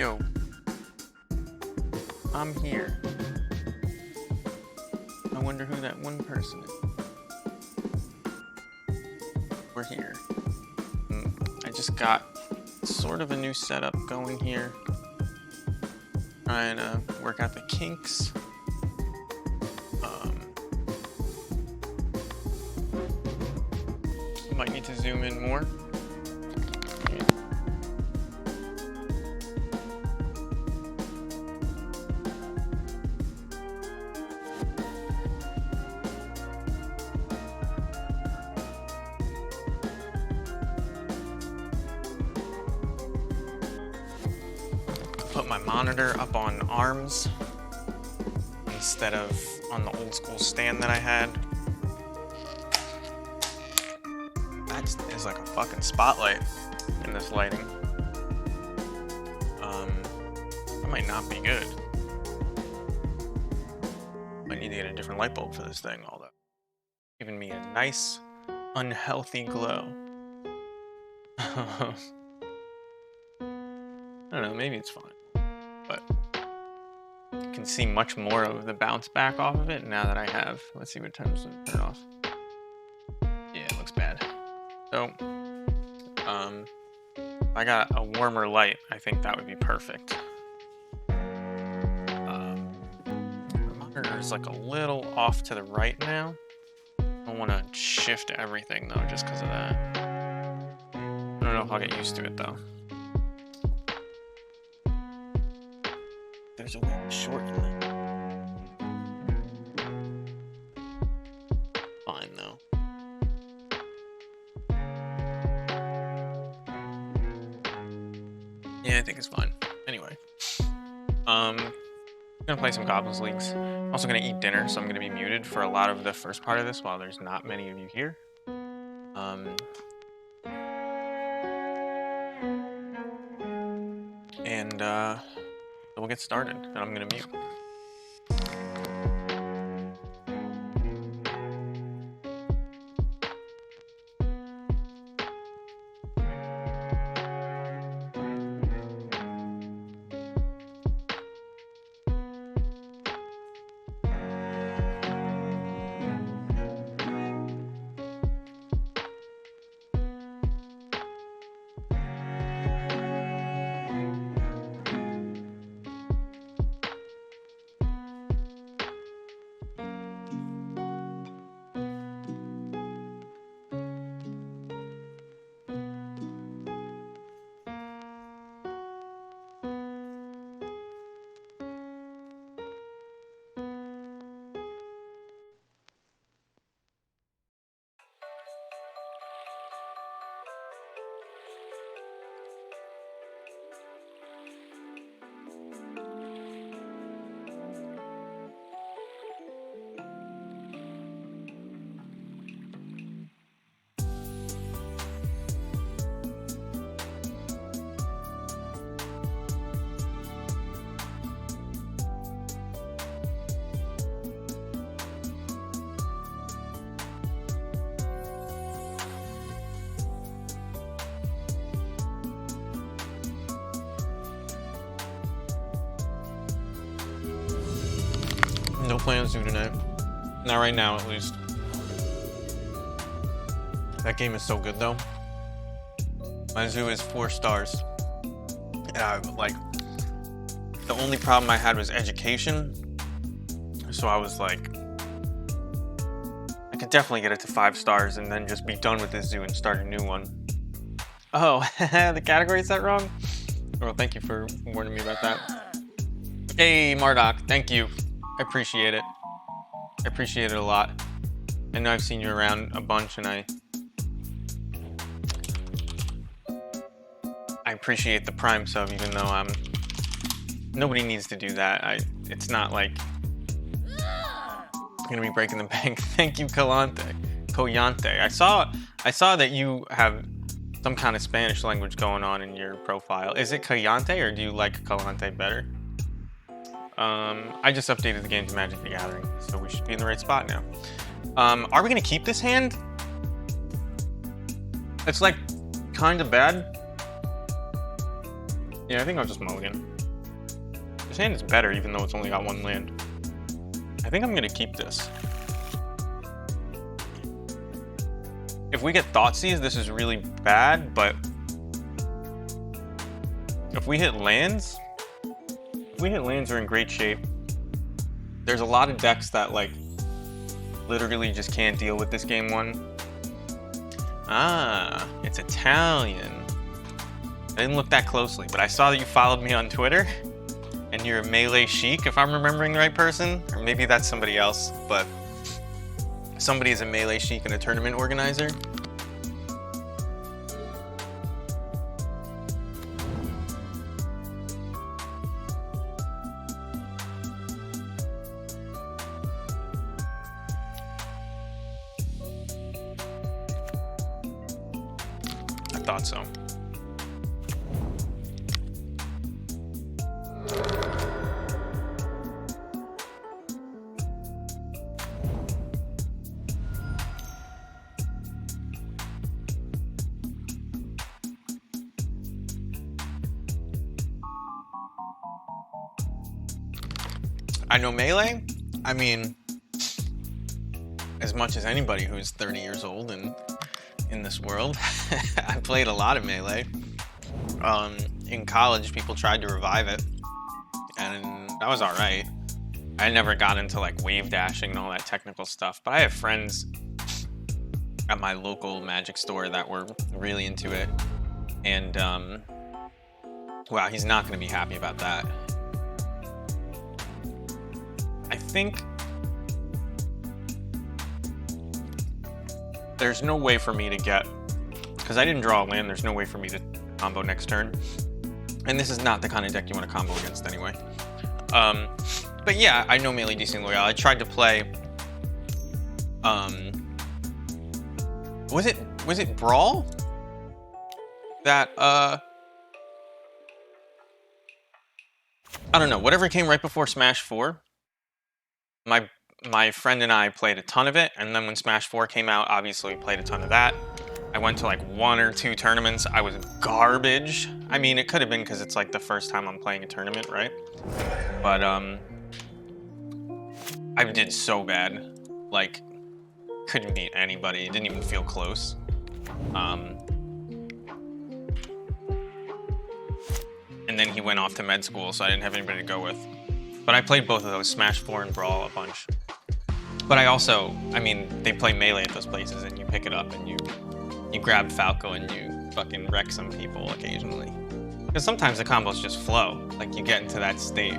Yo, I'm here. I wonder who that one person is. We're here. I just got sort of a new setup going here. Trying to work out the kinks. Might need to zoom in more. Put my monitor up on arms instead of on the old school stand that I had. That is like a fucking spotlight in this lighting. That might not be good. Might need to get a different light bulb for this thing, although giving me a nice, unhealthy glow. I don't know, maybe it's fine. But you can see much more of the bounce back off of it now that I have. Let's see what times to turn it off. Yeah, it looks bad. So, if I got a warmer light, I think that would be perfect. The monitor is like a little off to the right now. I don't want to shift everything though, just because of that. I don't know if I'll get used to it though. There's a way to shorten it. Fine though. Yeah, I think it's fine. Anyway, I'm gonna play some Goblins Leagues. I'm also gonna eat dinner, so I'm gonna be muted for a lot of the first part of this while there's not many of you here. We'll get started, and I'm gonna mute. No plans due tonight. Not right now, at least. That game is so good, though. My zoo is 4 stars. And the only problem I had was education. So I was like, I could definitely get it to 5 stars and then just be done with this zoo and start a new one. Oh, the category set wrong? Well, thank you for warning me about that. Hey, Marduk, thank you. I appreciate it. I appreciate it a lot. I know I've seen you around a bunch, and I appreciate the Prime sub, even though nobody needs to do that. It's not like I'm gonna be breaking the bank. Thank you, Collante. I saw that you have some kind of Spanish language going on in your profile. Is it Collante, or do you like Collante better? I just updated the game to Magic the Gathering, so we should be in the right spot now. Are we gonna keep this hand? It's like kind of bad. Yeah, I think I'll just mulligan. This hand is better, even though it's only got one land. I think I'm gonna keep this. If we get Thoughtseize, this is really bad, but if we hit lands, we're in great shape. There's a lot of decks that like literally just can't deal with this game one. Ah, it's Italian. I didn't look that closely, but I saw that you followed me on Twitter, and you're a Melee Sheik, if I'm remembering the right person, or maybe that's somebody else, but somebody is a Melee Sheik and a tournament organizer. I thought so. I know Melee. I mean, as much as anybody who's 30 years old and in this world. I played a lot of Melee. In college, people tried to revive it, and that was all right. I never got into like wave dashing and all that technical stuff, but I have friends at my local Magic store that were really into it, and wow, he's not going to be happy about that. I think there's no way for me to get, because I didn't draw a land, there's no way for me to combo next turn. And this is not the kind of deck you want to combo against anyway. But yeah, I know Melee Decent Loyal. I tried to play, was it Brawl? That, I don't know, whatever came right before Smash 4. My friend and I played a ton of it, and then when Smash 4 came out, obviously we played a ton of that. I went to like 1 or 2 tournaments. I was garbage. I mean, it could have been because it's like the first time I'm playing a tournament, right? But I did so bad. Like, couldn't beat anybody. It didn't even feel close. And then he went off to med school, so I didn't have anybody to go with. But I played both of those, Smash 4 and Brawl, a bunch. But I also, I mean, they play Melee at those places, and you pick it up and you grab Falco and you fucking wreck some people occasionally. Because sometimes the combos just flow, like you get into that state.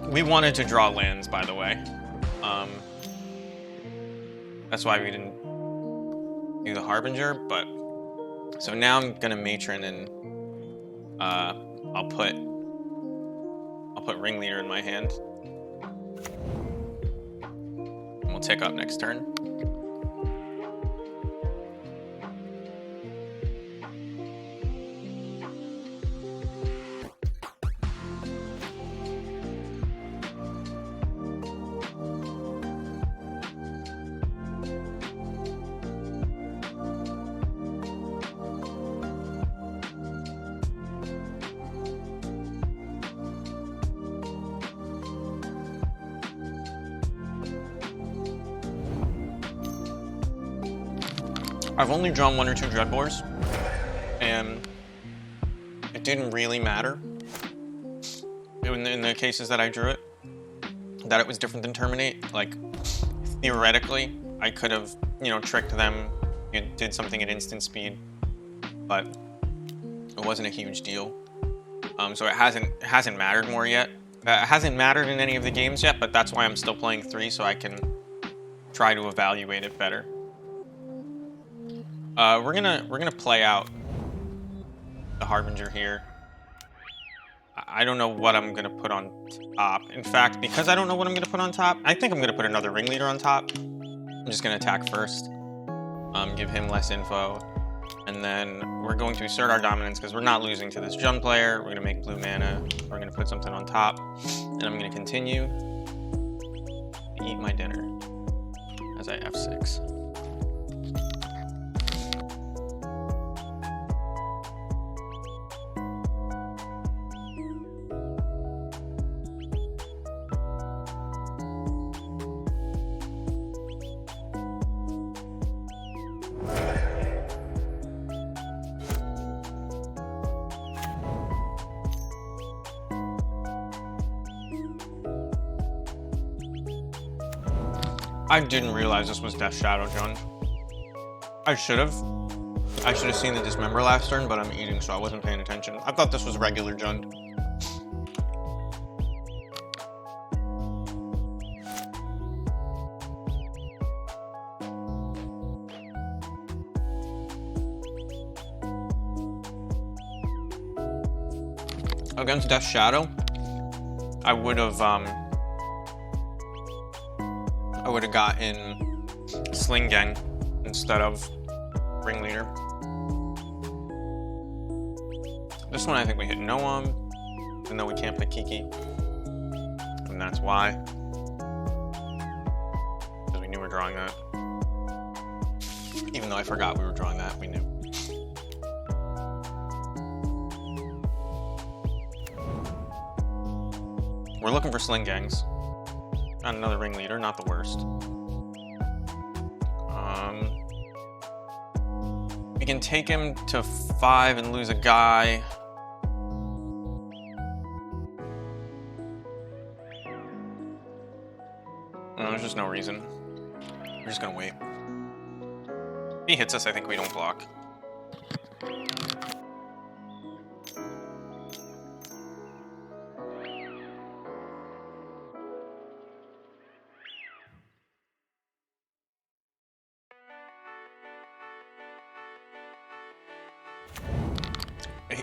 We wanted to draw lands, by the way. That's why we didn't do the Harbinger, but so now I'm gonna Matron and I'll put Ringleader in my hand. And we'll tick up next turn. I've only drawn 1 or 2 Dreadbores, and it didn't really matter in the cases that I drew it, that it was different than Terminate. Like, theoretically, I could have, you know, tricked them, you did something at instant speed, but it wasn't a huge deal. So it hasn't mattered more yet. It hasn't mattered in any of the games yet, but that's why I'm still playing 3, so I can try to evaluate it better. We're gonna play out the Harbinger here. I don't know what I'm gonna put on top. In fact, because I don't know what I'm gonna put on top, I think I'm gonna put another Ringleader on top. I'm just gonna attack first, give him less info, and then we're going to assert our dominance because we're not losing to this Jund player. We're gonna make blue mana. We're gonna put something on top, and I'm gonna continue. Eat my dinner as I F6. I didn't realize this was Death Shadow, John. I should have. I should have seen the Dismember last turn, but I'm eating, so I wasn't paying attention. I thought this was regular Jund. Against Death Shadow, I would have gotten Sling Gang instead of Ringleader. This one I think we hit Noam, even though we can't play Kiki. And that's why. Because we knew we were drawing that. Even though I forgot we were drawing that, we knew. We're looking for Sling Gangs. Not another Ringleader, not the worst. We can take him to 5 and lose a guy. No, there's just no reason. We're just gonna wait. If he hits us, I think we don't block.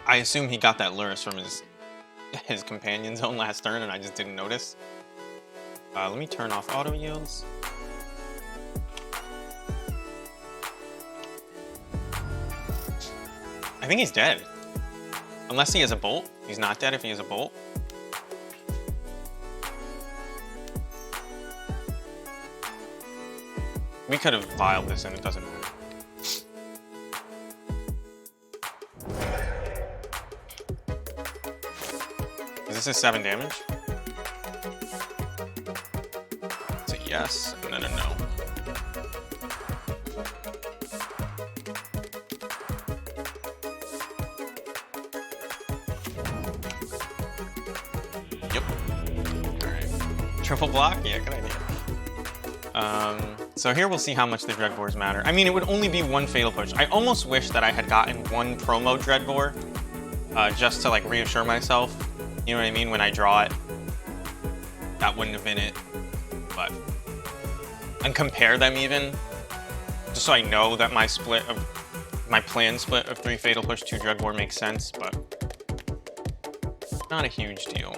I assume he got that Luris from his companion zone last turn, and I just didn't notice. Let me turn off auto yields. I think he's dead. Unless he has a bolt. He's not dead if he has a bolt. We could have filed this and it doesn't matter. This is 7 damage. It's a yes, and then a no. Yep. Alright. Triple block? Yeah, good idea. So here we'll see how much the Dreadbores matter. I mean, it would only be one Fatal Push. I almost wish that I had gotten one promo Dreadbore, just to like reassure myself. You know what I mean? When I draw it, that wouldn't have been it. But, and compare them even, just so I know that my planned split of 3 Fatal Push, 2 Dreadbore makes sense, but not a huge deal.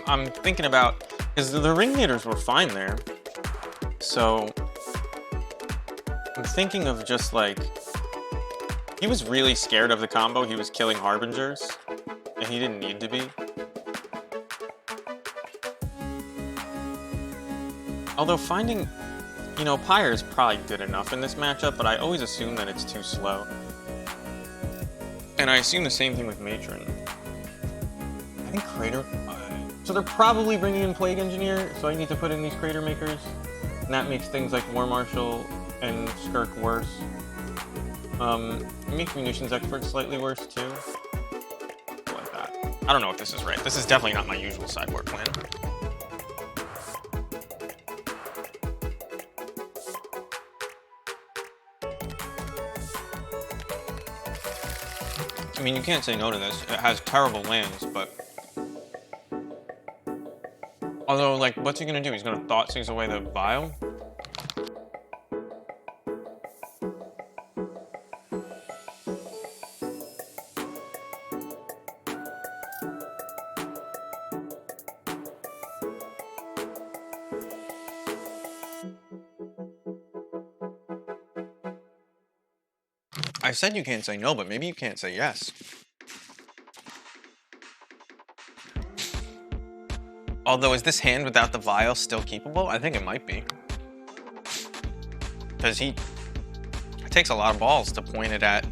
I'm thinking about, because the Ringleaders were fine there, so I'm thinking of just like, he was really scared of the combo. He was killing Harbingers, and he didn't need to be. Although finding, you know, Pyre is probably good enough in this matchup, but I always assume that it's too slow. And I assume the same thing with Matron. I think Crater... So they're probably bringing in Plague Engineer, so I need to put in these Crater Makers. And that makes things like War Marshal and Skirk worse. It makes Munitions Expert slightly worse too. Like that. I don't know if this is right. This is definitely not my usual sideboard plan. I mean, you can't say no to this. It has terrible lands, but... Although, like, what's he gonna do? He's gonna Thoughtseize away the Vial? I said you can't say no, but maybe you can't say yes. Although, is this hand without the vial still keepable? I think it might be. Because it takes a lot of balls to point it at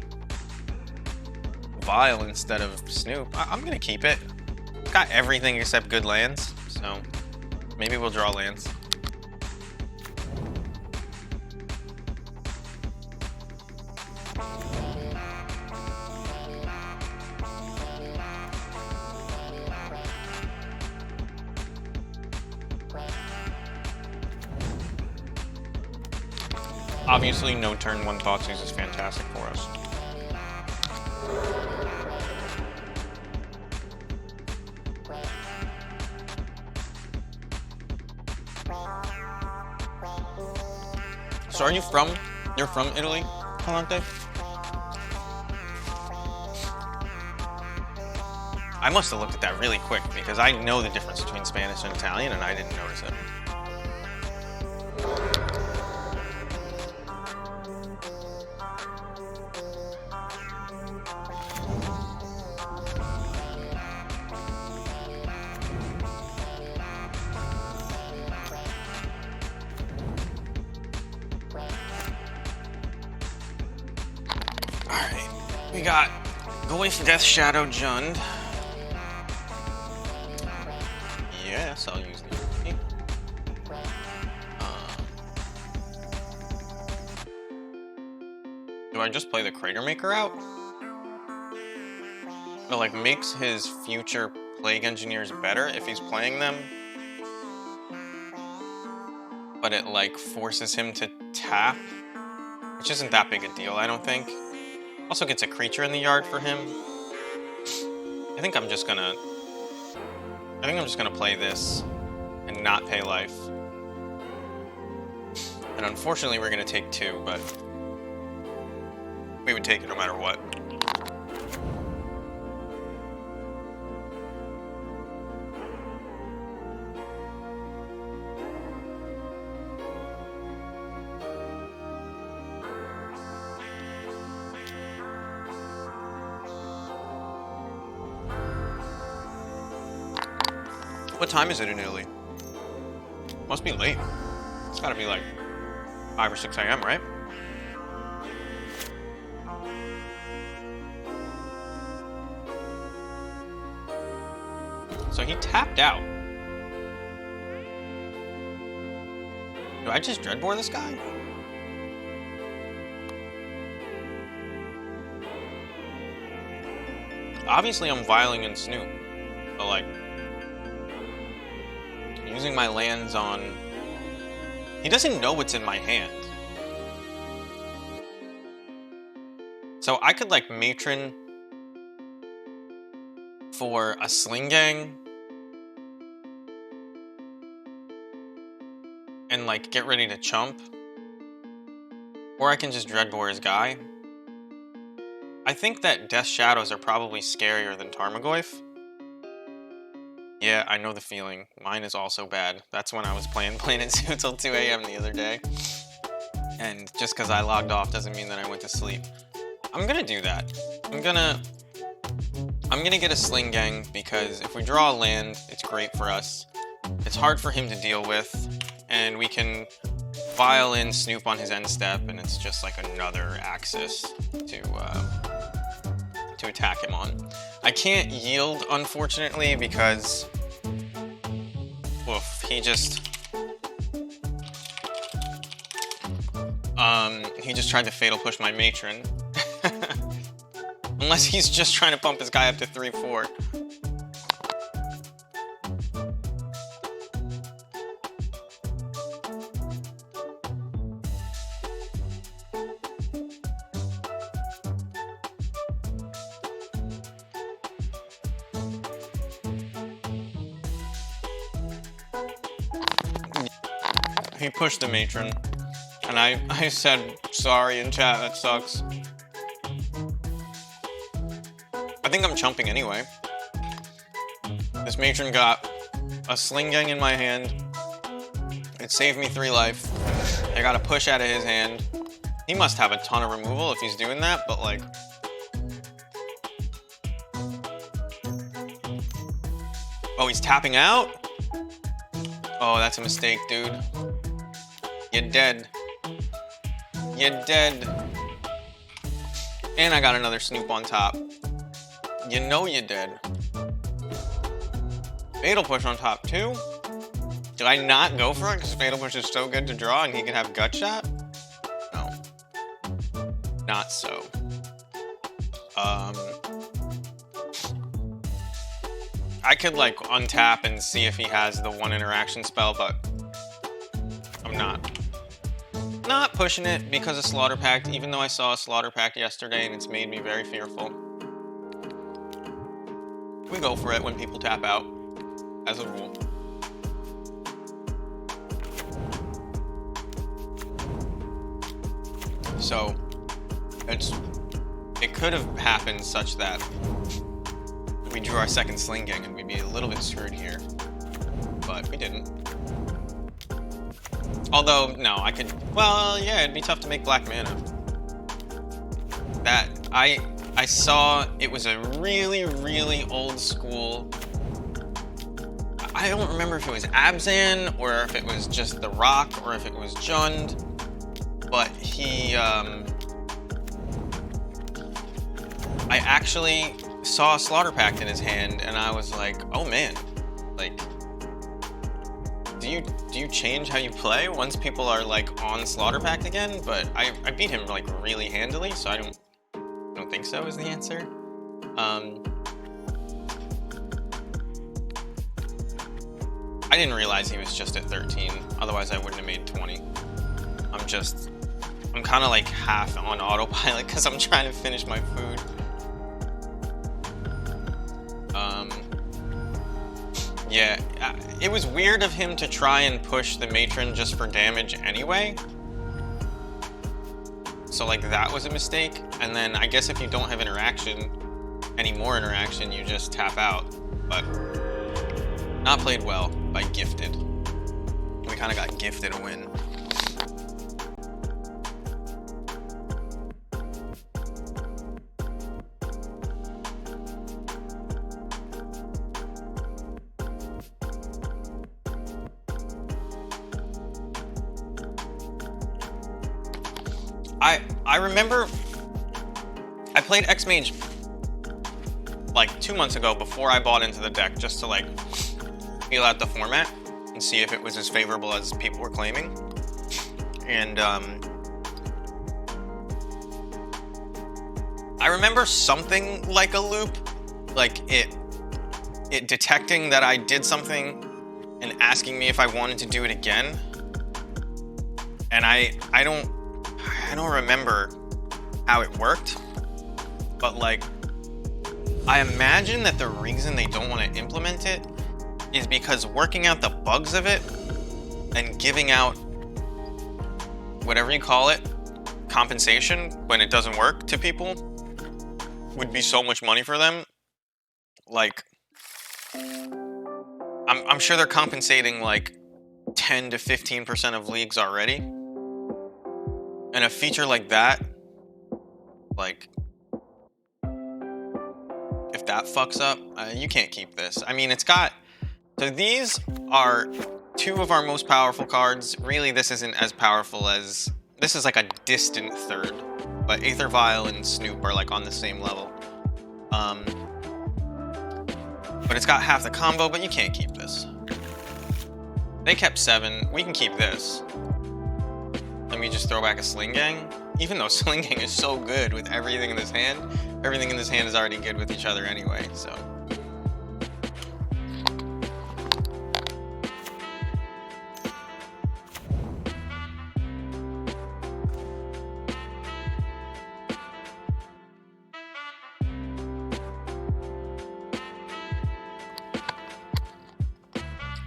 Vial instead of Snoop. I'm gonna keep it. Got everything except good lands, so maybe we'll draw lands. Obviously, no turn 1 Thoughtseize is fantastic for us. So are you from? You're from Italy, Palante? I must have looked at that really quick because I know the difference between Spanish and Italian and I didn't notice it. Alright, we got Goif Death Shadow Jund. Yes, I'll use the do I just play the Crater Maker out? It like makes his future Plague Engineers better if he's playing them. But it like forces him to tap, which isn't that big a deal, I don't think. Also gets a creature in the yard for him. I think I'm just gonna play this and not pay life. And unfortunately we're gonna take 2, but we would take it no matter what. What time is it in Italy? Must be late. It's gotta be like 5 or 6 a.m., right? So he tapped out. Do I just Dreadbore this guy? Obviously I'm vialing in Snoop, but like using my lands on... He doesn't know what's in my hand. So I could like Matron for a Sling Gang and like get ready to chump. Or I can just Dreadbore his guy. I think that Death Shadows are probably scarier than Tarmogoyf. Yeah, I know the feeling. Mine is also bad. That's when I was playing at 2 till 2 a.m. the other day. And just because I logged off doesn't mean that I went to sleep. I'm gonna do that. I'm gonna get a Sling Gang because if we draw a land, it's great for us. It's hard for him to deal with, and we can vial in Snoop on his end step, and it's just like another axis to attack him on. I can't yield, unfortunately, because he just tried to fatal push my Matron. Unless he's just trying to pump his guy up to 3-4. He pushed the Matron, and I said sorry in chat, that sucks. I think I'm chumping anyway. This Matron got a Sling Gang in my hand. It saved me 3 life. I got a push out of his hand. He must have a ton of removal if he's doing that, but like... Oh, he's tapping out? Oh, that's a mistake, dude. You're dead. You're dead. And I got another Snoop on top. You know you're dead. Fatal Push on top too? Did I not go for it because Fatal Push is so good to draw and he can have Gut Shot? No. Not so. I could like untap and see if he has the one interaction spell, but I'm not pushing it because of Slaughter Pact, even though I saw a Slaughter Pact yesterday and it's made me very fearful. We go for it when people tap out, as a rule. So, it could have happened such that we drew our second Sling Gang and we'd be a little bit screwed here, but we didn't. Although, no, I could, well, yeah, it'd be tough to make black mana. That, I saw it was a really, really old school, I don't remember if it was Abzan, or if it was just The Rock, or if it was Jund, but he, I actually saw a Slaughter Pact in his hand, and I was like, oh man, like, do you change how you play once people are like on Slaughter Pact again? But I beat him like really handily, so I don't think so is the answer. I didn't realize he was just at 13, otherwise I wouldn't have made 20. I'm kind of like half on autopilot because I'm trying to finish my food. Yeah, it was weird of him to try and push the Matron just for damage anyway. So like that was a mistake. And then I guess if you don't have interaction, any more interaction, you just tap out. But not played well by Gifted. We kind of got gifted a win. I remember I played X-Mage like 2 months ago before I bought into the deck, just to like feel out the format and see if it was as favorable as people were claiming. And I remember something like a loop, like it detecting that I did something and asking me if I wanted to do it again. And I don't remember how it worked, but like I imagine that the reason they don't want to implement it is because working out the bugs of it and giving out whatever you call it, compensation when it doesn't work to people would be so much money for them. Like I'm sure they're compensating like 10 to 15% of leagues already. And a feature like that, like, if that fucks up, you can't keep this. I mean, it's got, so these are two of our most powerful cards. Really, this isn't as powerful as, this is like a distant third, but Aether Vial and Snoop are like on the same level. But it's got half the combo, but you can't keep this. They kept 7, we can keep this. Let me just throw back a Sling Gang. Even though Sling Gang is so good with everything in this hand, everything in this hand is already good with each other anyway, so.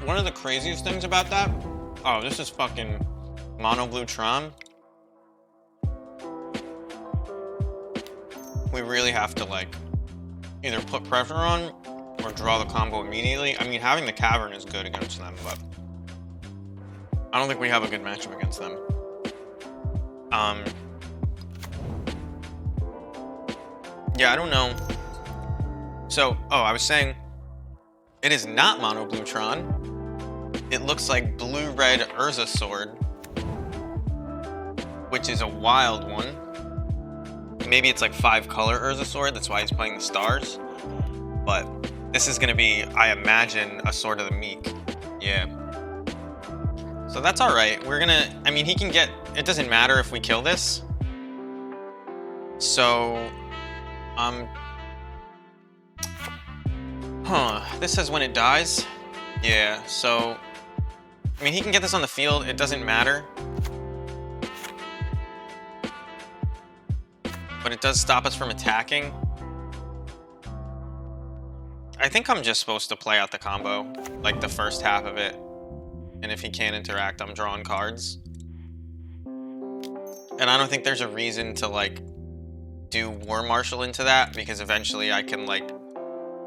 One of the craziest things about that, oh, this is fucking Mono Blue Tron. We really have to like either put pressure on or draw the combo immediately. I mean, having the Cavern is good against them, but I don't think we have a good matchup against them. Yeah, I don't know. So, oh, I was saying, it is not Mono Bluetron. It looks like blue-red Urza Sword, which is a wild one. Maybe it's like 5-color Urza Sword, that's why he's playing the stars. But this is gonna be, I imagine, a Sword of the Meek. Yeah. So that's alright. We're gonna, I mean, he can get, it doesn't matter if we kill this. So, this says when it dies. Yeah, so, I mean, he can get this on the field. It doesn't matter. But it does stop us from attacking. I think I'm just supposed to play out the combo, like the first half of it. And if he can't interact, I'm drawing cards. And I don't think there's a reason to, like, do War Marshal into that, because eventually I can, like,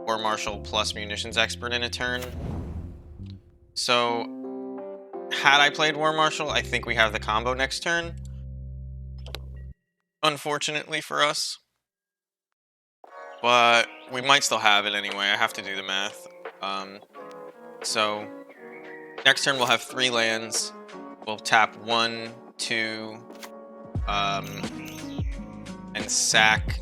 War Marshal plus Munitions Expert in a turn. So, had I played War Marshal, I think we have the combo next turn. Unfortunately for us. But we might still have it anyway. I have to do the math. So, next turn we'll have 3 lands. We'll tap 1, 2, and sack.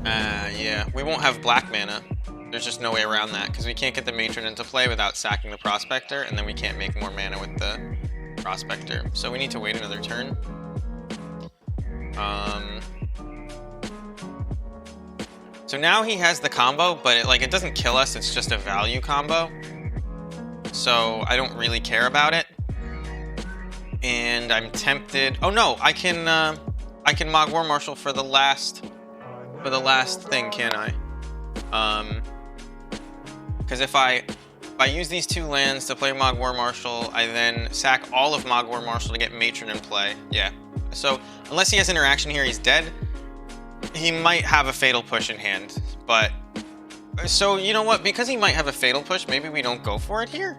Yeah, we won't have black mana. There's just no way around that, because we can't get the Matron into play without sacking the Prospector, and then we can't make more mana with the Prospector. So we need to wait another turn. So now he has the combo, but it doesn't kill us, it's just a value combo. So I don't really care about it. And I'm tempted. Oh no, I can Mog War Marshal for the last thing, can I? Because if I use these 2 lands to play Mog War Marshal, I then sack all of Mog War Marshal to get Matron in play. Yeah. So unless he has interaction here, he's dead. He might have a Fatal Push in hand, but so you know what? Because he might have a Fatal Push, maybe we don't go for it here.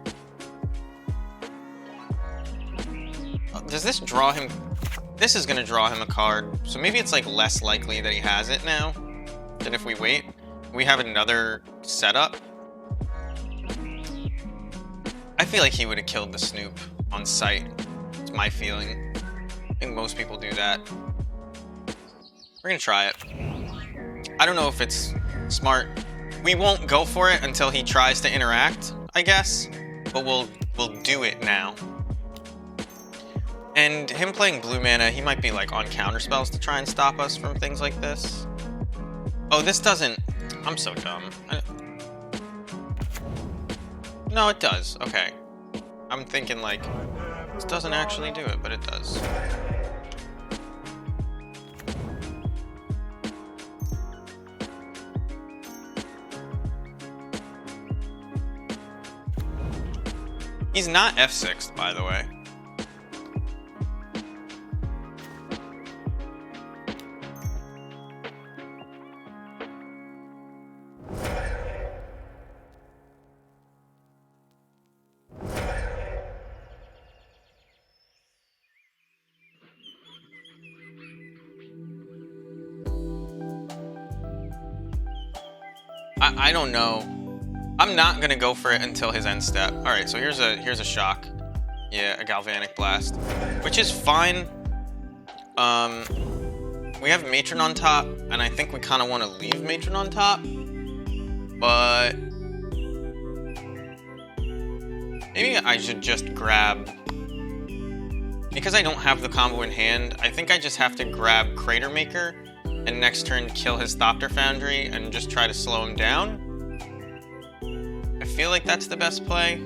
Does this draw him? This is gonna draw him a card, so maybe it's like less likely that he has it now than if we wait. We have another setup. I feel like he would have killed the Snoop on sight. It's my feeling. I think most people do that. We're gonna try it. I don't know if it's smart. We won't go for it until he tries to interact, I guess. But we'll do it now. And him playing blue mana, he might be like on counter spells to try and stop us from things like this. Oh, this doesn't. I'm so dumb. No, it does. Okay. I'm thinking like this doesn't actually do it, but it does. He's not F6'd, by the way. I don't know. I'm not gonna go for it until his end step. All right, so here's a shock. Yeah, a Galvanic Blast, which is fine. We have Matron on top, and I think we kind of want to leave Matron on top, but maybe I should just grab, because I don't have the combo in hand, I think I just have to grab Crater Maker and next turn kill his Thopter Foundry and just try to slow him down. I feel like that's the best play.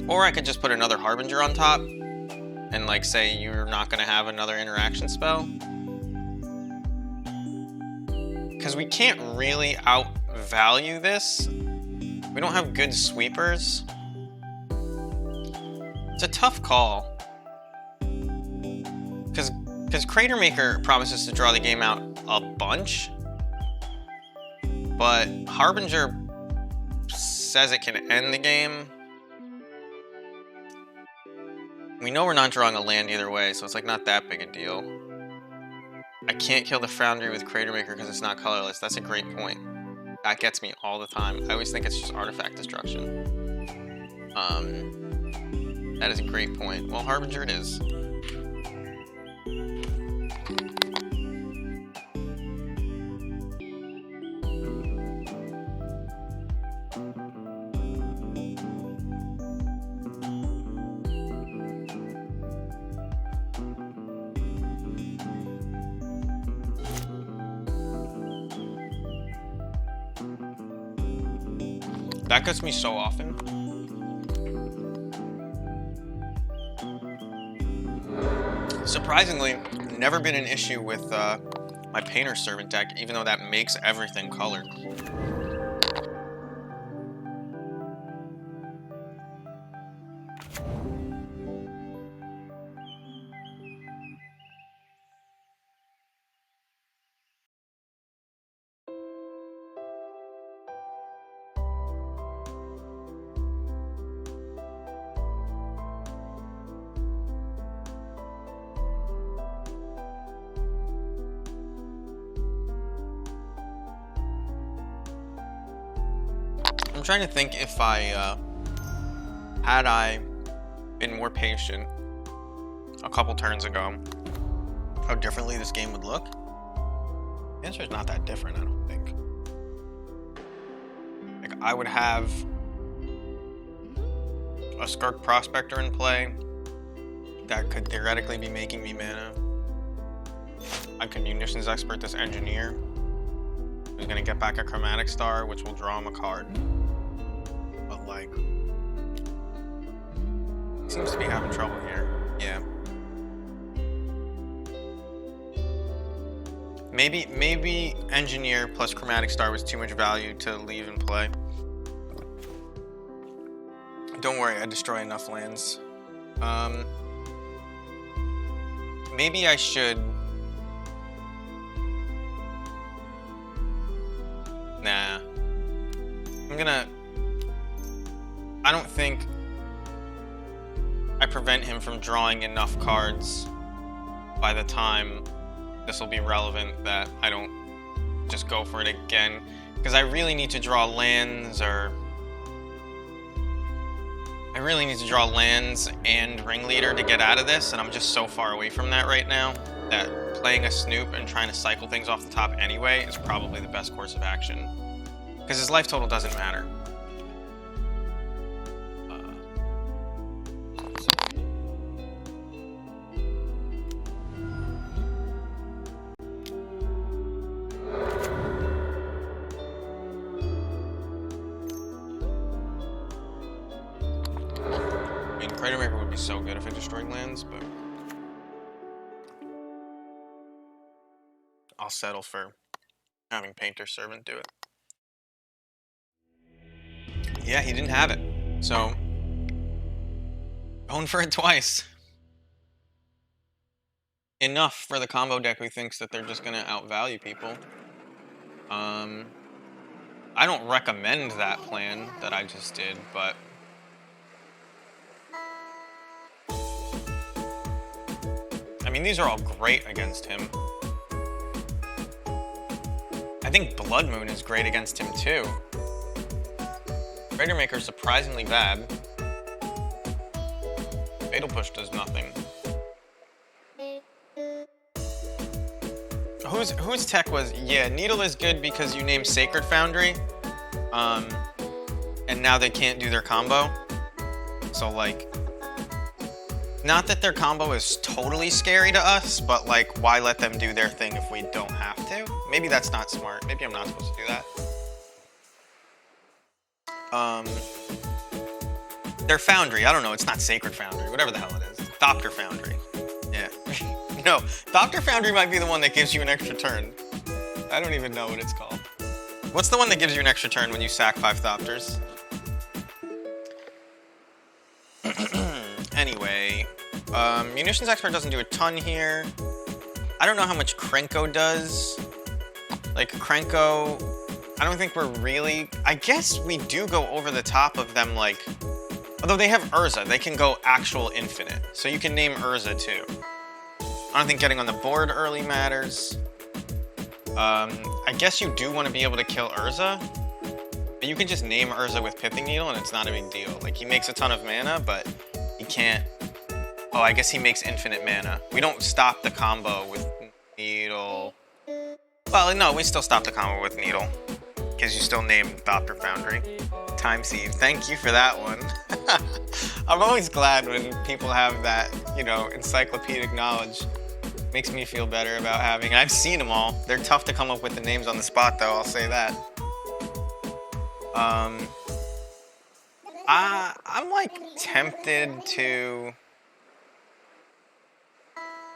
Or I could just put another Harbinger on top and like say you're not gonna have another interaction spell. Because we can't really outvalue this. We don't have good sweepers. It's a tough call. Because Crater Maker promises to draw the game out a bunch. But Harbinger says it can end the game. We know we're not drawing a land either way, so it's like not that big a deal. I can't kill the Foundry with Crater Maker because it's not colorless. That's a great point. That gets me all the time. I always think it's just artifact destruction. That is a great point. Well, Harbinger it is. That gets me so often. Surprisingly, never been an issue with my Painter Servant deck, even though that makes everything colored. I'm trying to think if had I been more patient a couple turns ago, how differently this game would look. The answer is not that different, I don't think. Like, I would have a Skirk Prospector in play that could theoretically be making me mana. I could Munitions Expert this Engineer, who's gonna get back a Chromatic Star, which will draw him a card. But like, seems to be having trouble here. Yeah. Maybe Engineer plus Chromatic Star was too much value to leave in play. Don't worry, I destroy enough lands. Maybe I should. Nah. I don't think I prevent him from drawing enough cards by the time this will be relevant that I don't just go for it again. Because I really need to draw lands, or I really need to draw lands and Ringleader to get out of this, and I'm just so far away from that right now that playing a Snoop and trying to cycle things off the top anyway is probably the best course of action. Because his life total doesn't matter. I mean, Crater Maker would be so good if it destroyed lands, but I'll settle for having Painter Servant do it. Yeah, he didn't have it, so going for it twice. Enough for the combo deck who thinks that they're just gonna outvalue people. I don't recommend that plan that I just did, but I mean, these are all great against him. I think Blood Moon is great against him too. Crater Maker is surprisingly bad. Fatal Push does nothing. Whose tech was, yeah, Needle is good because you named Sacred Foundry, and now they can't do their combo. So like, not that their combo is totally scary to us, but like, why let them do their thing if we don't have to? Maybe that's not smart. Maybe I'm not supposed to do that. Their Foundry, I don't know, it's not Sacred Foundry, whatever the hell it is. Thopter Foundry. Yeah. No, Thopter Foundry might be the one that gives you an extra turn. I don't even know what it's called. What's the one that gives you an extra turn when you sack 5 Thopters? Anyway, Munitions Expert doesn't do a ton here. I don't know how much Krenko does. Like, Krenko, I don't think we're really... I guess we do go over the top of them, like... Although they have Urza, they can go actual infinite. So you can name Urza, too. I don't think getting on the board early matters. I guess you do want to be able to kill Urza. But you can just name Urza with Pithing Needle and it's not a big deal. Like, he makes a ton of mana, but he can't... Oh, I guess he makes infinite mana. We don't stop the combo with Needle. Well, no, we still stop the combo with Needle. Because you still name Thopter Foundry. Time Sieve. Thank you for that one. I'm always glad when people have that, you know, encyclopedic knowledge. Makes me feel better about having... I've seen them all. They're tough to come up with the names on the spot, though, I'll say that. I'm like tempted to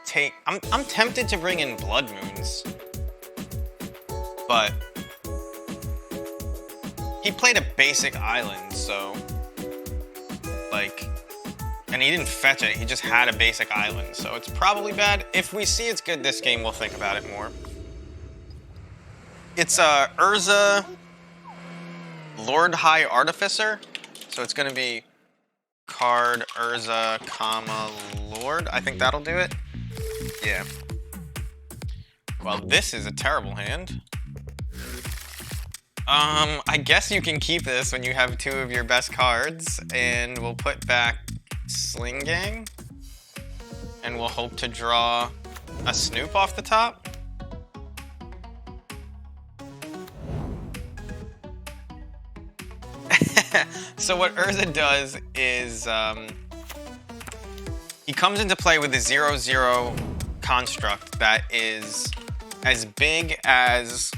take... I'm tempted to bring in Blood Moons. But he played a basic island, so... Like... And he didn't fetch it, he just had a basic island, so it's probably bad. If we see it's good this game, we'll think about it more. It's Urza Lord High Artificer, so it's gonna be card Urza, comma, Lord. I think that'll do it. Yeah. Well, this is a terrible hand. I guess you can keep this when you have two of your best cards, and we'll put back Sling Gang, and we'll hope to draw a Snoop off the top. So what Urza does is he comes into play with a 0/0 construct that is as big as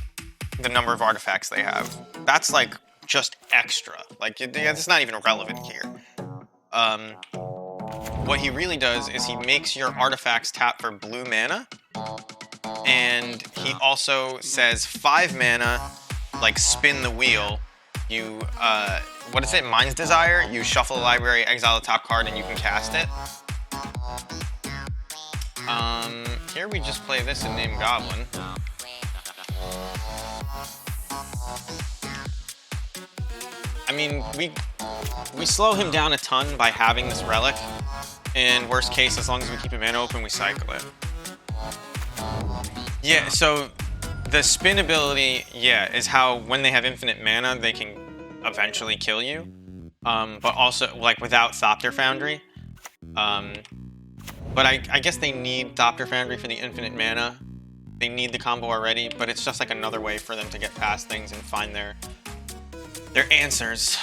the number of artifacts they have. That's like just extra. Like, it's not even relevant here. What he really does is he makes your artifacts tap for blue mana, and he also says 5 mana, like spin the wheel. You, what is it? Mind's Desire. You shuffle a library, exile the top card, and you can cast it. Here we just play this and name Goblin. I mean, we slow him down a ton by having this relic. And worst case, as long as we keep a mana open, we cycle it. Yeah, so the spin ability, yeah, is how when they have infinite mana, they can eventually kill you. But also, like, without Thopter Foundry. But I guess they need Thopter Foundry for the infinite mana. They need the combo already, but it's just like another way for them to get past things and find their answers.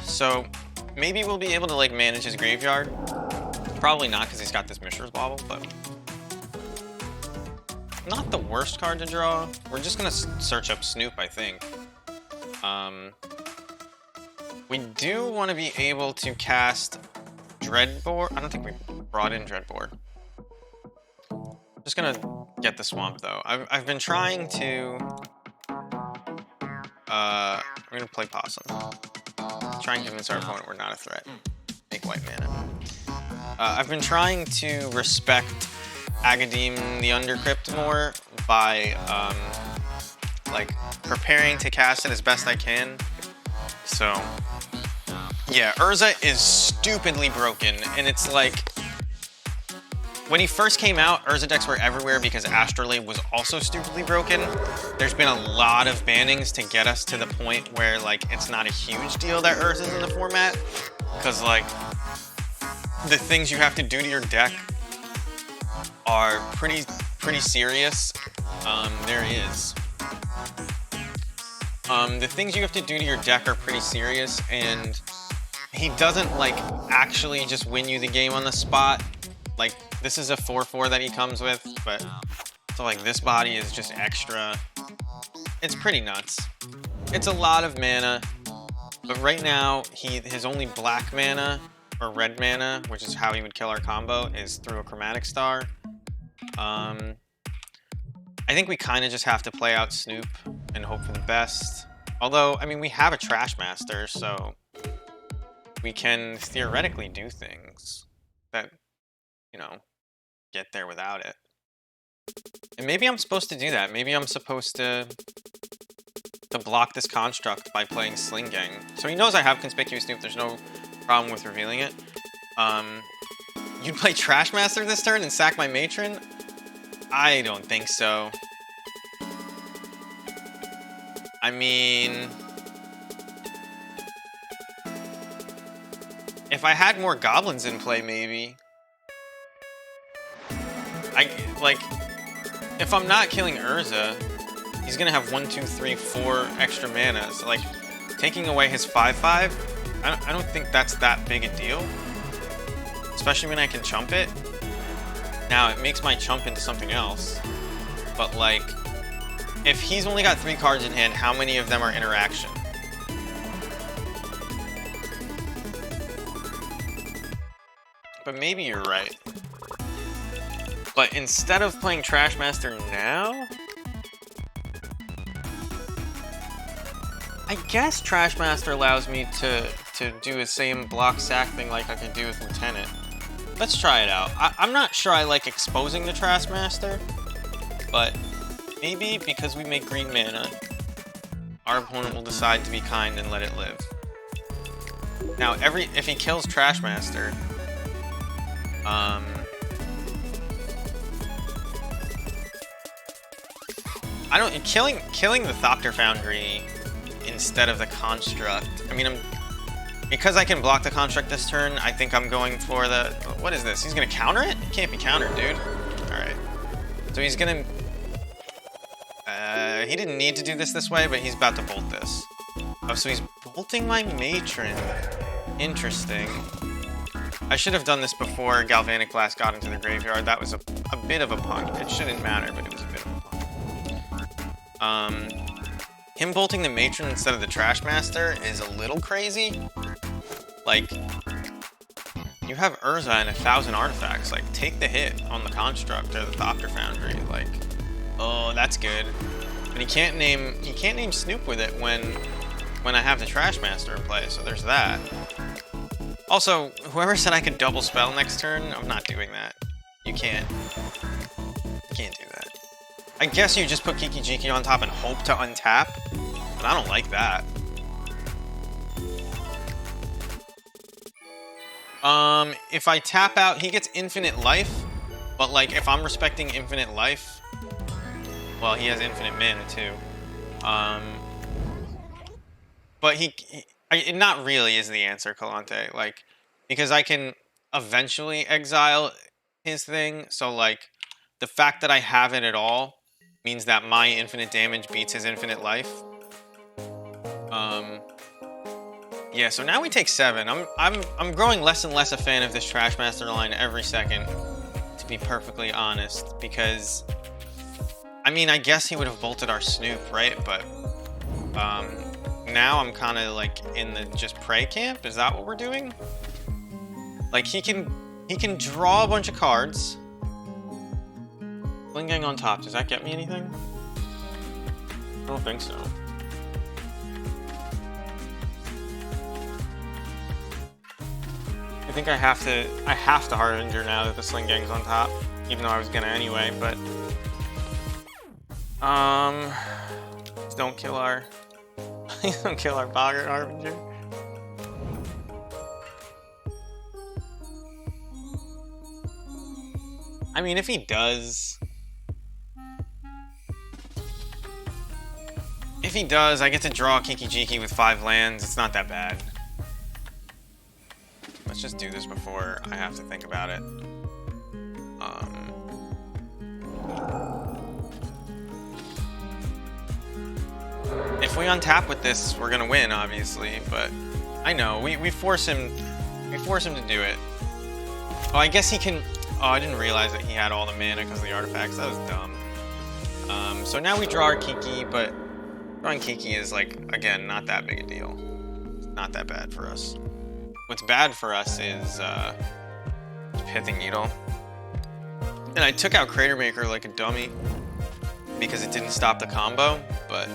So maybe we'll be able to like manage his graveyard. Probably not, because he's got this Mishra's Bauble, but not the worst card to draw. We're just gonna search up Snoop, I think. We do want to be able to cast Dreadbore. I don't think we brought in Dreadbore. Just gonna get the Swamp though. I've been trying to. We're gonna play Possum. Try and convince our opponent we're not a threat. Make white mana. I've been trying to respect Agadeem the Undercrypt more by like preparing to cast it as best I can. So yeah, Urza is stupidly broken, and it's like when he first came out, Urza decks were everywhere because Astrolabe was also stupidly broken. There's been a lot of bannings to get us to the point where like it's not a huge deal that Urza's in the format, because like the things you have to do to your deck are pretty serious. There he is. The things you have to do to your deck are pretty serious, and he doesn't like actually just win you the game on the spot. Like, this is a 4/4 that he comes with, but so like this body is just extra. It's pretty nuts. It's a lot of mana, but right now his only black mana or red mana, which is how he would kill our combo, is through a Chromatic Star. I think we kind of just have to play out Snoop and hope for the best. Although, I mean, we have a Trash Master, so we can theoretically do things that, you know, get there without it. And maybe I'm supposed to do that. Maybe I'm supposed to block this construct by playing Sling Gang. So he knows I have Conspicuous Snoop. There's no problem with revealing it. You'd play Trash Master this turn and sack my Matron? I don't think so. I mean, if I had more goblins in play, maybe. Like, if I'm not killing Urza, he's gonna have 1, 2, 3, 4 extra mana. So, like, taking away his 5/5, I don't think that's that big a deal. Especially when I can chump it. Now, it makes my chump into something else. But, like, if he's only got 3 cards in hand, how many of them are interaction? But maybe you're right. But instead of playing Trashmaster now, I guess Trashmaster allows me to do the same block sack thing like I could do with Lieutenant. Let's try it out. I'm not sure I like exposing the Trashmaster, but maybe because we make green mana, our opponent will decide to be kind and let it live. Now, if he kills Trashmaster, killing the Thopter Foundry instead of the Construct. I mean, because I can block the Construct this turn, I think I'm going for the... What is this? He's gonna counter it? It can't be countered, dude. Alright. So he's gonna... he didn't need to do this way, but he's about to bolt this. Oh, so he's bolting my Matron. Interesting. I should have done this before Galvanic Blast got into the graveyard. That was a bit of a punt. It shouldn't matter, but it was a bit of a punt. Him bolting the Matron instead of the Trashmaster is a little crazy. Like, you have Urza and 1,000 artifacts. Like, take the hit on the Construct or the Thopter Foundry. Like, oh, that's good. But he can't name Snoop with it when I have the Trashmaster in play. So there's that. Also, whoever said I could double spell next turn, I'm not doing that. You can't. You can't do that. I guess you just put Kiki Jiki on top and hope to untap, but I don't like that. If I tap out, he gets infinite life, but like if I'm respecting infinite life, well, he has infinite mana too. But not really is the answer, Kalante. Like, because I can eventually exile his thing, so like the fact that I have it at all means that my infinite damage beats his infinite life. Yeah, so now we take 7. I'm growing less and less a fan of this Trashmaster line every second, to be perfectly honest, because I mean, I guess he would have bolted our Snoop, right? But now I'm kind of like in the just pray camp. Is that what we're doing? Like he can draw a bunch of cards. Bling Gang on top. Does that get me anything? I don't think so. I think I have to Harbinger now that the Sling Gang's on top, even though I was gonna anyway. But don't kill our Boggart Harbinger. I mean, if he does, I get to draw Kiki Jiki with 5 lands. It's not that bad. Let's just do this before I have to think about it. If we untap with this, we're gonna win, obviously. But I know we force him to do it. Oh, I guess he can. Oh, I didn't realize that he had all the mana because of the artifacts. That was dumb. So now we draw our Kiki, but drawing Kiki is, like, again, not that big a deal. It's not that bad for us. What's bad for us is Pithing Needle. And I took out Crater Maker like a dummy because it didn't stop the combo, but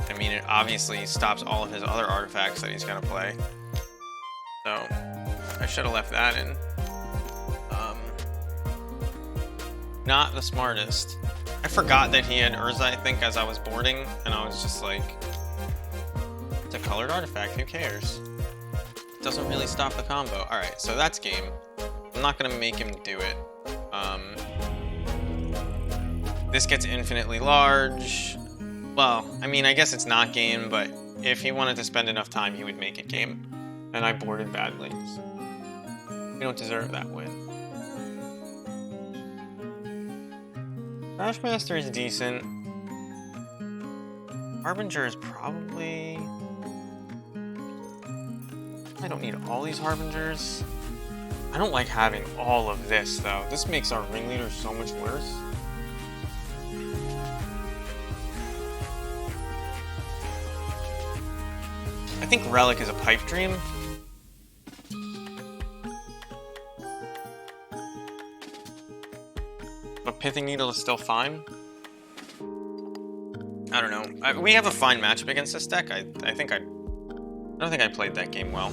I mean, it obviously stops all of his other artifacts that he's gonna play. So I should have left that in. Not the smartest. I forgot that he had Urza, I think, as I was boarding, and I was just like, it's a colored artifact, who cares? It doesn't really stop the combo. Alright, so that's game. I'm not gonna make him do it. This gets infinitely large. Well, I mean, I guess it's not game, but if he wanted to spend enough time, he would make it game. And I boarded badly. So we don't deserve that win. Crashmaster is decent. Harbinger is probably... I don't need all these Harbingers. I don't like having all of this, though. This makes our ringleader so much worse. I think Relic is a pipe dream. But Pithing Needle is still fine. I don't know. We have a fine matchup against this deck. I don't think I played that game well.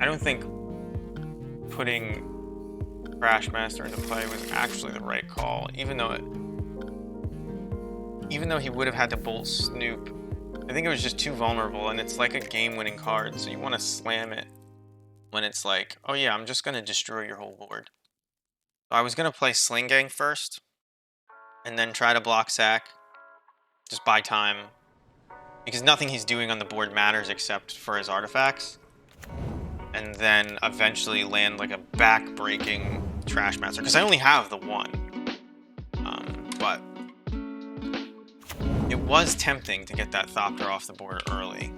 I don't think putting Crashmaster into play was actually the right call, even though he would have had to bolt Snoop. I think it was just too vulnerable, and it's like a game-winning card, so you want to slam it when it's like, oh yeah, I'm just going to destroy your whole board. So I was going to play Sling Gang first, and then try to block Sack, just buy time, because nothing he's doing on the board matters except for his artifacts, and then eventually land like a back-breaking Trashmaster, because I only have the one, but it was tempting to get that Thopter off the board early.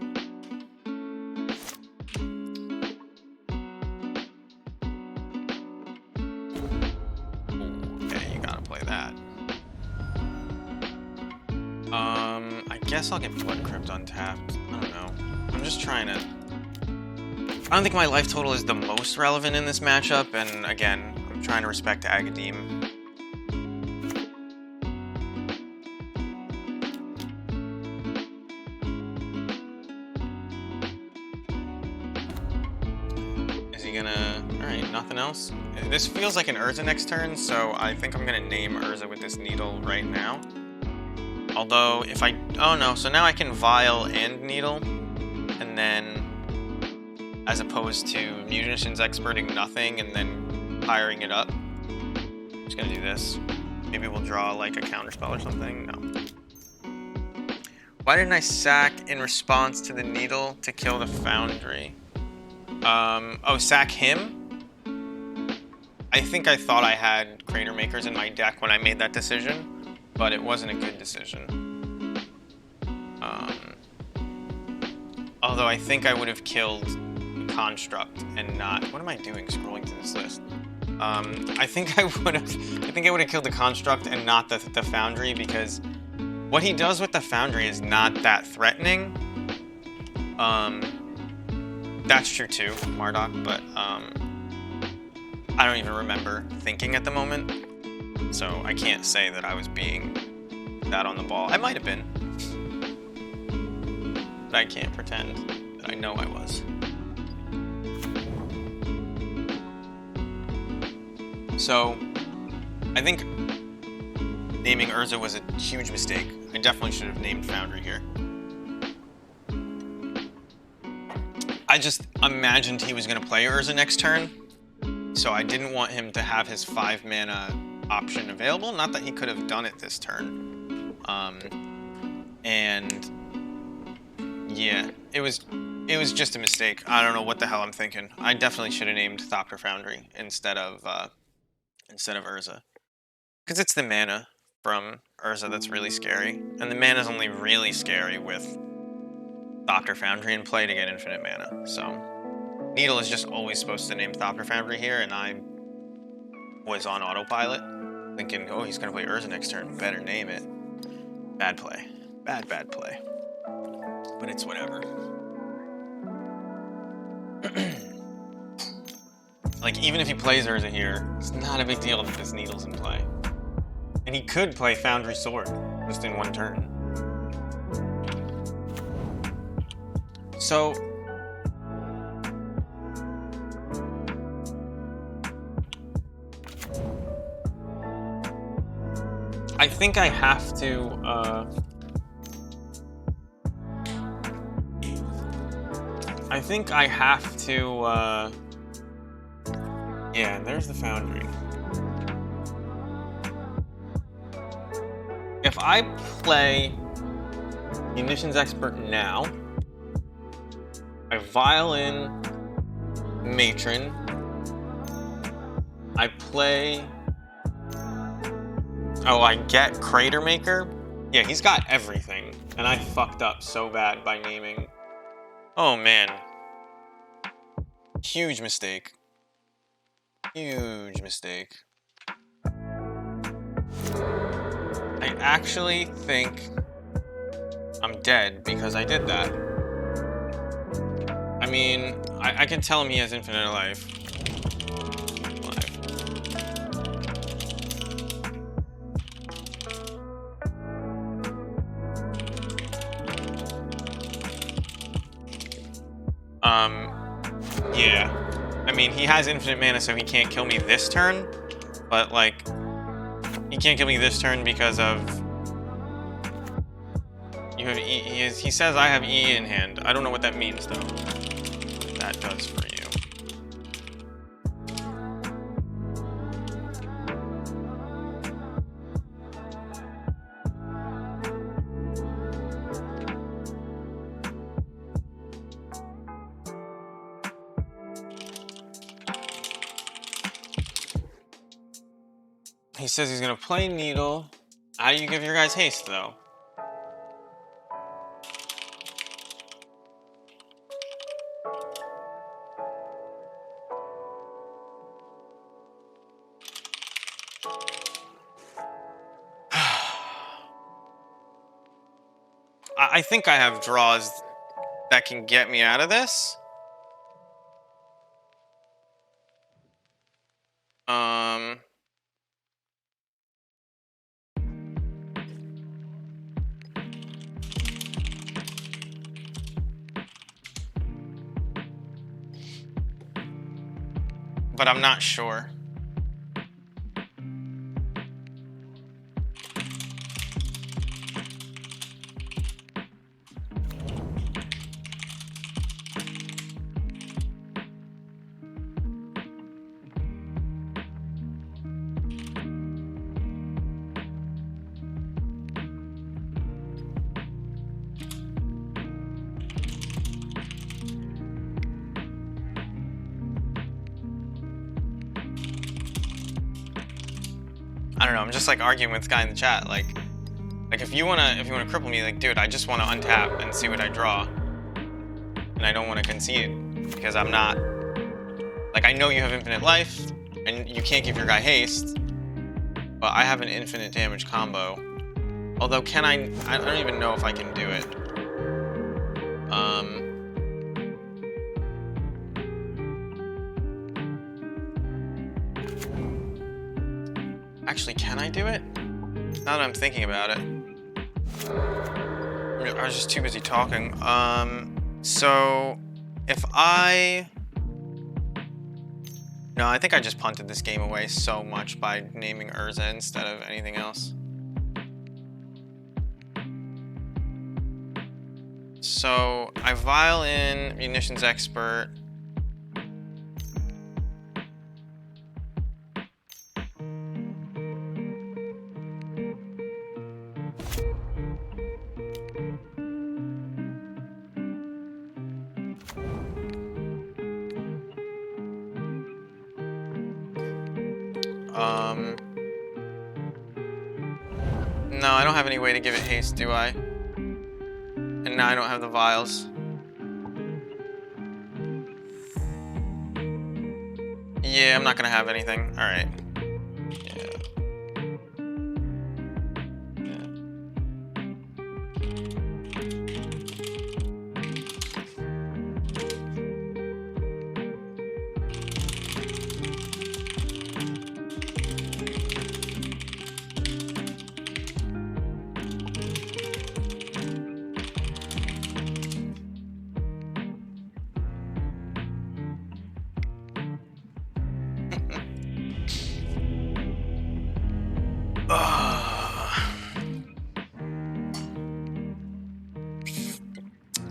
Okay, you gotta play that. I guess I'll get Blood Crypt untapped. I don't know. I'm just trying to... I don't think my life total is the most relevant in this matchup, and again, I'm trying to respect Agadeem. Alright, nothing else. This feels like an Urza next turn, so I think I'm gonna name Urza with this Needle right now. Although, if I... Oh no, so now I can Vial and Needle, and then, as opposed to Munitions Experting nothing and then firing it up. I'm just gonna do this. Maybe we'll draw like a counterspell or something. No. Why didn't I sack in response to the Needle to kill the Foundry? Oh, sack him? I think I thought I had Crater Makers in my deck when I made that decision, but it wasn't a good decision. Although I think I would have killed Construct and not... What am I doing scrolling through this list? I think I would have killed the Construct and not the Foundry, because what he does with the Foundry is not that threatening. That's true too, Marduk, but I don't even remember thinking at the moment, so I can't say that I was being that on the ball. I might have been, but I can't pretend that I know I was. So, I think naming Urza was a huge mistake. I definitely should have named Foundry here. I just imagined he was going to play Urza next turn, so I didn't want him to have his 5-mana option available. Not that he could have done it this turn. And yeah, it was just a mistake. I don't know what the hell I'm thinking. I definitely should have named Thopter Foundry instead of Urza, because it's the mana from Urza that's really scary, and the mana's only really scary with Thopter Foundry in play to get infinite mana. So Needle is just always supposed to name Thopter Foundry here, and I was on autopilot, thinking, oh, he's gonna play Urza next turn, better name it. Bad play. Bad play. But it's whatever. Like, even if he plays Urza here, it's not a big deal that this Needle's in play. And he could play Foundry Sword, just in one turn. So... I think I have to, yeah, there's the Foundry. If if I play Munitions Expert now, I violin Matron, I play... Oh, I get Crater Maker? Yeah, he's got everything. And I fucked up so bad by naming... Oh, man. Huge mistake. Huge mistake. I actually think I'm dead because I did that. I mean, I can tell him he has infinite life. Yeah. I mean, he has infinite mana, so he can't kill me this turn. But, like, he can't kill me this turn because of... You have E... He says I have E in hand. I don't know what that means, though. What that does for you. He says he's gonna play Needle. How do you give your guys haste, though? I think I have draws that can get me out of this. But I'm not sure. I don't know, I'm just like arguing with this guy in the chat, like if you wanna cripple me, like, dude, I just wanna untap and see what I draw. And I don't wanna concede, because I'm not, like, I know you have infinite life, and you can't give your guy haste, but I have an infinite damage combo. Although, I don't even know if I can do it. Actually, can I do it? Now that I'm thinking about it. I was just too busy talking. So if I... No, I think I just punted this game away so much by naming Urza instead of anything else. So I vial in Munitions Expert. No, I don't have any way to give it haste, do I? And now I don't have the vials. Yeah, I'm not gonna have anything. Alright.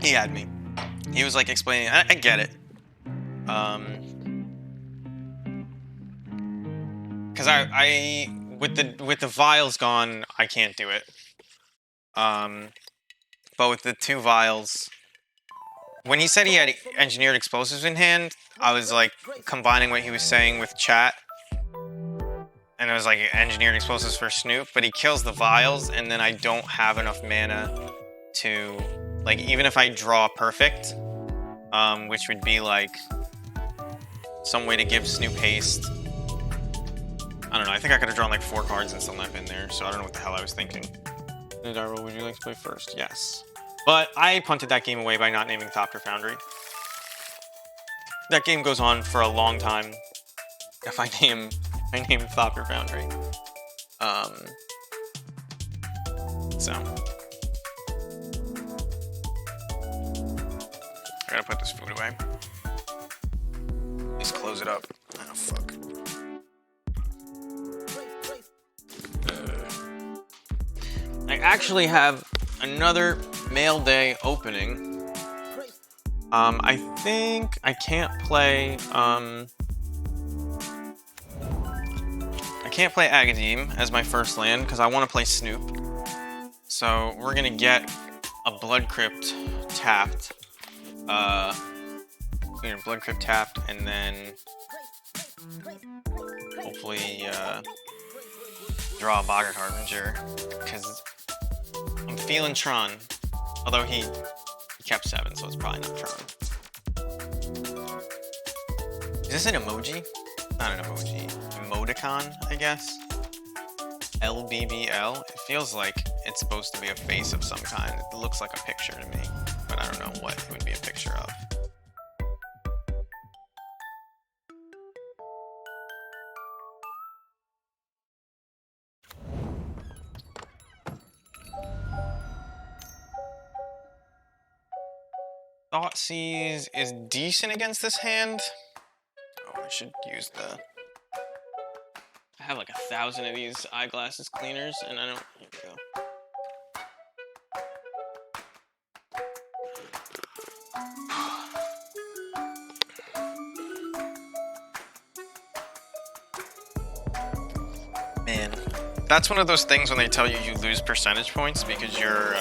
He had me. He was like explaining, I get it. Cause I with the vials gone, I can't do it. But with the 2 vials, when he said he had engineered explosives in hand, I was like combining what he was saying with chat. And it was like engineered explosives for Snoop, but he kills the vials, and then I don't have enough mana to, like, even if I draw perfect, which would be like some way to give Snoop haste. I don't know, I think I could have drawn like 4 cards and still not been there, so I don't know what the hell I was thinking. Darryl, would you like to play first? Yes. But I punted that game away by not naming Thopter Foundry. That game goes on for a long time if I name Thopter Foundry. So I gotta put this food away. Just close it up. Oh fuck. I actually have another mail day opening. I think I can't play Agadim as my first land because I want to play Snoop. So we're gonna get a Blood Crypt tapped. Blood Crypt tapped, and then hopefully draw a Boggart Harbinger because I'm feeling Tron. Although he kept 7, so it's probably not Tron. Is this an emoji? Not an emoji. Emoticon, I guess. LBBL. It feels like it's supposed to be a face of some kind. It looks like a picture to me, but I don't know what it would be a picture of. Thoughtseize is decent against this hand. Oh, I should use the... I have like 1,000 of these eyeglasses cleaners, and I don't... Here we go. Man, that's one of those things when they tell you you lose percentage points because you're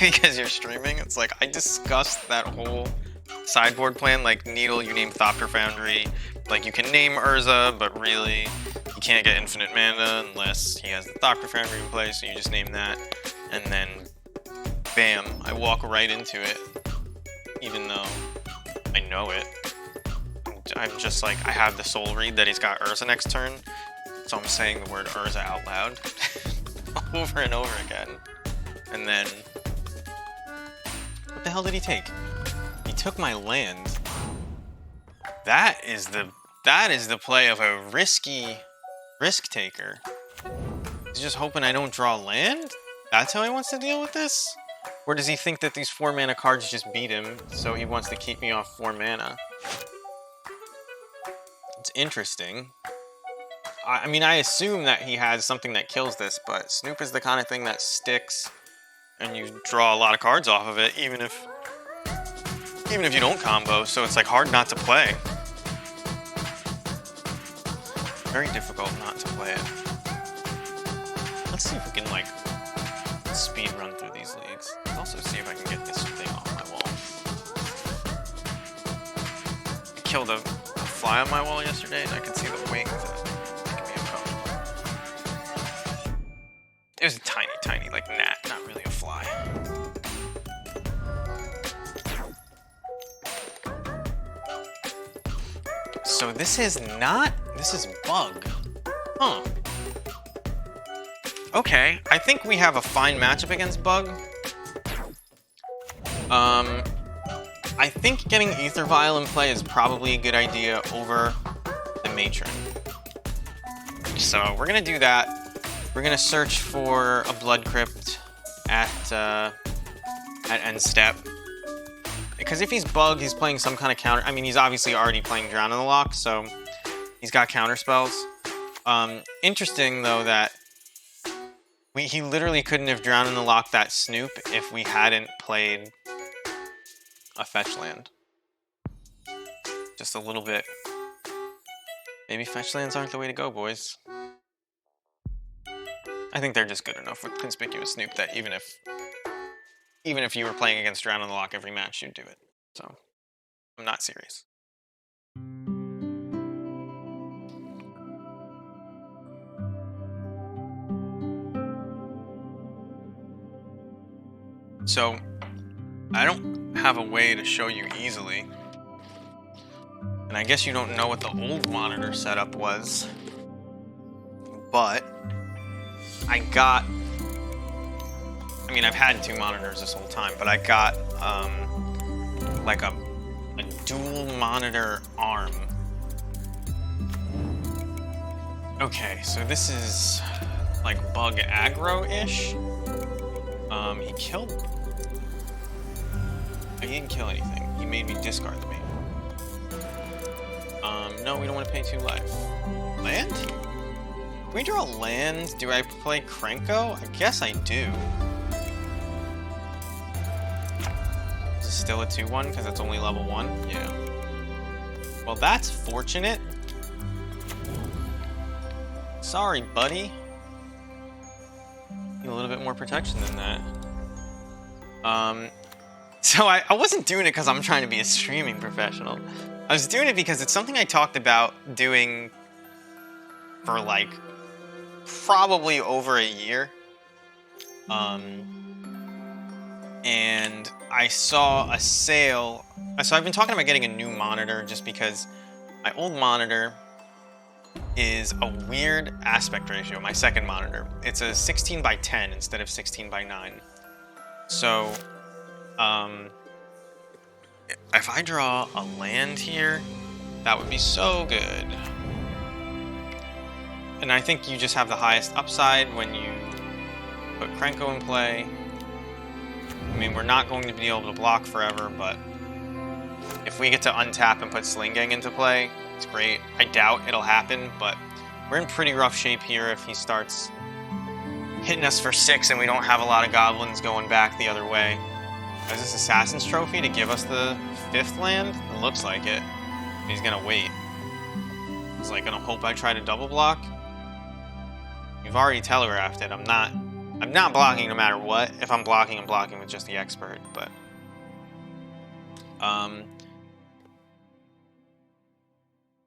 because you're streaming. It's like I discussed that whole sideboard plan. Like Needle, you name Thopter Foundry. Like you can name Urza, but really you can't get infinite mana unless he has the Thopter Foundry in play. So you just name that, and then bam, I walk right into it, even though I know it. I'm just like, I have the soul read that he's got Urza next turn, so I'm saying the word Urza out loud over and over again. And then, what the hell did he take? He took my land. That is the play of a risky risk taker. He's just hoping I don't draw land? That's how he wants to deal with this? Or does he think that these 4 mana cards just beat him, so he wants to keep me off 4 mana? It's interesting. I mean, I assume that he has something that kills this, but Snoop is the kind of thing that sticks, and you draw a lot of cards off of it, even if you don't combo, so it's like hard not to play. Very difficult not to play it. Let's see if we can, like, speed run through these leagues. Let's also see if I can get this thing off my wall. I killed a fly on my wall yesterday, and I could see the wings making me uncomfortable. It was a tiny, like, gnat, not really a fly. So this is bug. Huh. Okay, I think we have a fine matchup against bug. I think getting Aether Vial in play is probably a good idea over the Matron. So we're gonna do that. We're gonna search for a Blood Crypt at end step. Because if he's bug, he's playing some kind of counter. I mean, he's obviously already playing Drown in the Lock, so he's got counter spells. Interesting though that he literally couldn't have Drown in the Lock that Snoop if we hadn't played a fetch land. Just a little bit. Maybe fetch lands aren't the way to go, boys. I think they're just good enough with Conspicuous Snoop that even if you were playing against Drown on the Lock every match, you'd do it. So I'm not serious. So I don't have a way to show you easily. And I guess you don't know what the old monitor setup was. But I mean, I've had 2 monitors this whole time, but I got like a dual monitor arm. Okay, so this is like bug aggro-ish. He killed... He didn't kill anything. He made me discard the main. No, we don't want to pay 2 life. Land? Can we draw land? Do I play Krenko? I guess I do. Is it still a 2-1 because it's only level 1? Yeah. Well, that's fortunate. Sorry, buddy. Need a little bit more protection than that. So I wasn't doing it because I'm trying to be a streaming professional. I was doing it because it's something I talked about doing for like probably over a year. And I saw a sale. So I've been talking about getting a new monitor just because my old monitor is a weird aspect ratio, my second monitor. It's a 16:10 instead of 16:9. So, if I draw a land here, that would be so good. And I think you just have the highest upside when you put Krenko in play. I mean, we're not going to be able to block forever, but if we get to untap and put Sling Gang into play, it's great. I doubt it'll happen, but we're in pretty rough shape here if he starts hitting us for 6 and we don't have a lot of goblins going back the other way. Is this Assassin's Trophy to give us the 5th land? It looks like it. He's gonna wait. He's like gonna hope I try to double block. You've already telegraphed it. I'm not blocking no matter what. If I'm blocking with just the expert, but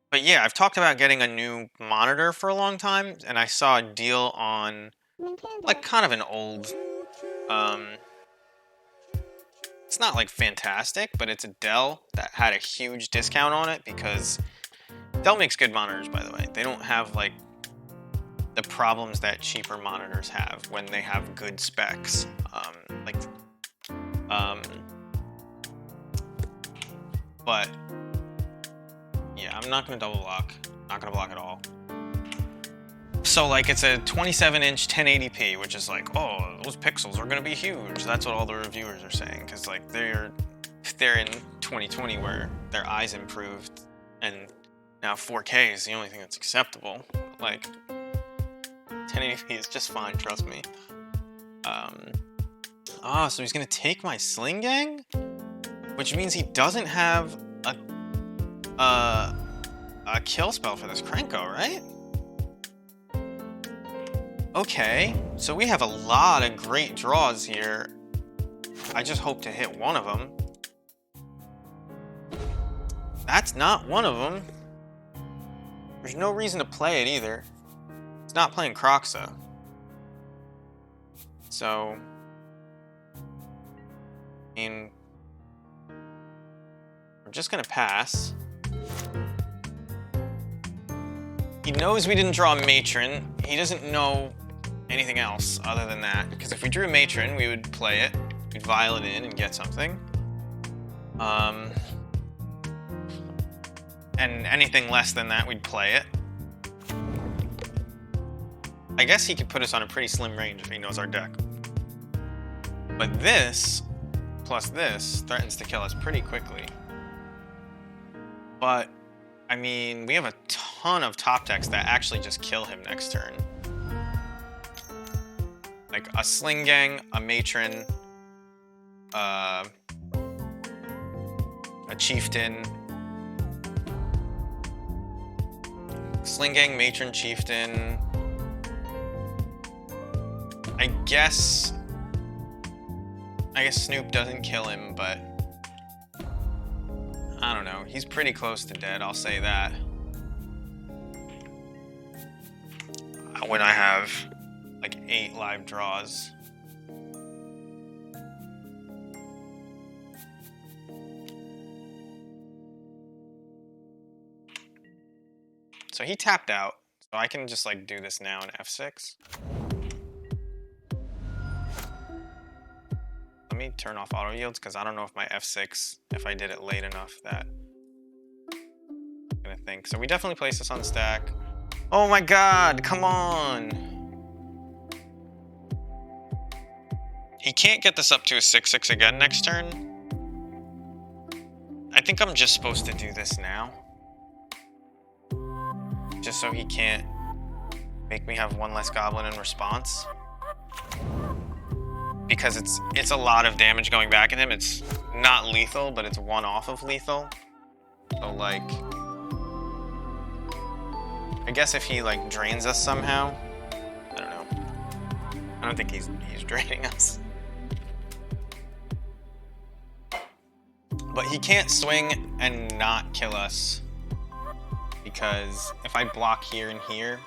But yeah, I've talked about getting a new monitor for a long time, and I saw a deal on like kind of an old it's not like fantastic, but it's a Dell that had a huge discount on it because Dell makes good monitors, by the way. They don't have like the problems that cheaper monitors have when they have good specs. But yeah, I'm not gonna double block. Not gonna block at all. So like it's a 27-inch 1080p, which is like, oh, those pixels are gonna be huge. That's what all the reviewers are saying, because like they're in 2020 where their eyes improved, and now 4K is the only thing that's acceptable. Like 1080p is just fine, trust me. So he's gonna take my Sling Gang, which means he doesn't have a kill spell for this Krenko, right? Okay, so we have a lot of great draws here. I just hope to hit one of them. That's not one of them. There's no reason to play it either. It's not playing Croxa. So, I mean, we're just gonna pass. He knows we didn't draw a Matron. He doesn't know anything else other than that. Because if we drew a Matron, we would play it. We'd vial it in and get something. And anything less than that, we'd play it. I guess he could put us on a pretty slim range if he knows our deck. But this, plus this, threatens to kill us pretty quickly. But, I mean, we have a ton of top decks that actually just kill him next turn. Like a Sling Gang, a Matron, a Chieftain. Sling Gang, Matron, Chieftain. I guess Snoop doesn't kill him, but I don't know. He's pretty close to dead, I'll say that. When I have like 8 live draws. So he tapped out, so I can just like do this now in F6. Let me turn off auto yields because I don't know if my F6, if I did it late enough that I'm gonna think. So we definitely place this on stack. Oh my god, come on. He can't get this up to a 6/6 again next turn. I think I'm just supposed to do this now. Just so he can't make me have 1 less goblin in response. Because it's a lot of damage going back at him. It's not lethal, but it's 1 off of lethal. So like, I guess if he like drains us somehow, I don't know. I don't think he's draining us. But he can't swing and not kill us. Because if I block here and here,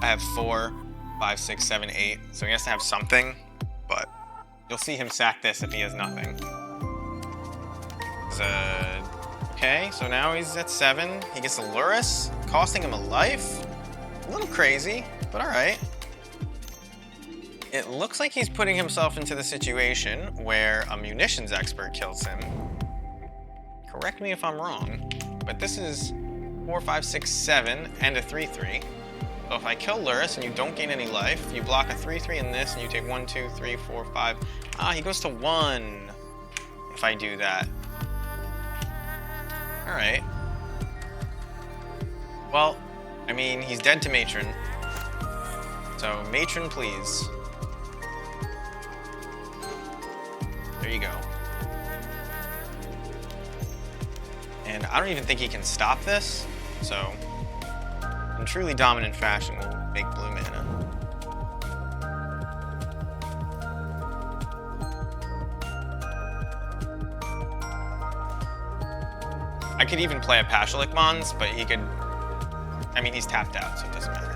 I have 4, 5, 6, 7, 8. So he has to have something, but you'll see him sack this if he has nothing. Okay, so now he's at 7. He gets a Luris, costing him a life. A little crazy, but all right. It looks like he's putting himself into the situation where a munitions expert kills him. Correct me if I'm wrong, but this is 4, 5, 6, 7, and a 3/3. So if I kill Luris and you don't gain any life, you block a 3/3 in this, and you take 1, 2, 3, 4, 5. Ah, he goes to 1 if I do that. All right. Well, I mean, he's dead to Matron. So Matron, please. There you go. And I don't even think he can stop this. So, in truly dominant fashion, we'll make blue mana. I could even play a Pashalik Mons, but he could... I mean, he's tapped out, so it doesn't matter.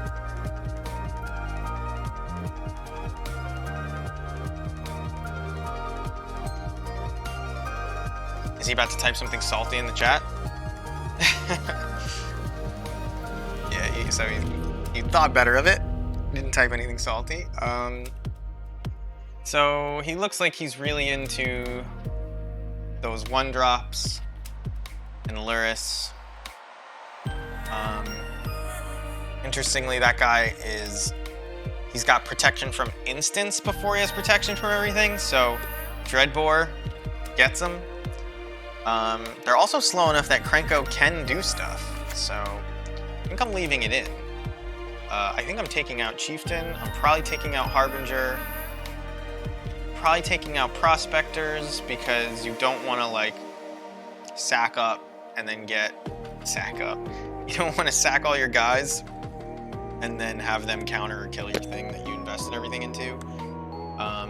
Is he about to type something salty in the chat? Yeah, so he thought better of it. Didn't type anything salty. So he looks like he's really into those 1-drops and Luris. Interestingly, that guy he's got protection from instants before he has protection from everything, so Dreadbore gets him. They're also slow enough that Krenko can do stuff, so I think I'm leaving it in. I think I'm taking out Chieftain. I'm probably taking out Harbinger. Probably taking out Prospectors because you don't want to like sack up and then sack up. You don't want to sack all your guys and then have them counter or kill your thing that you invested everything into. I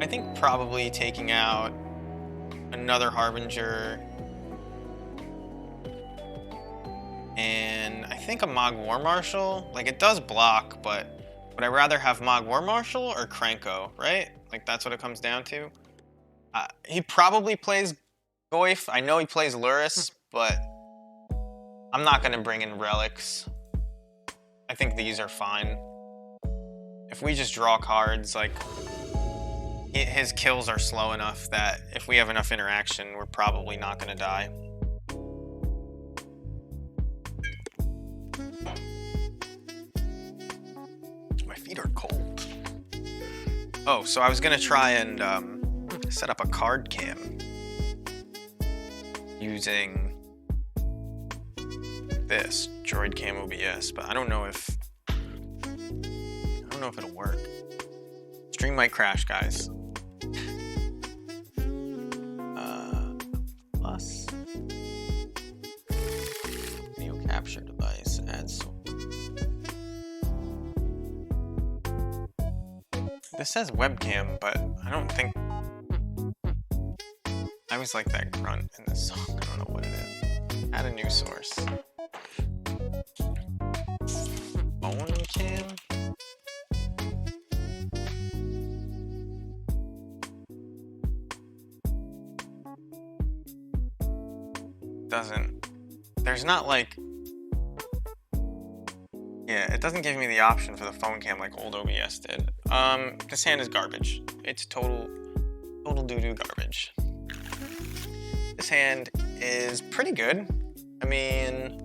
think probably taking out another Harbinger, and I think a Mog War Marshal. Like, it does block, but would I rather have Mog War Marshal or Krenko, right? Like, that's what it comes down to. He probably plays Goyf. I know he plays Luris, but I'm not going to bring in Relics. I think these are fine. If we just draw cards, like, his kills are slow enough that if we have enough interaction, we're probably not going to die. My feet are cold. Oh, so I was going to try and set up a card cam using this Droid Cam OBS, but I don't know if it'll work. Stream might crash, guys. Plus video capture device, add source. This says webcam, but I don't think... I always like that grunt in this song. I don't know what it is. Add a new source. Phone cam? Doesn't... There's not like... Yeah, it doesn't give me the option for the phone cam like old OBS did. This hand is garbage. It's total doo-doo garbage. This hand is pretty good. I mean,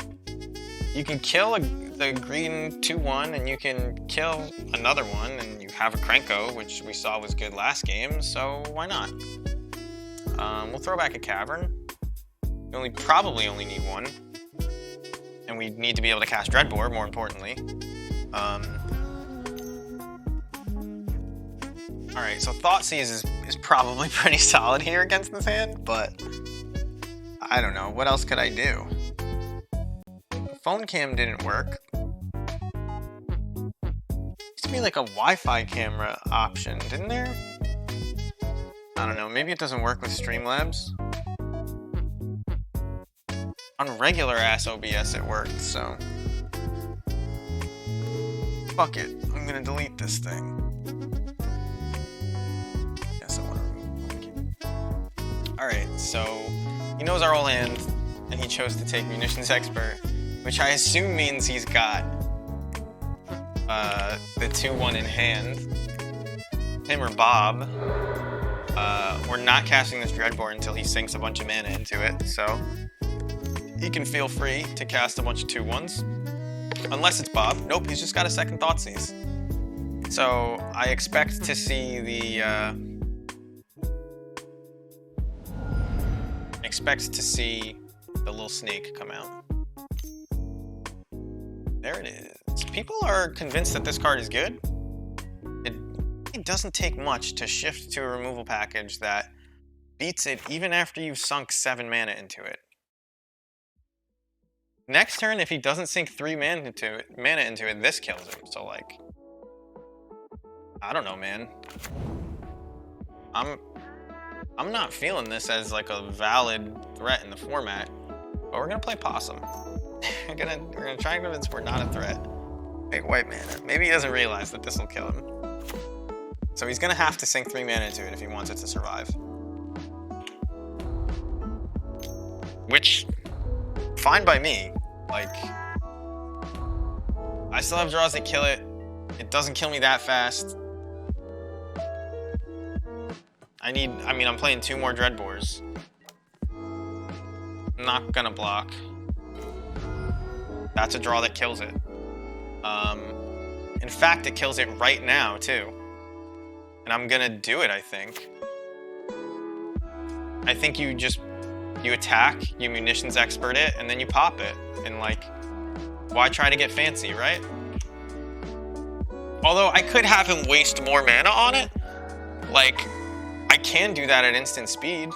you can kill the green 2-1 and you can kill another one and you have a Krenko, which we saw was good last game, so why not? We'll throw back a Cavern. We probably only need one. And we need to be able to cast Dreadbore, more importantly. Alright, so Thoughtseize is probably pretty solid here against this hand, but I don't know. What else could I do? The phone cam didn't work. Used to be like a Wi-Fi camera option, didn't there? I don't know. Maybe it doesn't work with Streamlabs. On regular ass OBS it worked, so fuck it. I'm gonna delete this thing. Guess I want to remove it. Alright, so he knows our whole hand, and he chose to take Munitions Expert, which I assume means he's got the 2-1 in hand. Him or Bob. We're not casting this Dreadbore until he sinks a bunch of mana into it, so he can feel free to cast a bunch of 2-1s. Unless it's Bob. Nope, he's just got a second Thoughtseize. So I expect to see the little snake come out. There it is. People are convinced that this card is good. It doesn't take much to shift to a removal package that beats it even after you've sunk 7 mana into it. Next turn, if he doesn't sink 3 mana into it, this kills him. So like, I don't know, man. I'm not feeling this as like a valid threat in the format, but we're gonna play Possum. we're gonna try and convince we're not a threat. Big white mana. Maybe he doesn't realize that this will kill him. So he's gonna have to sink 3 mana into it if he wants it to survive. Which, fine by me. Like, I still have draws that kill it. It doesn't kill me that fast. I mean, I'm playing 2 more Dreadbores. I'm not gonna block. That's a draw that kills it. In fact, it kills it right now, too. And I'm gonna do it, I think. I think you attack, you Munitions Expert it, and then you pop it. And like, why try to get fancy, right? Although I could have him waste more mana on it. Like, I can do that at instant speed.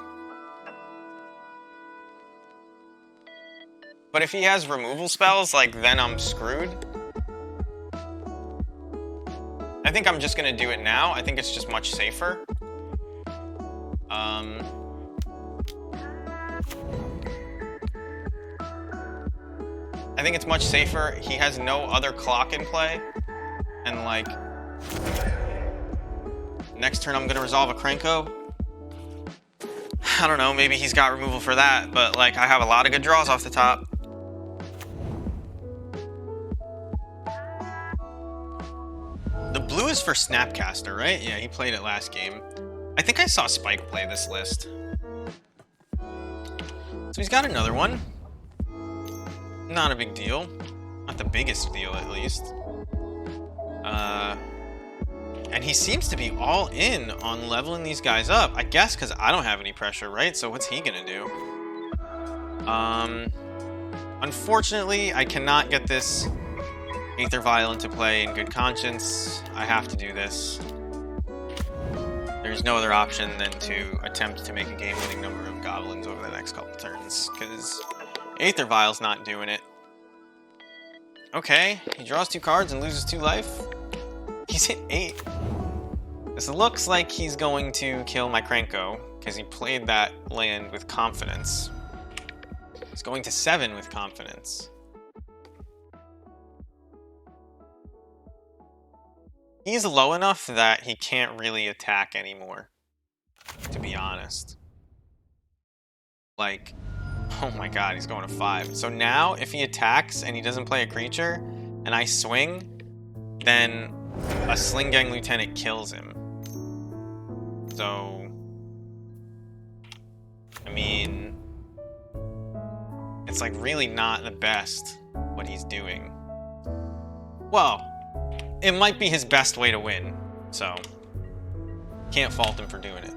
But if he has removal spells, like, then I'm screwed. I think I'm just gonna do it now. I think it's just much safer. I think it's much safer. He has no other clock in play. And like, next turn I'm gonna resolve a Krenko. I don't know, maybe he's got removal for that, but like, I have a lot of good draws off the top. The blue is for Snapcaster, right? Yeah, he played it last game. I think I saw Spike play this list. So he's got another one. Not a big deal. Not the biggest deal, at least. And he seems to be all in on leveling these guys up. I guess because I don't have any pressure, right? So what's he gonna do? Unfortunately, I cannot get this Aether Vial into play in good conscience. I have to do this. There's no other option than to attempt to make a game-winning number of goblins over the next couple turns, because Aether Vial's not doing it. Okay, he draws 2 cards and loses 2 life. He's hit 8. This looks like he's going to kill my Krenko, because he played that land with confidence. He's going to 7 with confidence. He's low enough that he can't really attack anymore, to be honest. Like, oh my god, he's going to 5. So now, if he attacks and he doesn't play a creature, and I swing, then a Sling Gang Lieutenant kills him. So, I mean, it's like really not the best what he's doing. Well, it might be his best way to win, so can't fault him for doing it.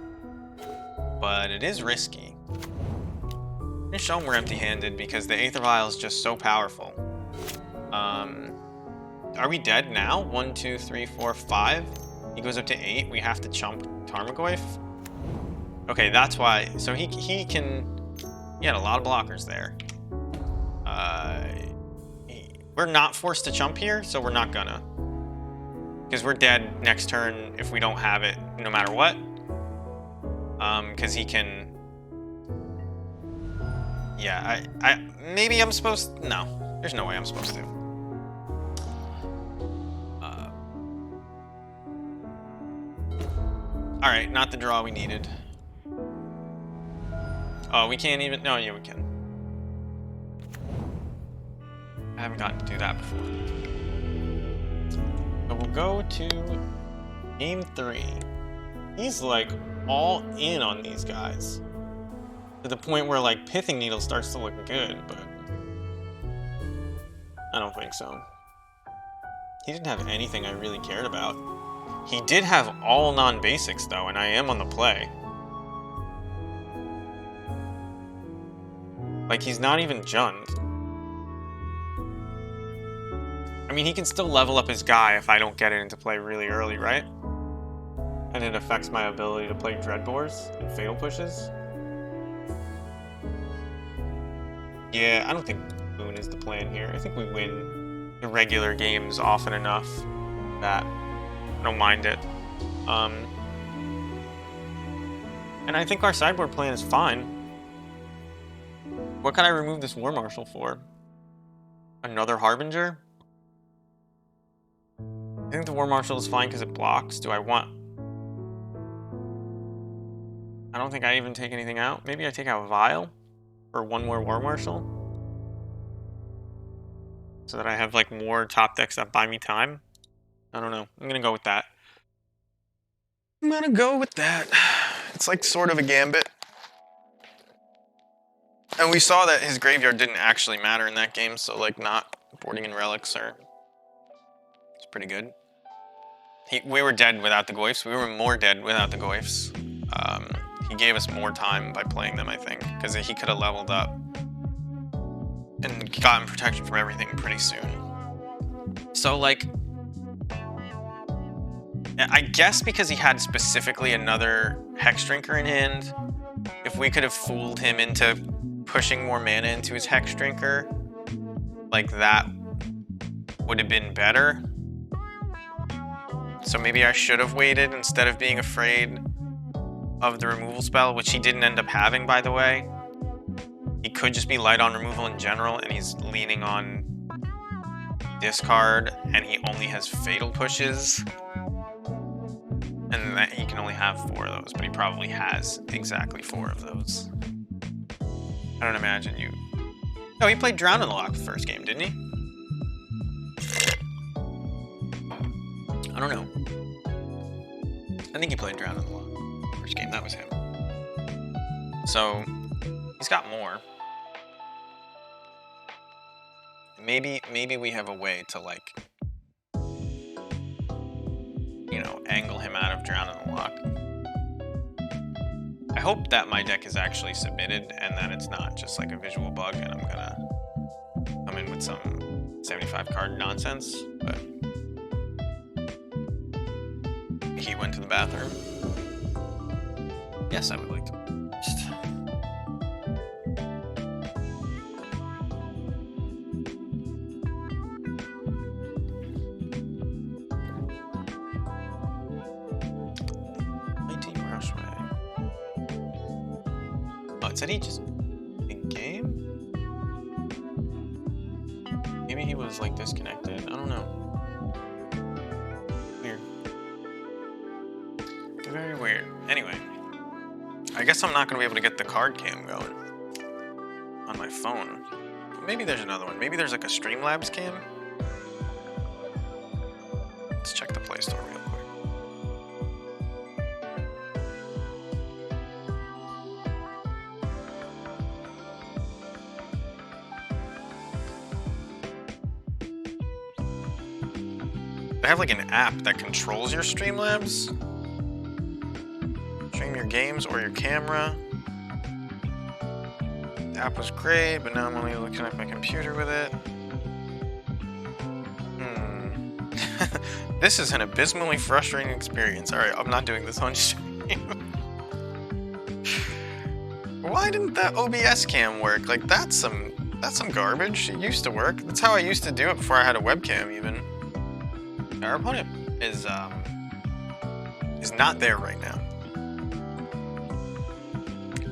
But it is risky. I'm gonna show him we're empty-handed because the Aether Vial is just so powerful. Are we dead now? 1, 2, 3, 4, 5. He goes up to 8. We have to chump Tarmogoyf. Okay, that's why. So he can. He had a lot of blockers there. We're not forced to chump here, so we're not gonna. Because we're dead next turn if we don't have it, no matter what. Because he can. Yeah, maybe I'm supposed. No, there's no way I'm supposed to. All right, not the draw we needed. Oh, we can't even. No, yeah, we can. I haven't gotten to do that before. So we'll go to game 3. He's like all in on these guys to the point where like Pithing Needle starts to look good, but I don't think so. He didn't have anything I really cared about. He did have all non-basics though, and I am on the play. Like, he's not even Jund. I mean, he can still level up his guy if I don't get it into play really early, right? And it affects my ability to play Dreadbores and Fatal Pushes. Yeah, I don't think Boon is the plan here. I think we win the regular games often enough that I don't mind it. And I think our sideboard plan is fine. What can I remove this War Marshal for? Another Harbinger? I think the War Marshal is fine because it blocks. Do I want... I don't think I even take anything out. Maybe I take out Vial for one more War Marshal. So that I have like more top decks that buy me time. I don't know. I'm gonna go with that. I'm gonna go with that. It's like sort of a gambit. And we saw that his graveyard didn't actually matter in that game, so like not boarding in relics are... It's pretty good. We were dead without the Goyfs. We were more dead without the Goyfs. He gave us more time by playing them, I think, because he could have leveled up and gotten protection from everything pretty soon. So like, I guess because he had specifically another Hex Drinker in hand, if we could have fooled him into pushing more mana into his Hex Drinker, like that would have been better. So maybe I should have waited instead of being afraid of the removal spell, which he didn't end up having, by the way. He could just be light on removal in general, and he's leaning on discard, and he only has Fatal Pushes. And that he can only have 4 of those, but he probably has exactly 4 of those. I don't imagine you... Oh, he played Drown in the Lock the first game, didn't he? I don't know. I think he played Drown in the Lock. First game, that was him. So, he's got more. Maybe we have a way to, like, you know, angle him out of Drown in the Lock. I hope that my deck is actually submitted and that it's not just like a visual bug and I'm gonna come in with some 75 card nonsense, but he went to the bathroom. Yes, I would like to. it said he just in game. Maybe he was like disconnected. I don't know. Weird. Very weird. Anyway, I guess I'm not gonna be able to get the card cam going on my phone. But maybe there's another one. Maybe there's like a Streamlabs cam. Let's check the Play Store real quick. They have like an app that controls your Streamlabs. Stream your games or your camera. The app was great, but now I'm only looking at my computer with it. This is an abysmally frustrating experience. Alright, I'm not doing this on stream. Why didn't that OBS cam work? Like that's some garbage. It used to work. That's how I used to do it before I had a webcam even. Our opponent is not there right now.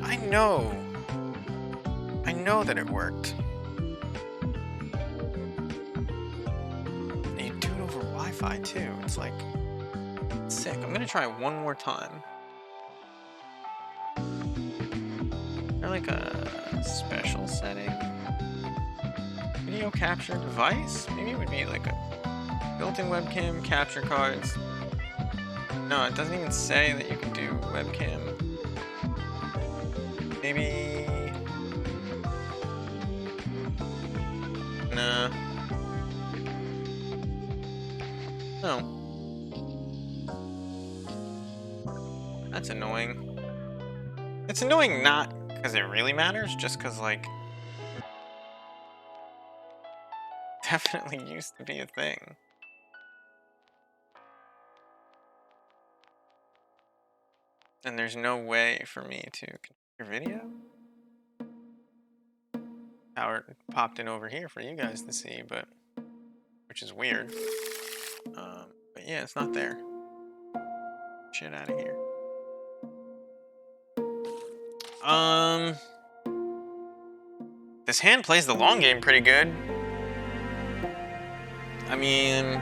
I know that it worked. And you do it over Wi-Fi too. It's like sick. I'm gonna try it one more time. Is there like a special setting? Video capture device? Maybe it would be like a built-in webcam, capture cards. No, it doesn't even say that you can do webcam. Maybe... Nah. No. That's annoying. It's annoying not because it really matters, just because, like, definitely used to be a thing. And there's no way for me to configure video. How it popped in over here for you guys to see, but which is weird. But yeah, it's not there. Shit out of here. This hand plays the long game pretty good. I mean,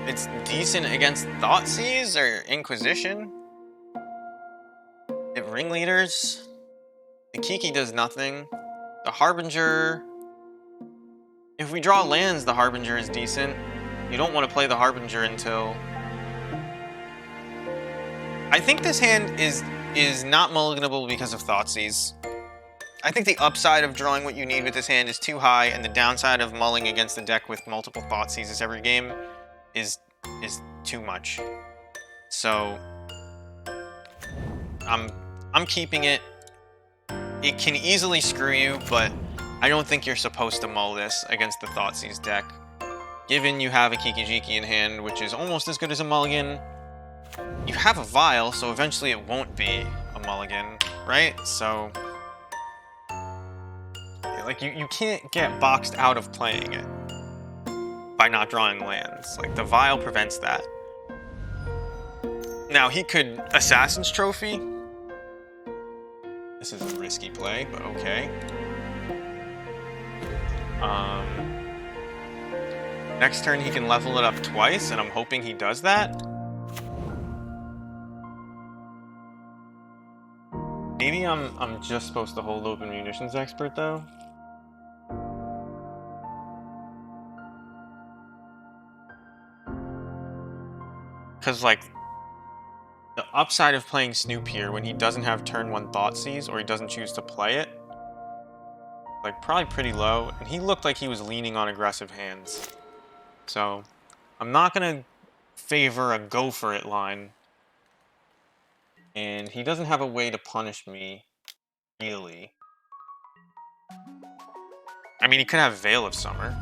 it's decent against Thoughtseize or Inquisition. It ringleaders. The Kiki does nothing. The Harbinger... If we draw lands, the Harbinger is decent. You don't want to play the Harbinger until... I think this hand is not mulliganable because of Thoughtseize. I think the upside of drawing what you need with this hand is too high, and the downside of mulling against the deck with multiple Thoughtseizes every game is too much. So I'm keeping it. It can easily screw you, but I don't think you're supposed to mull this against the Thoughtseize deck. Given you have a Kiki-Jiki in hand, which is almost as good as a mulligan, you have a Vial, so eventually it won't be a mulligan, right? So, like, you can't get boxed out of playing it by not drawing lands. Like, the Vial prevents that. Now, he could Assassin's Trophy. This is a risky play, but okay. Next turn he can level it up twice, and I'm hoping he does that. Maybe I'm just supposed to hold open munitions expert though. Cause like the upside of playing Snoop here when he doesn't have turn 1 Thoughtseize or he doesn't choose to play it, like probably pretty low, and he looked like he was leaning on aggressive hands. So I'm not gonna favor a go for it line. And he doesn't have a way to punish me, really. I mean, he could have Veil of Summer.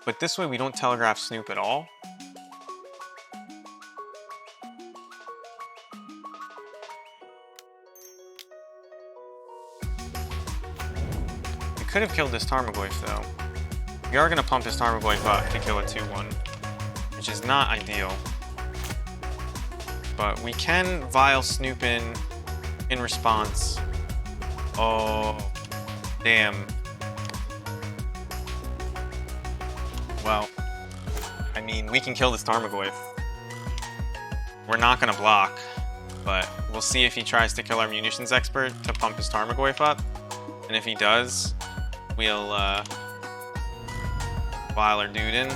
But this way we don't telegraph Snoop at all. could have killed this Tarmogoyf, though. We are going to pump this Tarmogoyf up to kill a 2-1, which is not ideal. But we can Vile Snoop in response. Oh, damn. Well, I mean, we can kill this Tarmogoyf. We're not going to block, but we'll see if he tries to kill our munitions expert to pump his Tarmogoyf up. And if he does, we'll Vile our dude in.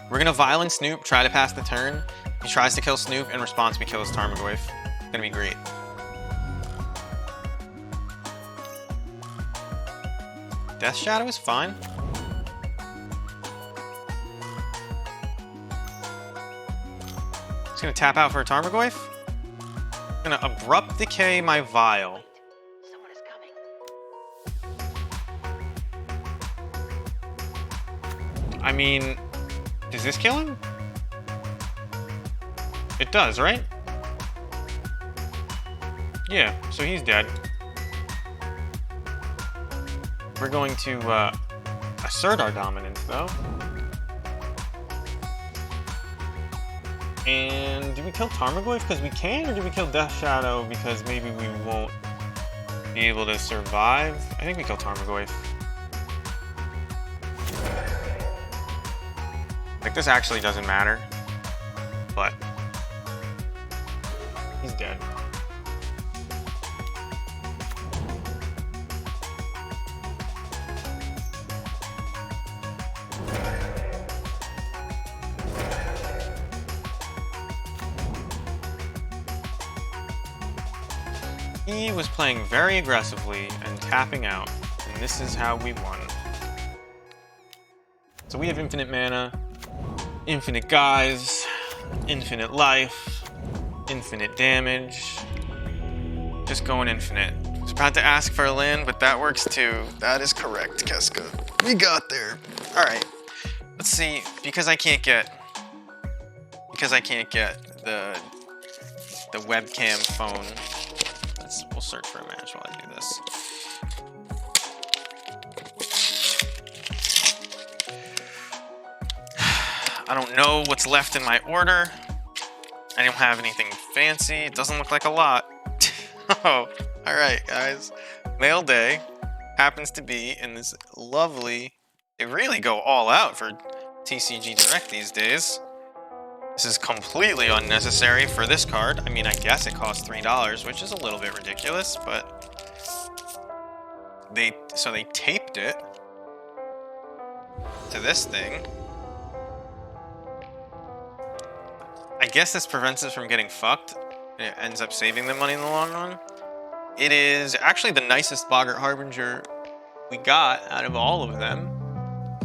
We're going to Vile Snoop, try to pass the turn. He tries to kill Snoop. In response, we kill his Tarmogoyf. It's going to be great. Death Shadow is fine. Just gonna tap out for a Tarmogoyf. Gonna Abrupt Decay my Vile. Someone is coming. I mean, does this kill him? It does, right? Yeah, so he's dead. We're going to assert our dominance, though. And do we kill Tarmogoyf because we can, or do we kill Death Shadow because maybe we won't be able to survive? I think we kill Tarmogoyf. Like, this actually doesn't matter, but he's dead. He was playing very aggressively and tapping out, and this is how we won. So we have infinite mana, infinite guys, infinite life, infinite damage. Just going infinite. I was about to ask for a land, but that works too. That is correct, Keska. We got there. All right. Let's see. Because I can't get the webcam phone. We'll search for a match while I do this. I don't know what's left in my order. I don't have anything fancy. It doesn't look like a lot. Oh, all right, guys. Mail day happens to be in this lovely... They really go all out for TCG Direct these days. This is completely unnecessary for this card. I mean, I guess it costs $3, which is a little bit ridiculous, but they taped it to this thing. I guess this prevents us from getting fucked. It ends up saving them money in the long run. It is actually the nicest Boggart Harbinger we got out of all of them,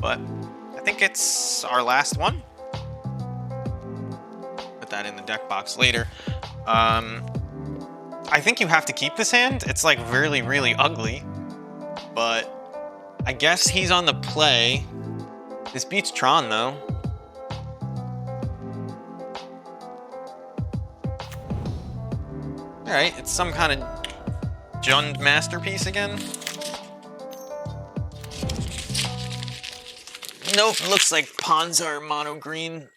but I think it's our last one. That in the deck box later. I think you have to keep this hand. It's like really, really ugly, but I guess he's on the play. This beats Tron though. All right, it's some kind of Jund masterpiece again. Nope, looks like Panzer mono green.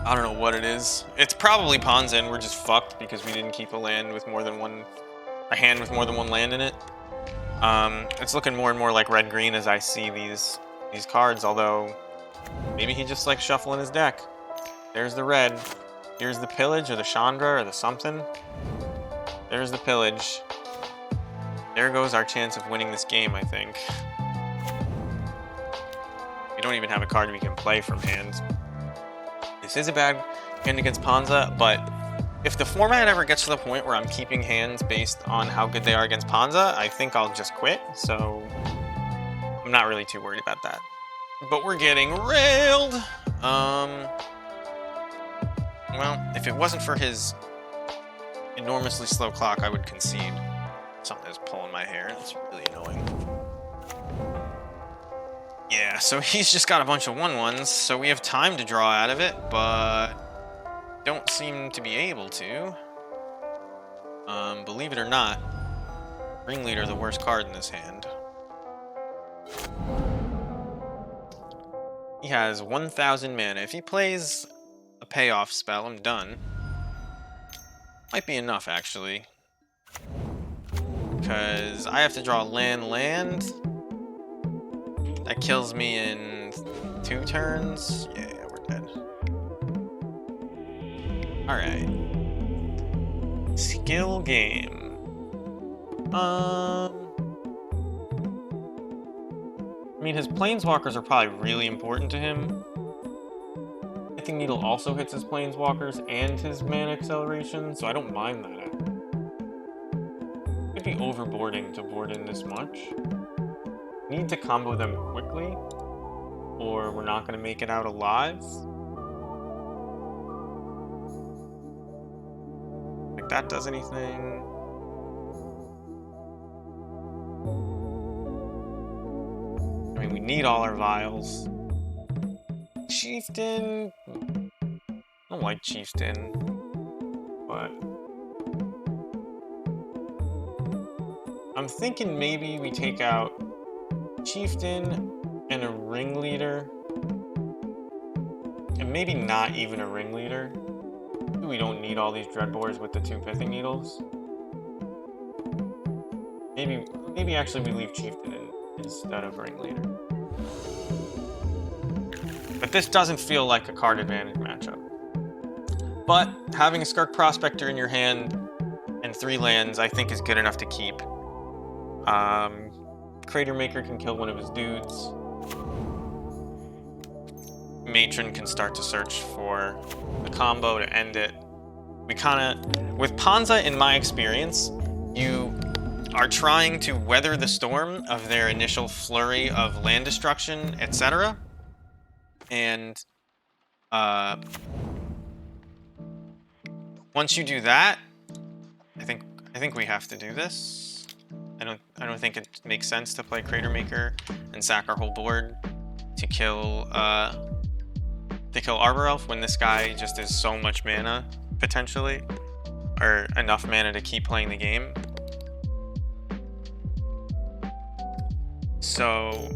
I don't know what it is. It's probably Ponzin. We're just fucked because we didn't keep a hand with more than one land in it. It's looking more and more like red-green as I see these cards, although maybe he just likes shuffling his deck. There's the red. Here's the pillage or the Chandra or the something. There's the pillage. There goes our chance of winning this game, I think. We don't even have a card we can play from hand. This is a bad hand against Panza, but if the format ever gets to the point where I'm keeping hands based on how good they are against Panza, I think I'll just quit, so I'm not really too worried about that. But we're getting railed! Well, if it wasn't for his enormously slow clock, I would concede. Something is pulling my hair, it's really annoying. Yeah, so he's just got a bunch of 1/1s, so we have time to draw out of it, but don't seem to be able to. Believe it or not, Ringleader the worst card in this hand. He has 1,000 mana. If he plays a payoff spell, I'm done. Might be enough, actually. Because I have to draw land. That kills me in 2 turns. Yeah, we're dead. Alright. Skill game. I mean, his planeswalkers are probably really important to him. I think Needle also hits his planeswalkers and his mana acceleration, so I don't mind that. Could be overboarding to board in this much. Need to combo them quickly, or we're not going to make it out alive. Like that does anything. I mean, we need all our vials. Chieftain. I don't like Chieftain, but I'm thinking maybe we take out Chieftain and a Ringleader, and maybe not even a Ringleader. We don't need all these Dreadbores with the 2 Pithing Needles. Maybe actually we leave Chieftain in instead of Ringleader. But this doesn't feel like a card advantage matchup. But having a Skirk Prospector in your hand and 3 lands, I think is good enough to keep. Crater Maker can kill one of his dudes. Matron can start to search for a combo to end it. We kind of, with Panza, in my experience, you are trying to weather the storm of their initial flurry of land destruction, etc. And once you do that, I think we have to do this. I don't think it makes sense to play Crater Maker and sack our whole board to kill Arbor Elf when this guy just is so much mana potentially, or enough mana to keep playing the game. So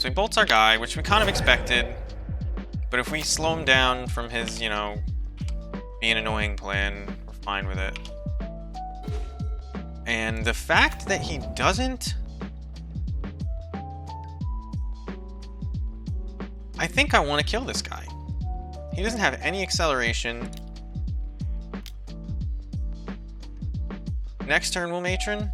he bolts our guy, which we kind of expected, but if we slow him down from his, you know, being annoying plan, we're fine with it. And the fact that he doesn't... I think I want to kill this guy. He doesn't have any acceleration. Next turn we'll Matron.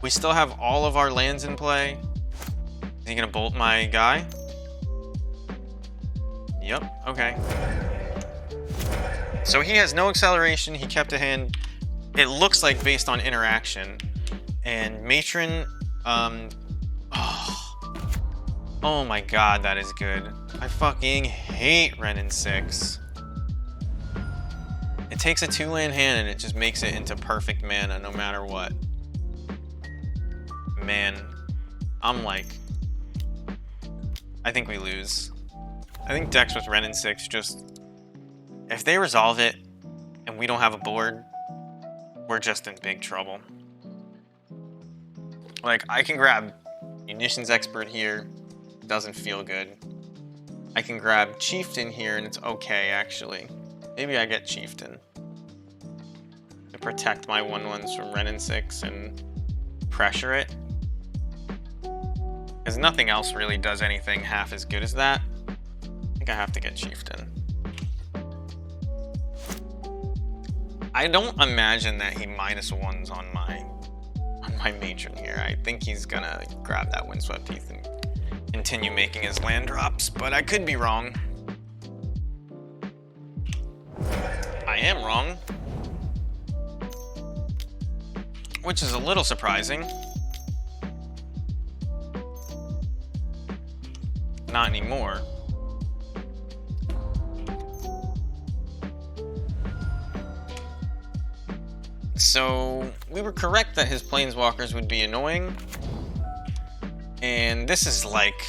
We still have all of our lands in play. Is he gonna bolt my guy? Yep, okay. So he has no acceleration, he kept a hand, it looks like based on interaction. And Matron, oh my god, that is good. I fucking hate Renin 6. It takes a 2-land hand and it just makes it into perfect mana no matter what. Man, I'm like, I think we lose. I think decks with Renin 6 just, if they resolve it and we don't have a board, we're just in big trouble. Like, I can grab Munitions Expert here, doesn't feel good. I can grab Chieftain here and it's okay, actually. Maybe I get Chieftain to protect my 1/1s from Renin 6 and pressure it. Because nothing else really does anything half as good as that. I think I have to get Chieftain. I don't imagine that he -1s on my Matron here. I think he's gonna grab that Windswept Heath and continue making his land drops, but I could be wrong. I am wrong. Which is a little surprising. Not anymore. so we were correct that his planeswalkers would be annoying. And this is like...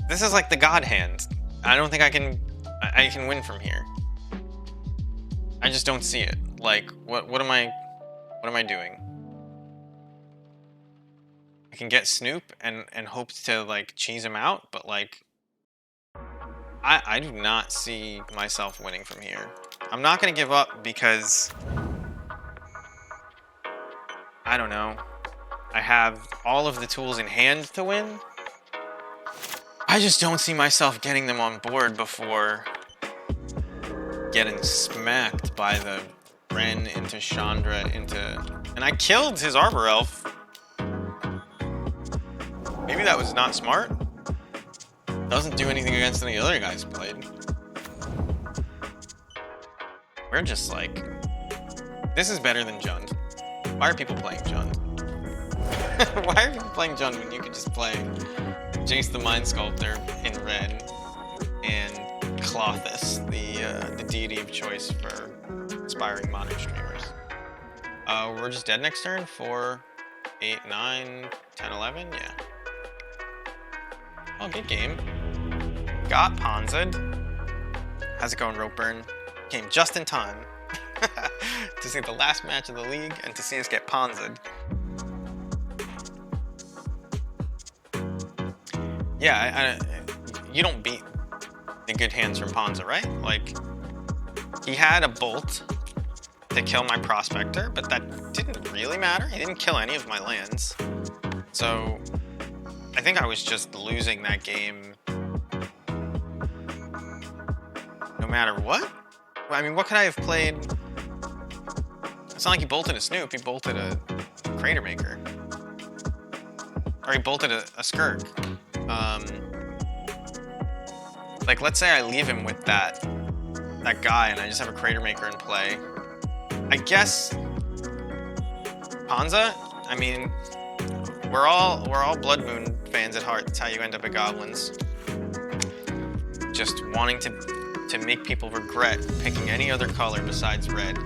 This is like the God hand. I don't think I can win from here. I just don't see it. Like, what am I doing? I can get Snoop and hope to like cheese him out, but like I do not see myself winning from here. I'm not gonna give up because I don't know. I have all of the tools in hand to win. I just don't see myself getting them on board before getting smacked by the Ren into Chandra into... And I killed his Arbor Elf. Maybe that was not smart. Doesn't do anything against any other guys played. We're just like... This is better than Jund. Why are people playing Jund? Why are people playing Jund when you could just play Jace the Mind Sculptor in red and Clothis, the deity of choice for aspiring modern streamers? We're just dead next turn. 4, 8, 9, 10, 11. Yeah. Oh, good game. Got Ponzed. How's it going, Ropeburn? Came just in time to see the last match of the league and to see us get Ponzed. Yeah, you don't beat the good hands from Ponza, right? Like, he had a bolt to kill my Prospector, but that didn't really matter. He didn't kill any of my lands. So, I think I was just losing that game no matter what. I mean, what could I have played? It's not like he bolted a Snoop, he bolted a Crater Maker. Or he bolted a Skirk. Like, let's say I leave him with that guy and I just have a Crater Maker in play. I guess Ponza, I mean, we're all Blood Moon fans at heart. That's how you end up at Goblins. Just wanting to make people regret picking any other color besides red.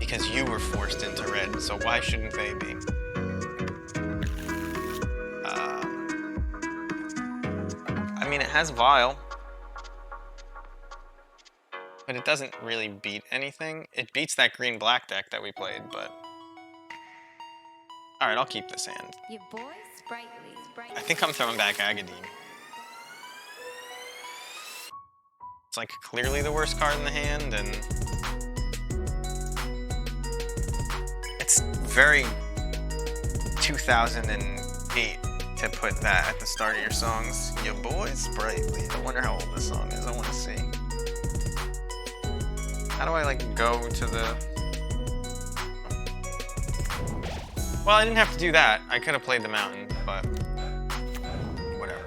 Because you were forced into red, so why shouldn't they be? I mean, it has Vial, but it doesn't really beat anything. It beats that green-black deck that we played, but... Alright, I'll keep this hand. Your boy sprightly. I think I'm throwing back Agadine. It's like clearly the worst card in the hand, and... It's very 2008 to put that at the start of your songs. Your boy sprightly. I wonder how old this song is. I want to see. How do I, like, go to the... Well, I didn't have to do that. I could have played the mountain, but... Whatever.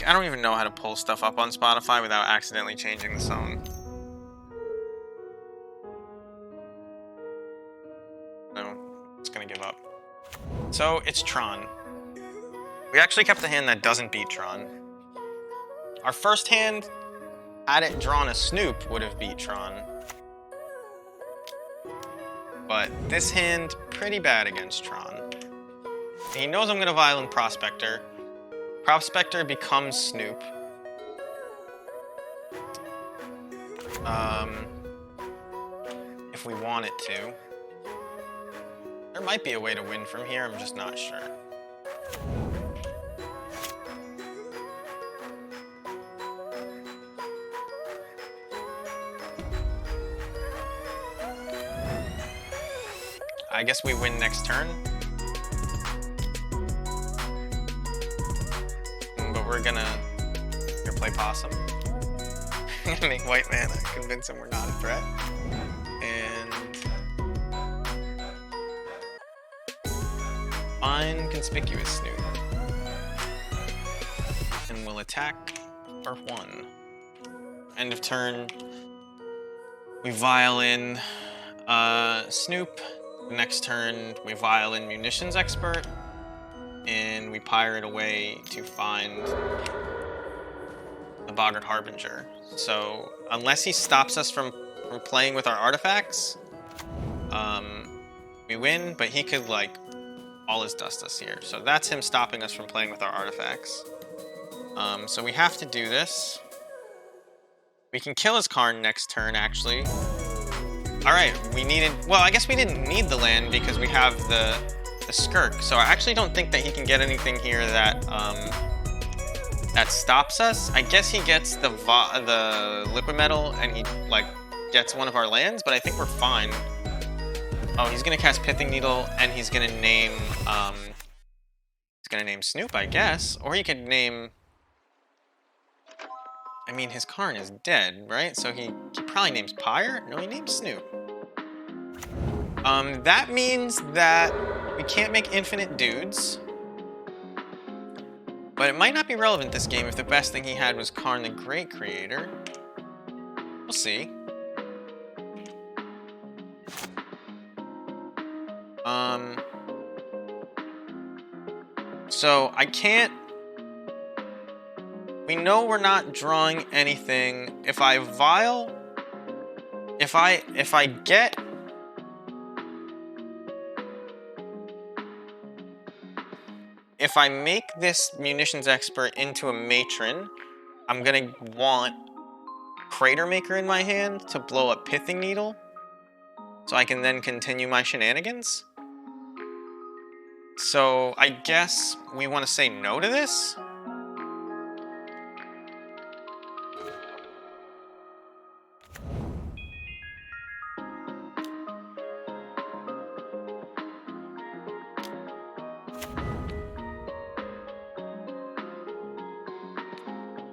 I don't even know how to pull stuff up on Spotify without accidentally changing the song. No, just gonna give up. So, it's Tron. We actually kept the hand that doesn't beat Tron. Our first hand, had it drawn a Snoop, would have beat Tron. But this hand, pretty bad against Tron. He knows I'm gonna Violent Prospector. Prospector becomes Snoop. If we want it to. There might be a way to win from here, I'm just not sure. I guess we win next turn. But we're gonna play Possum. I'm gonna make white mana, convince him we're not a threat. And find Conspicuous Snoop. And we'll attack for 1. End of turn. We vial in Snoop. Next turn, we vial in Munitions Expert. and we pirate away to find the Boggart Harbinger. So unless he stops us from playing with our artifacts, we win, but he could like all his dust us here. So that's him stopping us from playing with our artifacts. So we have to do this. We can kill his Karn next turn, actually. Alright, we needed... Well, I guess we didn't need the land because we have the Skirk. So I actually don't think that he can get anything here that that stops us. I guess he gets the liquid metal and he like gets one of our lands, but I think we're fine. Oh, he's gonna cast Pithing Needle and he's gonna name Snoop, I guess. Or he could name... I mean, his Karn is dead, right? So he probably names Pyre? No, he names Snoop. That means that we can't make infinite dudes. But it might not be relevant this game if the best thing he had was Karn the Great Creator. We'll see. So I can't... We know we're not drawing anything. If I vial... If I get... If I make this Munitions Expert into a Matron, I'm gonna want Crater Maker in my hand to blow up Pithing Needle, so I can then continue my shenanigans. So I guess we want to say no to this.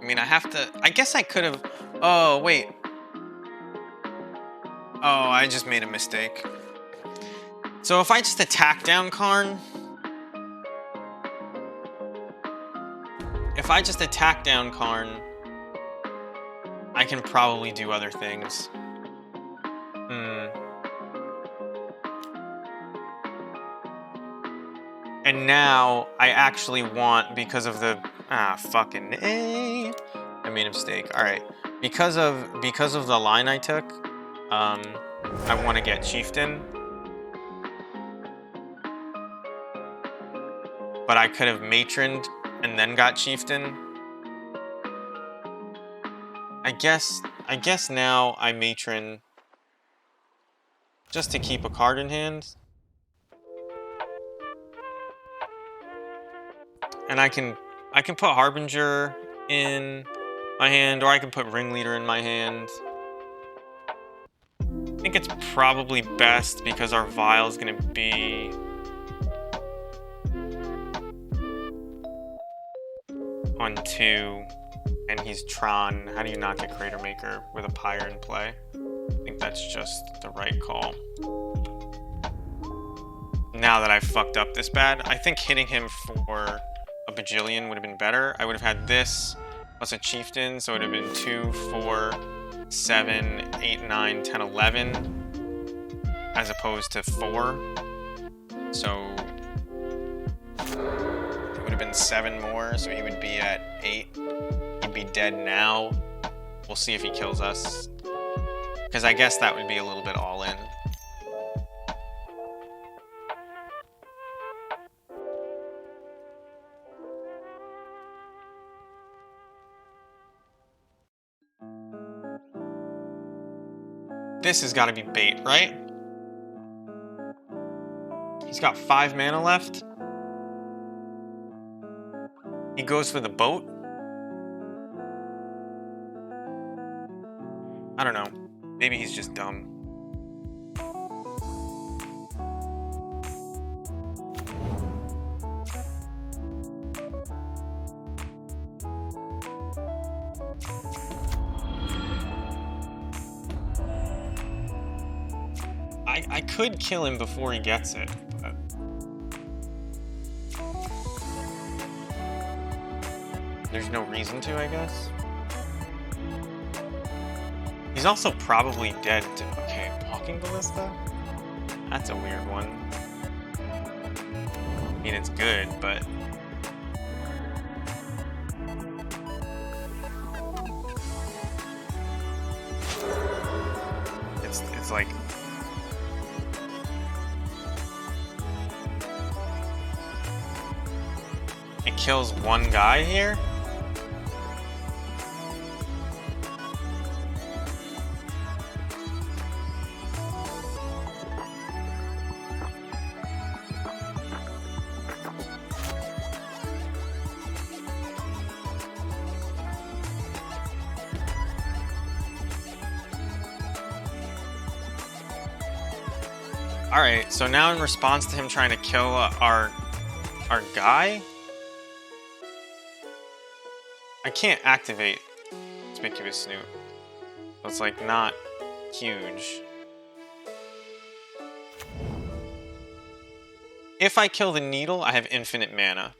I mean, I have to... I guess I could have... Oh, wait. Oh, I just made a mistake. So if I just attack down Karn... If I just attack down Karn, I can probably do other things. And now I actually want, because of the... fucking A. I made a mistake. Alright. Because of the line I took, I want to get Chieftain. But I could have matroned and then got Chieftain. I guess now I matron just to keep a card in hand. And I can put Harbinger in my hand, or I can put Ringleader in my hand. I think it's probably best because our vial is going to be... on 2, and he's Tron. How do you not get Crater Maker with a Pyre in play? I think that's just the right call. Now that I've fucked up this bad, I think hitting him for a bajillion would have been better. I would have had this plus a Chieftain, so it would have been 2, 4, 7, 8, 9, 10, 11, as opposed to 4. So it would have been 7 more, so he would be at 8. He'd be dead now. We'll see if he kills us, because I guess that would be a little bit all in. This has got to be bait, right? He's got 5 mana left. He goes for the boat. I don't know. Maybe he's just dumb. I could kill him before he gets it, but... there's no reason to, I guess. He's also probably dead to... Okay, Walking Ballista? That's a weird one. I mean, it's good, but It's like... It kills one guy here? Alright, so now in response to him trying to kill our guy, I can't activate Conspicuous Snoot. So it's like not huge. If I kill the needle, I have infinite mana.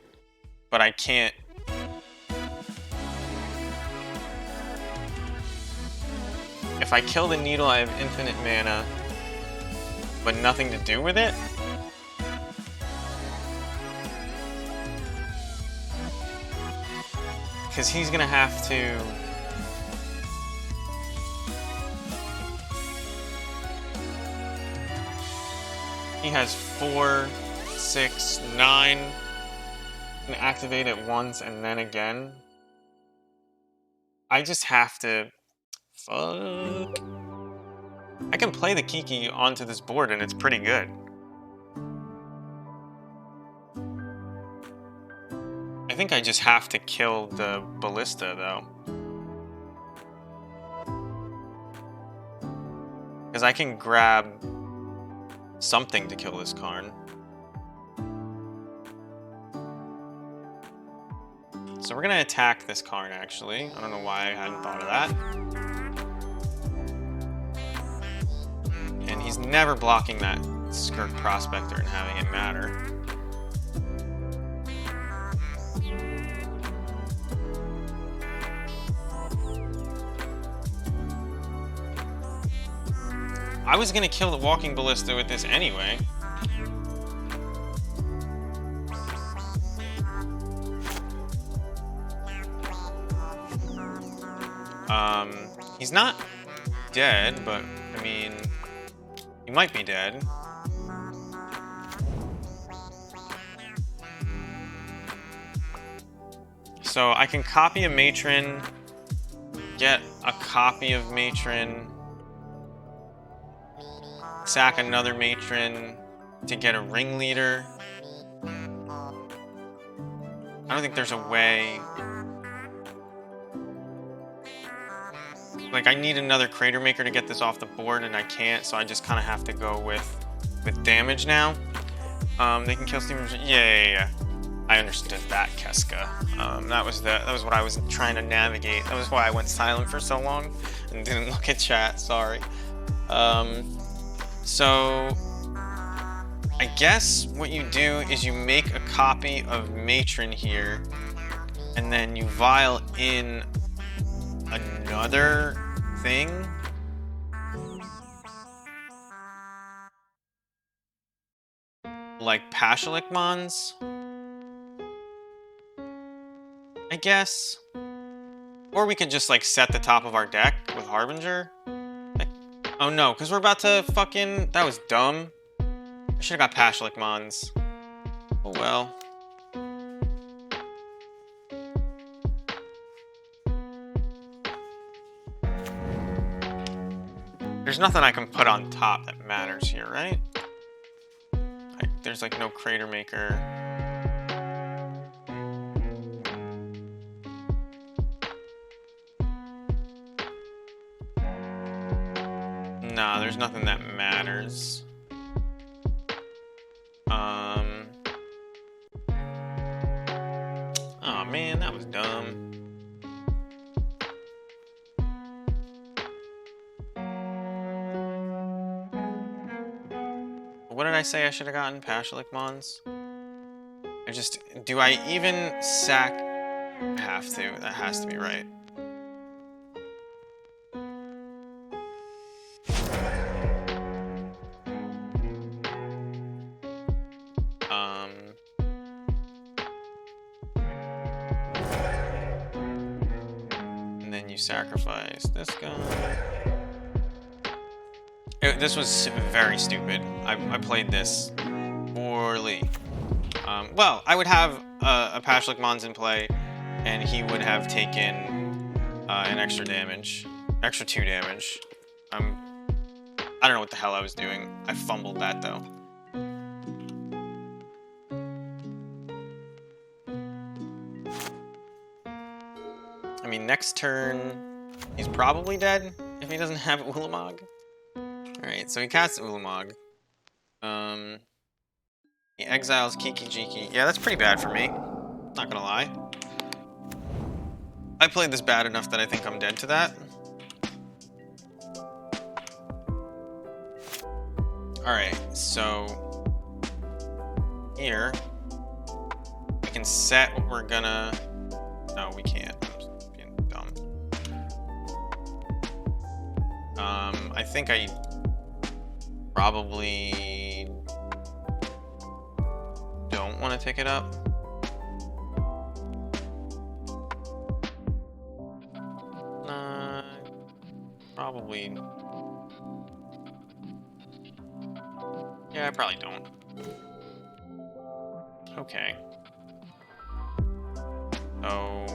But I can't... If I kill the needle, I have infinite mana, but nothing to do with it? Because he's gonna have to... He has 4, 6, 9. Can activate it once and then again. I just have to... Fuck. I can play the Kiki onto this board and it's pretty good. I think I just have to kill the Ballista though. Because I can grab something to kill this Karn. So we're gonna attack this Karn actually. I don't know why I hadn't thought of that. And he's never blocking that Skirk Prospector and having it matter. I was gonna kill the Walking Ballista with this anyway. He's not dead, but I mean, he might be dead. So I can copy a Matron, get a copy of Matron, sack another Matron to get a Ringleader. I don't think there's a way. Like, I need another Crater Maker to get this off the board, and I can't, so I just kind of have to go with damage now. They can kill Steam. Yeah. I understood that, Keska. That was what I was trying to navigate. That was why I went silent for so long and didn't look at chat. Sorry. So I guess what you do is you make a copy of Matron here, and then you vial in another thing. Like Pashalik Mons, I guess. Or we could just like set the top of our deck with Harbinger. Like, oh no, because we're about to fucking... That was dumb. I should have got Pashalik Mons. Oh well. There's nothing I can put on top that matters here, right? Like, there's like no Crater Maker. Nah, there's nothing that matters. Oh man, that was dumb. What did I say I should have gotten? Pashalik Mons? Do I even sack? I have to. That has to be right. And then you sacrifice this guy. this was very stupid. I played this poorly. Well, I would have a Pashlik Mons in play, and he would have taken an extra 2 damage. I don't know what the hell I was doing. I fumbled that though. I mean, next turn, he's probably dead if he doesn't have Ulamog. Alright, so he casts Ulamog. He exiles Kiki Jiki. Yeah, that's pretty bad for me. Not gonna lie. I played this bad enough that I think I'm dead to that. Alright, so here we can set what we're gonna. No, we can't. I'm just being dumb. I think I probably don't want to pick it up. Probably. Yeah, I probably don't. Okay. So,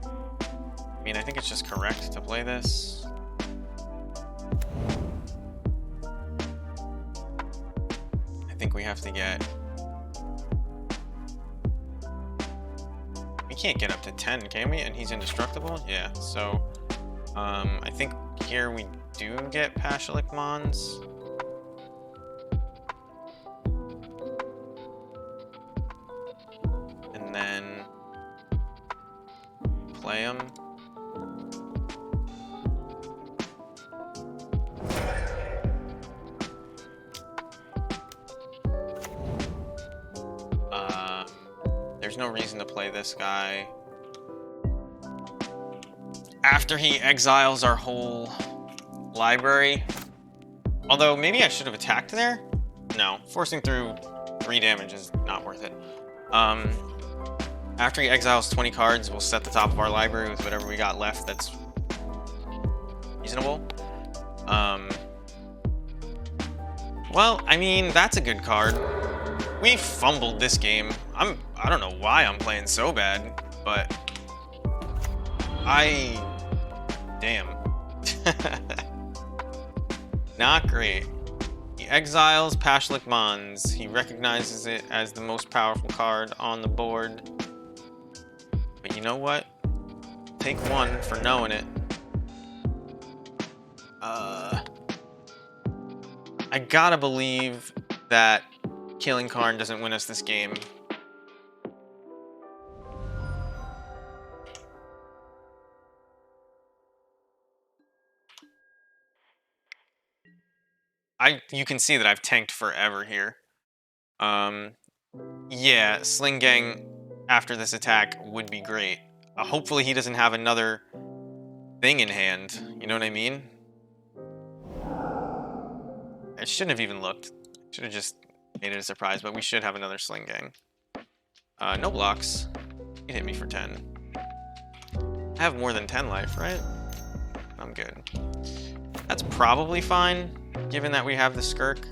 I mean, I think it's just correct to play this. I think we have to get. We can't get up to 10, can we? And he's indestructible? Yeah, so I think here we do get Pashalik Mons. And then play him. There's no reason to play this guy after he exiles our whole library. Although maybe I should have attacked there. No, forcing through 3 damage is not worth it. After he exiles 20 cards, we'll set the top of our library with whatever we got left that's reasonable. Well, I mean, that's a good card. We fumbled this game. I don't know why I'm playing so bad, but damn. Not great. He exiles Pashlik Mons. He recognizes it as the most powerful card on the board. But you know what? Take 1 for knowing it. I gotta believe that killing Karn doesn't win us this game. You can see that I've tanked forever here. Yeah, Sling Gang after this attack would be great. Hopefully he doesn't have another thing in hand. You know what I mean? I shouldn't have even looked. Should have just made it a surprise, but we should have another Sling Gang. No blocks. You hit me for 10. I have more than 10 life, right? I'm good. That's probably fine, given that we have the Skirk.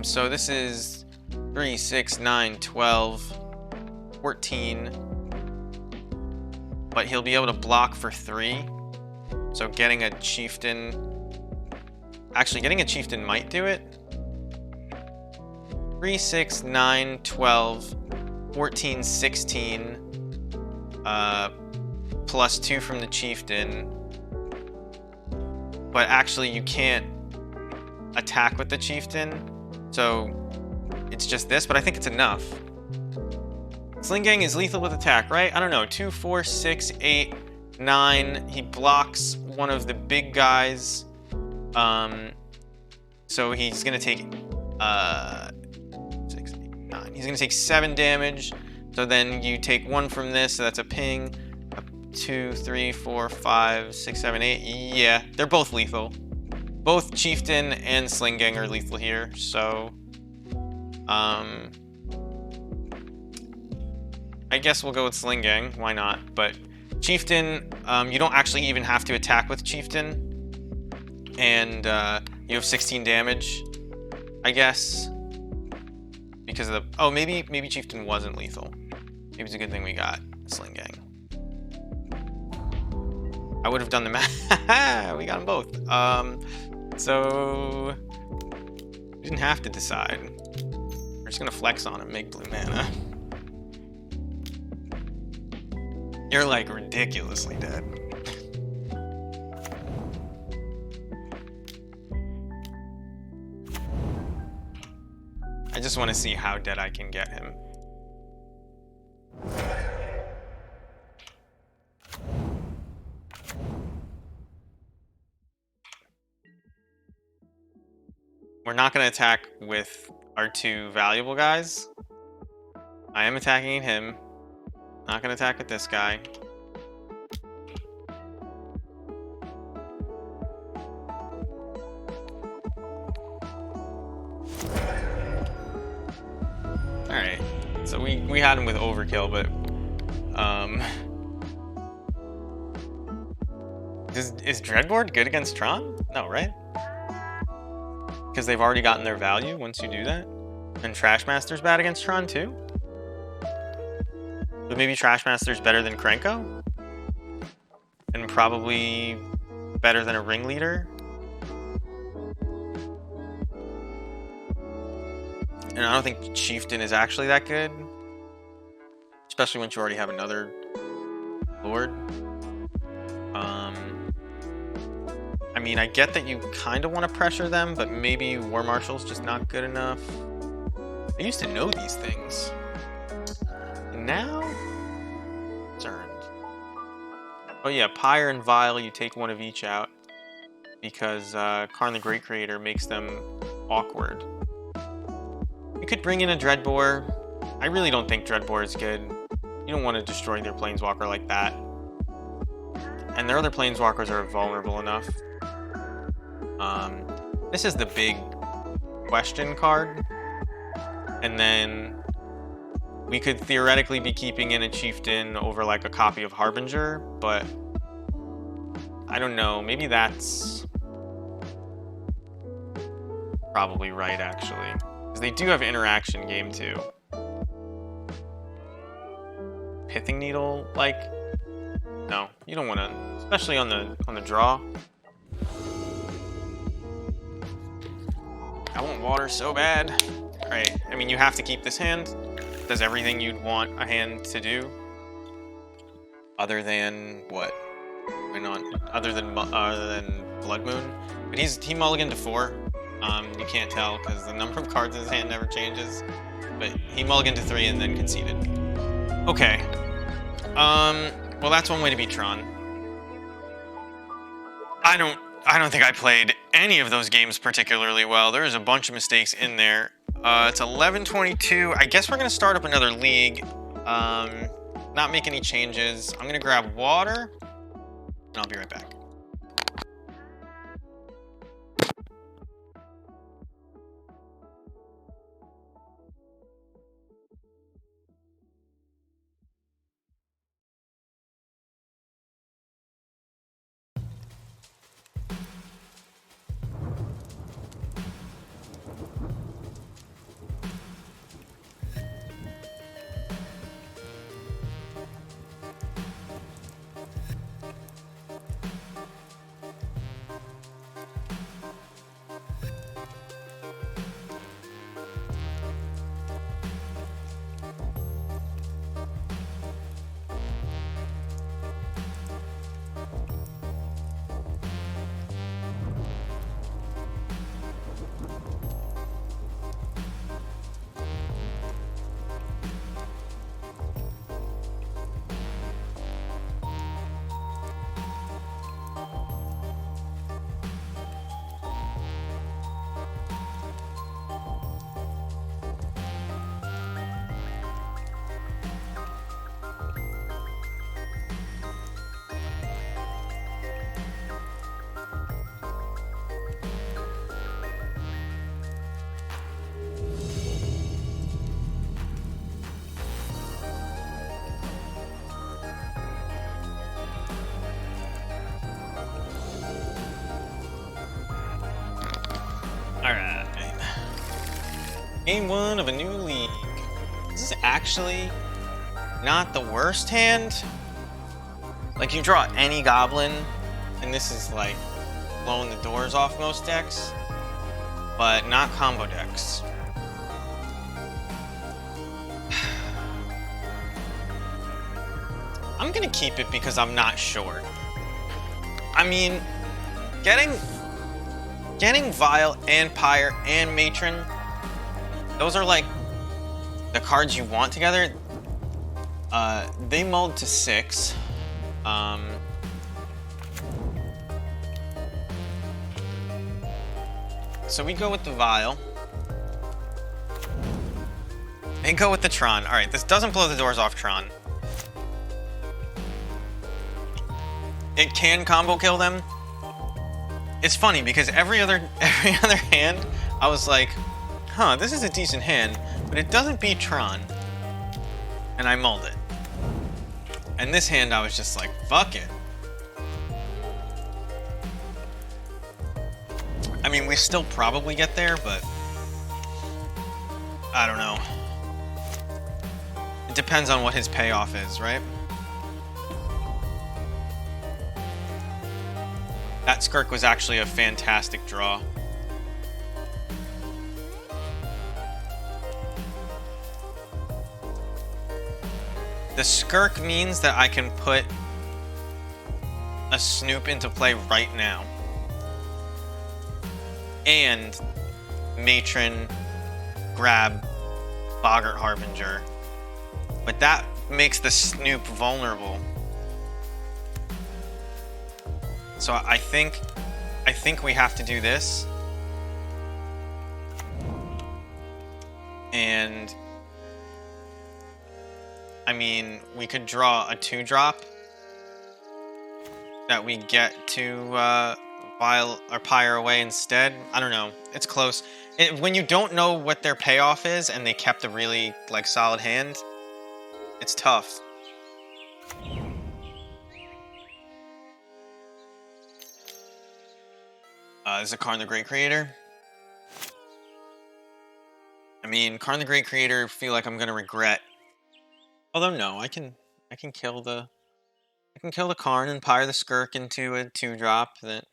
So this is 3, 6, 9, 12, 14. But he'll be able to block for 3. So getting a Chieftain... Actually, getting a Chieftain might do it. 3, 6, 9, 12, 14, 16. Plus 2 from the Chieftain. But actually, you can't attack with the Chieftain. So it's just this, but I think it's enough. Sling Gang is lethal with attack, right? I don't know. 2, 4, 6, 8, 9. He blocks one of the big guys. So he's gonna take 6, 8, 9. He's gonna take 7 damage. So then you take 1 from this, so that's a ping. 2, 3, 4, 5, 6, 7, 8. Yeah, they're both lethal. Both Chieftain and Sling Gang are lethal here, so I guess we'll go with Sling Gang. Why not? But Chieftain, you don't actually even have to attack with Chieftain. And you have 16 damage, I guess. Because of the... Oh, maybe Chieftain wasn't lethal. Maybe it's a good thing we got Sling Gang. I would have done the math. We got them both. So... We didn't have to decide. We're just gonna flex on him, make blue mana. You're like ridiculously dead. I just want to see how dead I can get him. We're not going to attack with our two valuable guys. I am attacking him. Not going to attack with this guy. Alright, so we had him with overkill, but is Dreadboard good against Tron? No, right? Because they've already gotten their value once you do that. And Trashmaster's bad against Tron too? But maybe Trashmaster's better than Krenko? And probably better than a Ringleader? And I don't think Chieftain is actually that good. Especially once you already have another Lord. I mean, I get that you kind of want to pressure them, but maybe War Marshal's just not good enough. I used to know these things. And now? Concerned. Oh yeah, Pyre and Vile, you take one of each out. Because Karn the Great Creator makes them awkward. You could bring in a Dreadbore. I really don't think Dreadbore is good. You don't want to destroy their Planeswalker like that. And their other Planeswalkers are vulnerable enough. This is the big question card. And then we could theoretically be keeping in a Chieftain over like a copy of Harbinger, but I don't know. Maybe that's probably right, actually. Because they do have interaction game too. Pithing Needle, like, no, you don't want to, especially on the draw. I want water so bad. All right, I mean, you have to keep this hand. It does everything you'd want a hand to do. Other than what? Why not? Other than Blood Moon. But he mulliganed to 4. You can't tell because the number of cards in his hand never changes. But he mulliganed to 3 and then conceded. Okay. Well, that's one way to beat Tron. I don't think I played any of those games particularly well. There's a bunch of mistakes in there. It's 11:22. I guess we're gonna start up another league. Not make any changes. I'm gonna grab water, and I'll be right back. Game 1 of a new league. This is actually not the worst hand. Like, you draw any Goblin, and this is like blowing the doors off most decks, but not combo decks. I'm gonna keep it because I'm not short. I mean, getting Vile and Pyre and Matron, those are like the cards you want together. They mulled to 6. So we go with the Vile. And go with the Tron. Alright, this doesn't blow the doors off Tron. It can combo kill them. It's funny because every other hand, I was like, huh, this is a decent hand, but it doesn't beat Tron. And I mulled it. And this hand, I was just like, fuck it. I mean, we still probably get there, but I don't know. It depends on what his payoff is, right? That Skirk was actually a fantastic draw. The Skirk means that I can put a Snoop into play right now. And Matron grab Boggart Harbinger. But that makes the Snoop vulnerable. So I think we have to do this. And I mean, we could draw a 2-drop that we get to Vile or Pyre away instead. I don't know. It's close. When you don't know what their payoff is and they kept a really like solid hand, it's tough. Is it Karn the Great Creator? I mean, Karn the Great Creator, feel like I'm gonna regret. Although no, I can kill the Karn and Pyre the Skirk into a 2-drop that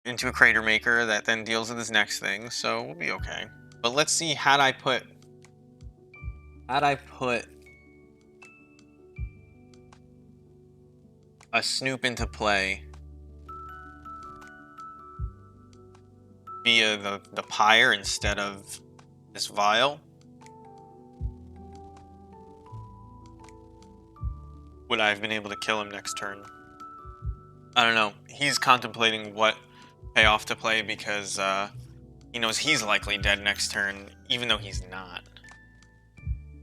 into a Crater Maker that then deals with his next thing, so we'll be okay. But let's see, had I put a Snoop into play via the Pyre instead of this Vile, would I have been able to kill him next turn? I don't know. He's contemplating what payoff to play because he knows he's likely dead next turn, even though he's not.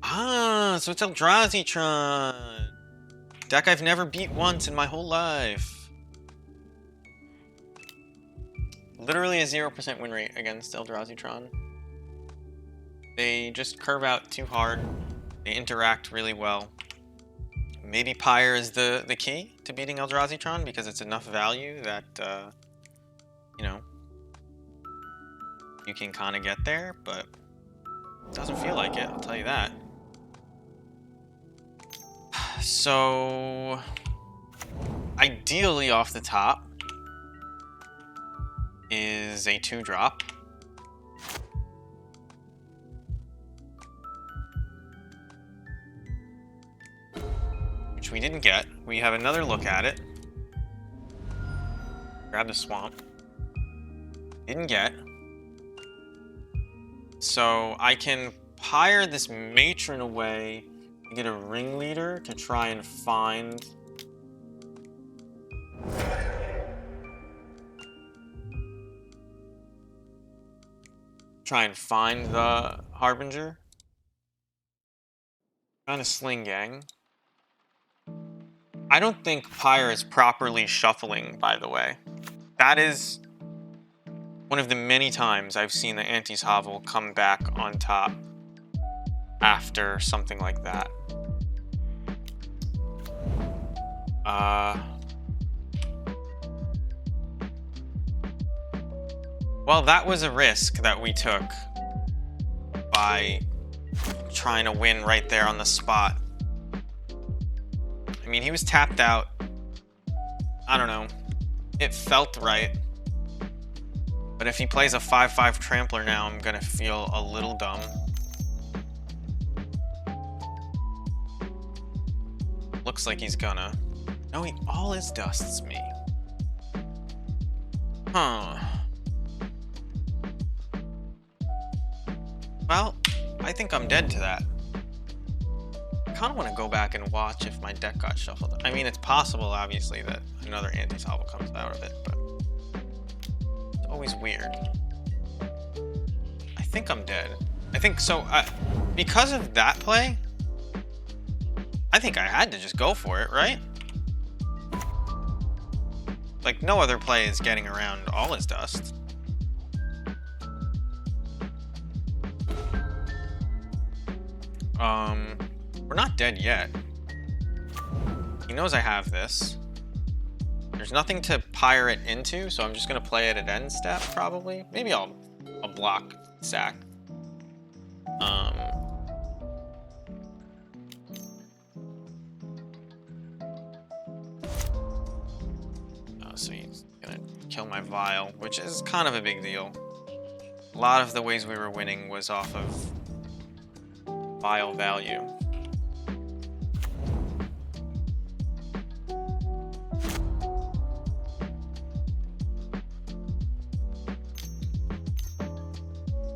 Ah, so it's Eldrazi-tron. Deck I've never beat once in my whole life. Literally a 0% win rate against Eldrazi-tron. They just curve out too hard. They interact really well. Maybe Pyre is the key to beating Eldrazi-tron because it's enough value that, you know, you can kind of get there, but it doesn't feel like it, I'll tell you that. So, ideally off the top is a 2-drop. Which we didn't get. We have another look at it. Grab the Swamp. Didn't get. So I can Pyre this Matron away and get a Ringleader to try and find the Harbinger. Trying to Sling Gang. I don't think Pyre is properly shuffling, by the way. That is one of the many times I've seen the Anti's Hovel come back on top after something like that. Well, that was a risk that we took by trying to win right there on the spot. I mean, he was tapped out. I don't know. It felt right. But if he plays a 5-5 trampler now, I'm gonna feel a little dumb. Looks like he's gonna. No, he all his dusts me. Huh. Well, I think I'm dead to that. I kind of want to go back and watch if my deck got shuffled. I mean, it's possible, obviously, that another anti-toggle comes out of it, but it's always weird. I think I'm dead. I think so. Because of that play, I think I had to just go for it, right? Like, no other play is getting around all his dust. We're not dead yet. He knows I have this. There's nothing to pirate into, so I'm just gonna play it at end step, probably. Maybe I'll block sack. So he's gonna kill my vial, which is kind of a big deal. A lot of the ways we were winning was off of vial value.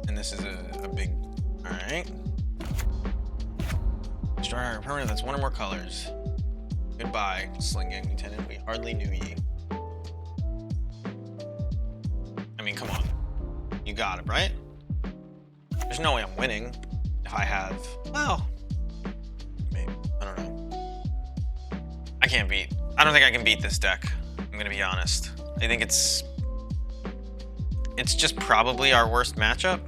And this is a big, all right. Extraordinary permanent, that's one or more colors. Goodbye, slinging lieutenant, we hardly knew ye. I mean, come on. You got it, right? There's no way I'm winning if I have, well, maybe, I don't know. I don't think I can beat this deck. I'm gonna be honest. I think it's just probably our worst matchup.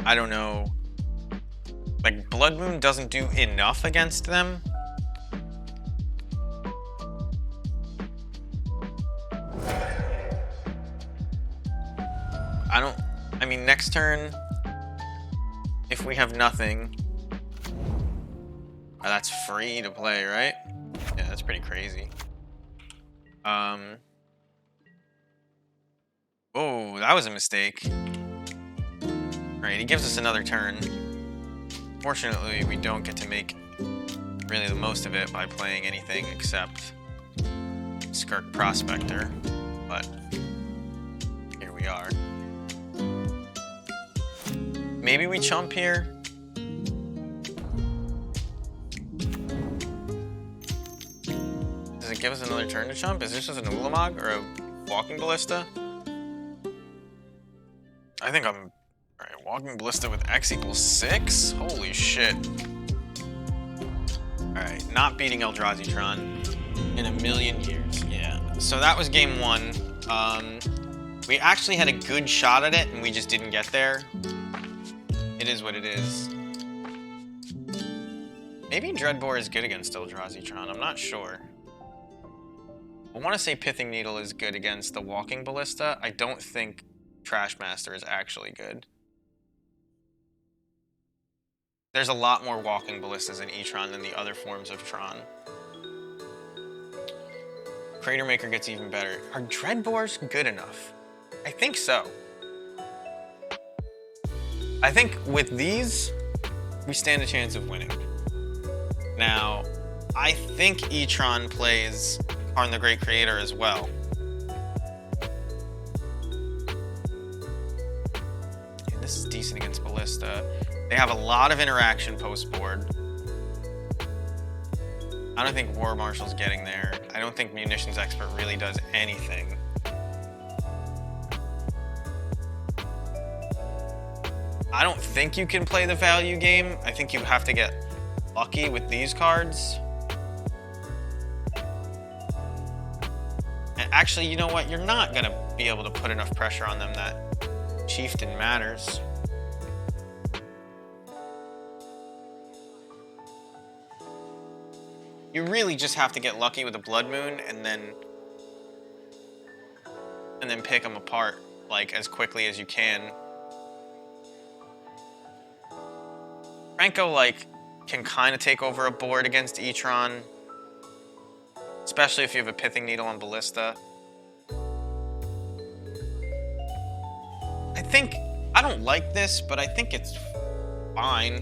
I don't know. Like, Blood Moon doesn't do enough against them. I mean, next turn, if we have nothing, that's free to play, right? Yeah, that's pretty crazy. Oh, that was a mistake. Right, he gives us another turn. Fortunately, we don't get to make really the most of it by playing anything except Skirk Prospector, but here we are. Maybe we chump here. Does it give us another turn to chump? Is this just an Ulamog or a Walking Ballista? I think I'm... Alright, Walking Ballista with X equals 6? Holy shit. Alright, not beating Eldrazi-tron in a million years. Yeah. So that was game 1. We actually had a good shot at it, and we just didn't get there. It is what it is. Maybe Dreadbore is good against Eldrazi-tron, I'm not sure. I want to say Pithing Needle is good against the Walking Ballista. I don't think Trashmaster is actually good. There's a lot more Walking Ballistas in E-Tron than the other forms of Tron. Crater Maker gets even better. Are Dreadbores good enough? I think so. I think with these, we stand a chance of winning. Now, I think E-Tron plays Karn the Great Creator as well. And this is decent against Ballista. They have a lot of interaction post-board. I don't think War Marshal's getting there. I don't think Munitions Expert really does anything. I don't think you can play the value game. I think you have to get lucky with these cards. And actually, you know what? You're not gonna be able to put enough pressure on them that Chieftain matters. You really just have to get lucky with a Blood Moon and then and then pick them apart like as quickly as you can. Franco like can kind of take over a board against Etron, especially if you have a Pithing Needle on Ballista. I don't like this, but I think it's fine.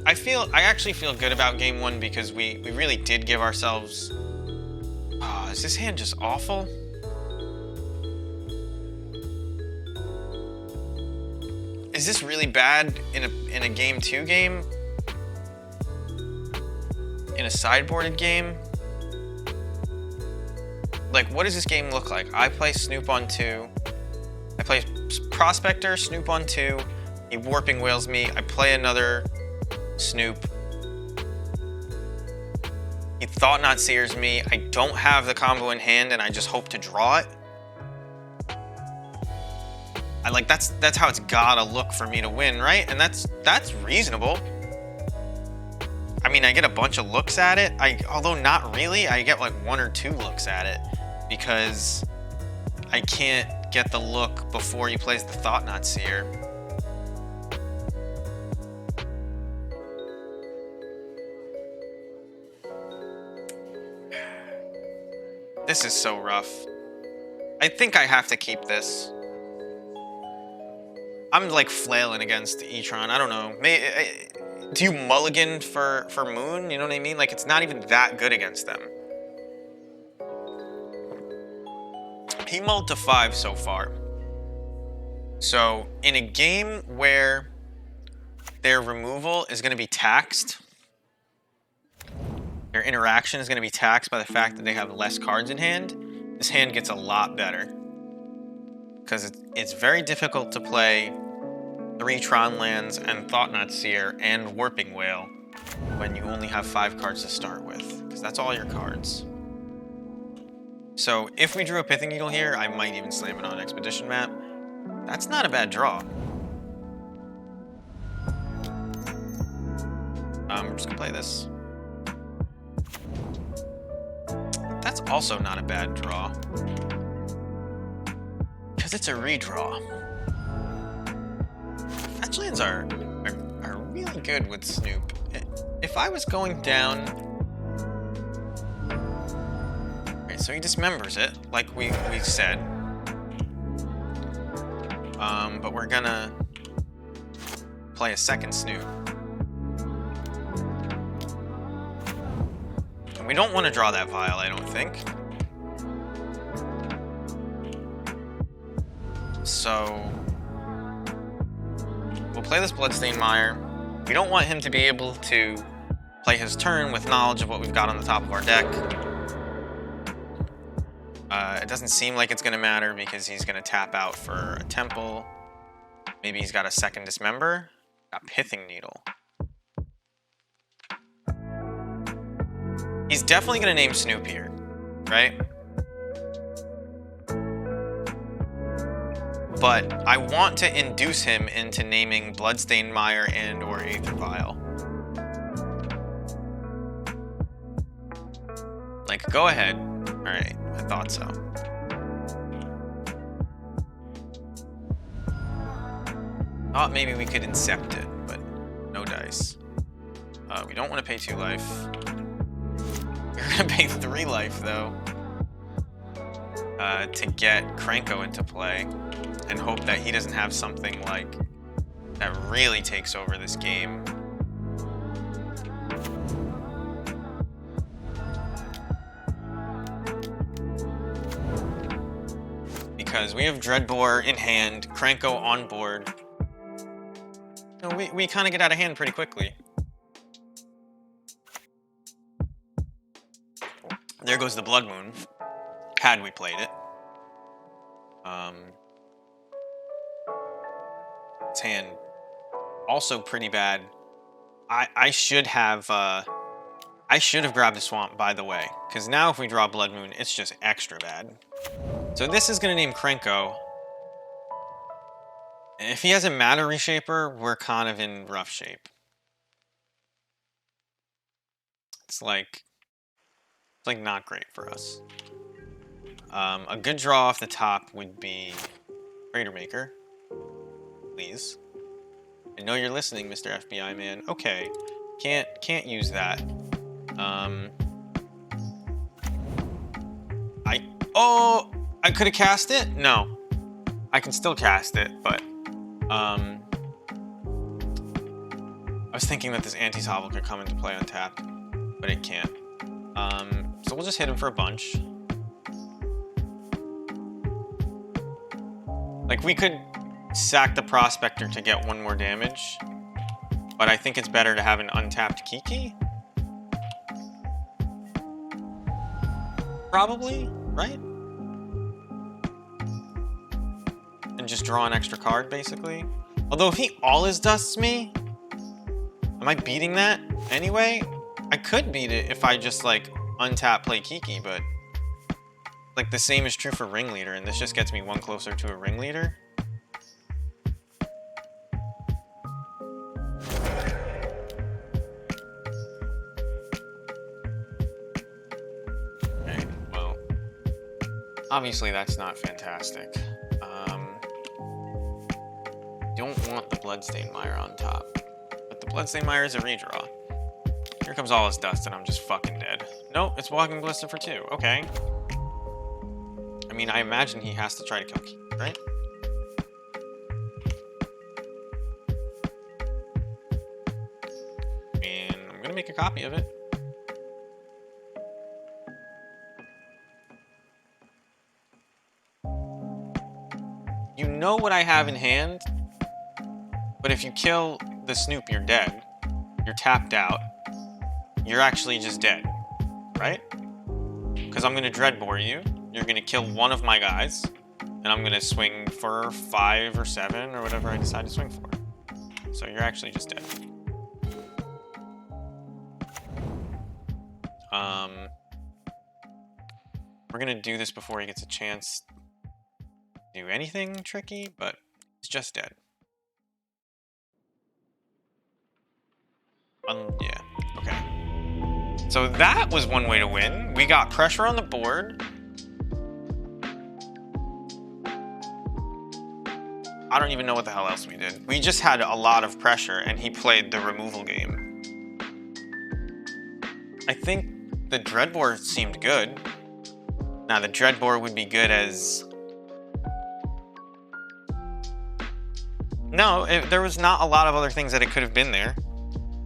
I actually feel good about game one because we really did give ourselves... Oh, is this hand just awful? Is this really bad in a game 2 game? In a sideboarded game? Like, what does this game look like? I play Snoop on 2. I play Prospector, Snoop on 2. He Warping Wails me. I play another Snoop. He Thought Knot Sears me. I don't have the combo in hand, and I just hope to draw it. That's how it's gotta look for me to win, right? And that's reasonable. I mean, I get a bunch of looks at it. Although not really, I get like 1 or 2 looks at it because I can't get the look before he plays the Thought Knot Seer. This is so rough. I think I have to keep this. I'm like flailing against Etron. I don't know. Do you mulligan for Moon? You know what I mean? Like, it's not even that good against them. He mulled to 5 so far. So in a game where their removal is going to be taxed, their interaction is going to be taxed by the fact that they have less cards in hand, this hand gets a lot better. Because it's very difficult to play 3 Tron lands and Thought Knot Seer and Warping Wail when you only have 5 cards to start with. Because that's all your cards. So if we drew a Pithing Needle here, I might even slam it on an Expedition map. That's not a bad draw. We're just gonna play this. That's also not a bad draw. Because it's a redraw. Fetchlands are really good with Snoop. If I was going down... Alright, so he dismembers it, like we said. But we're gonna play a second Snoop. And we don't want to draw that Vial, I don't think. So we'll play this Bloodstained Mire. We don't want him to be able to play his turn with knowledge of what we've got on the top of our deck. It doesn't seem like it's going to matter because he's going to tap out for a Temple. Maybe he's got a second Dismember. Got Pithing Needle. He's definitely going to name Snoop here, right? But I want to induce him into naming Bloodstained Mire and or Aether Vial. Like, go ahead. Alright, I thought so. Thought maybe we could Incept it, but no dice. We don't want to pay 2 life. We're going to pay 3 life, though. To get Krenko into play. And hope that he doesn't have something like that really takes over this game. Because we have Dreadbore in hand, Krenko on board. You know, we kind of get out of hand pretty quickly. There goes the Blood Moon, had we played it. This hand also pretty bad. I should have grabbed the Swamp, by the way, because now if we draw Blood Moon, it's just extra bad. So this is gonna name Krenko. If he has a Matter Reshaper, we're kind of in rough shape. It's like It's like not great for us. A good draw off the top would be Trader Maker. Please. I know you're listening, Mr. FBI man. Okay. Can't use that. I could have cast it? No. I can still cast it, but I was thinking that this anti-toggle could come into play untapped, but it can't. So we'll just hit him for a bunch. Like, we could sack the Prospector to get 1 more damage, but I think it's better to have an untapped Kiki. Probably, right? And just draw an extra card, basically. Although if he all-is dusts me, am I beating that anyway? I could beat it if I just, like, untap play Kiki, but like the same is true for Ringleader, and this just gets me 1 closer to a Ringleader. Okay, well, obviously that's not fantastic. Don't want the Bloodstained Mire on top, but the Bloodstained Mire is a redraw. Here comes all his dust, and I'm just fucking dead. Nope, it's Walking Ballista for 2. Okay. I mean, I imagine he has to try to kill Key, right? And I'm gonna make a copy of it. You know what I have in hand, but if you kill the Snoop, you're dead. You're tapped out. You're actually just dead, right? Because I'm gonna Dreadbore you. You're gonna kill 1 of my guys, and I'm gonna swing for 5 or 7 or whatever I decide to swing for. So you're actually just dead. We're gonna do this before he gets a chance to do anything tricky, but he's just dead. Yeah, okay. So that was one way to win. We got pressure on the board. I don't even know what the hell else we did. We just had a lot of pressure, and he played the removal game. I think the Dreadbore seemed good. Now, the Dreadbore would be good as... No, there was not a lot of other things that it could have been there.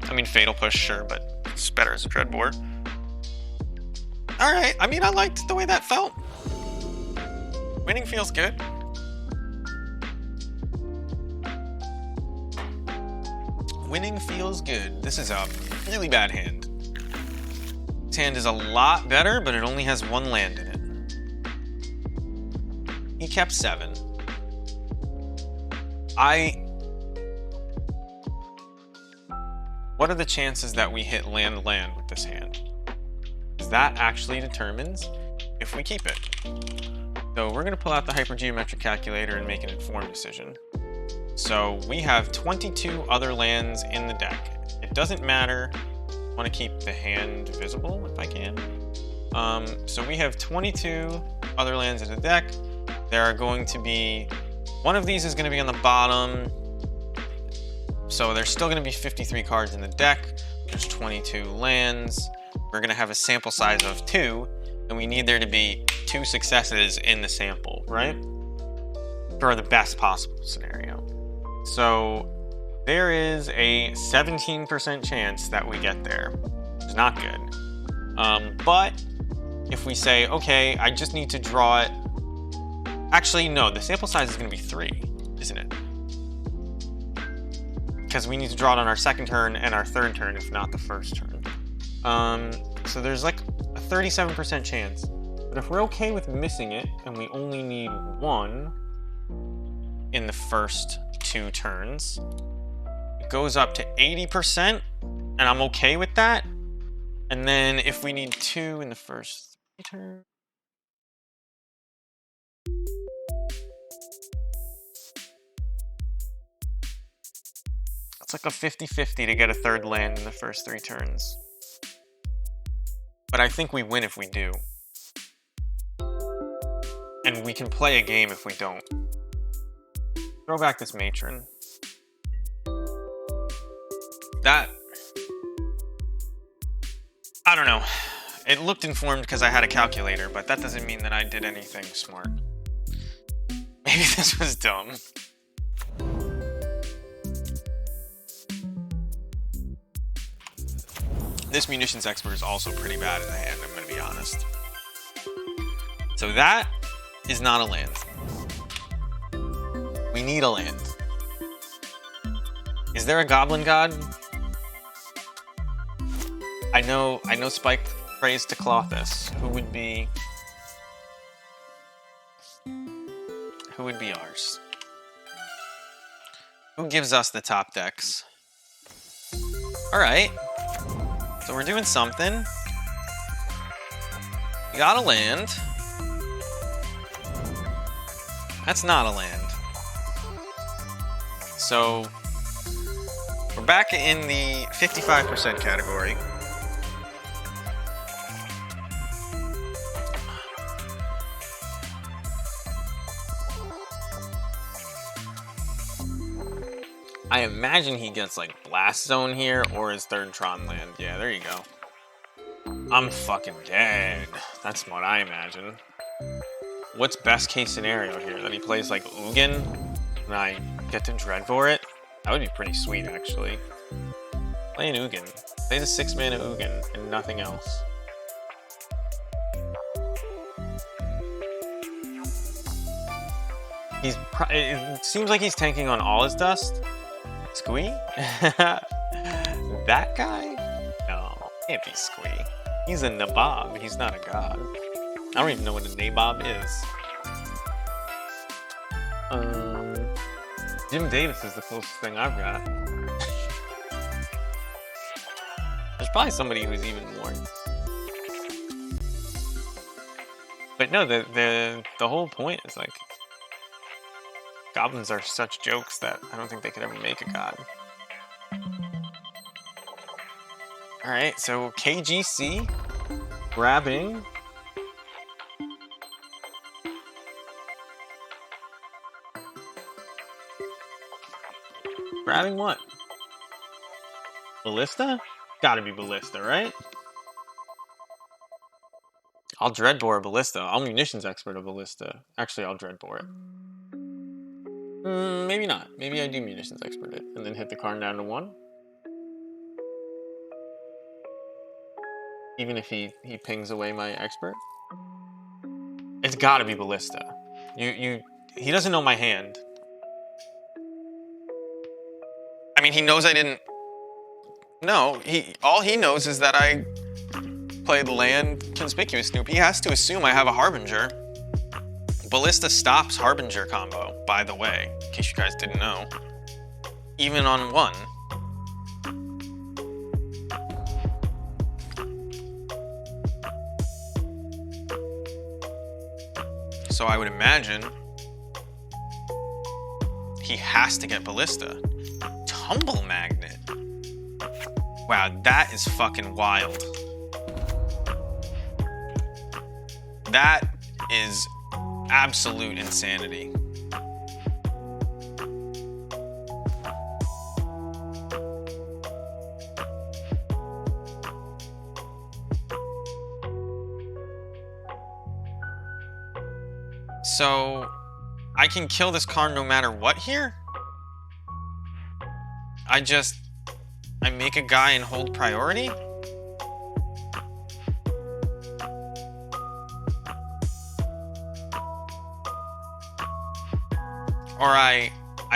I mean, Fatal Push, sure, but it's better as a Dreadbore. Alright, I mean, I liked the way that felt. Winning feels good. Winning feels good. This is a really bad hand. This hand is a lot better, but it only has 1 land in it. He kept 7. What are the chances that we hit land with this hand? Because that actually determines if we keep it. So we're gonna pull out the hypergeometric calculator and make an informed decision. So we have 22 other lands in the deck. It doesn't matter. I want to keep the hand visible if I can. So we have 22 other lands in the deck. There are going to be, one of these is going to be on the bottom. So there's still going to be 53 cards in the deck. There's 22 lands. We're going to have a sample size of 2, and we need there to be 2 successes in the sample, right? For the best possible scenario. So there is a 17% chance that we get there. It's not good. But if we say, okay, I just need to draw it. Actually, no, the sample size is going to be 3, isn't it? Because we need to draw it on our 2nd turn and our 3rd turn, if not the 1st turn. So there's like a 37% chance. But if we're okay with missing it, and we only need 1 in the first 2 turns, it goes up to 80%, and I'm okay with that. And then if we need 2 in the first 3 turns, it's like a 50-50 to get a 3rd land in the first 3 turns. But I think we win if we do. And we can play a game if we don't. Throw back this matron. That... I don't know. It looked informed because I had a calculator, but that doesn't mean that I did anything smart. Maybe this was dumb. This munitions expert is also pretty bad in the hand, I'm gonna be honest. So that is not a land. We need a land. Is there a goblin god? I know Spike prays to Clothis. Who would be ours? Who gives us the top decks? Alright. So we're doing something. We got a land. That's not a land. So we're back in the 55% category. I imagine he gets like Blast Zone here or his third Tron land. Yeah, there you go. I'm fucking dead. That's what I imagine. What's best case scenario here? That he plays like Ugin and I get to Dreadbore it? That would be pretty sweet, actually. Play an Ugin. Play the 6-mana Ugin and nothing else. It seems like he's tanking on all his dust. Squee? That guy? No, can't be Squee. He's a nabob. He's not a god. I don't even know what a nabob is. Jim Davis is the closest thing I've got. There's probably somebody who's even more. But no, the whole point is like goblins are such jokes that I don't think they could ever make a god. Alright, so KGC grabbing. Grabbing what? Ballista? Gotta be Ballista, right? I'll Dreadbore a Ballista. I'll munitions expert a Ballista. Actually, I'll Dreadbore it. Maybe not. Maybe I do munitions expert it and then hit the Karn down to 1. Even if he pings away my expert. It's gotta be Ballista. He doesn't know my hand. I mean, he knows I didn't. No, all he knows is that I played land conspicuous snoop. He has to assume I have a Harbinger. Ballista stops Harbinger combo, by the way, in case you guys didn't know. Even on 1. So I would imagine he has to get Ballista. Tumble Magnet. Wow, that is fucking wild. That is absolute insanity. So I can kill this Karn no matter what here? I make a guy and hold priority? Or I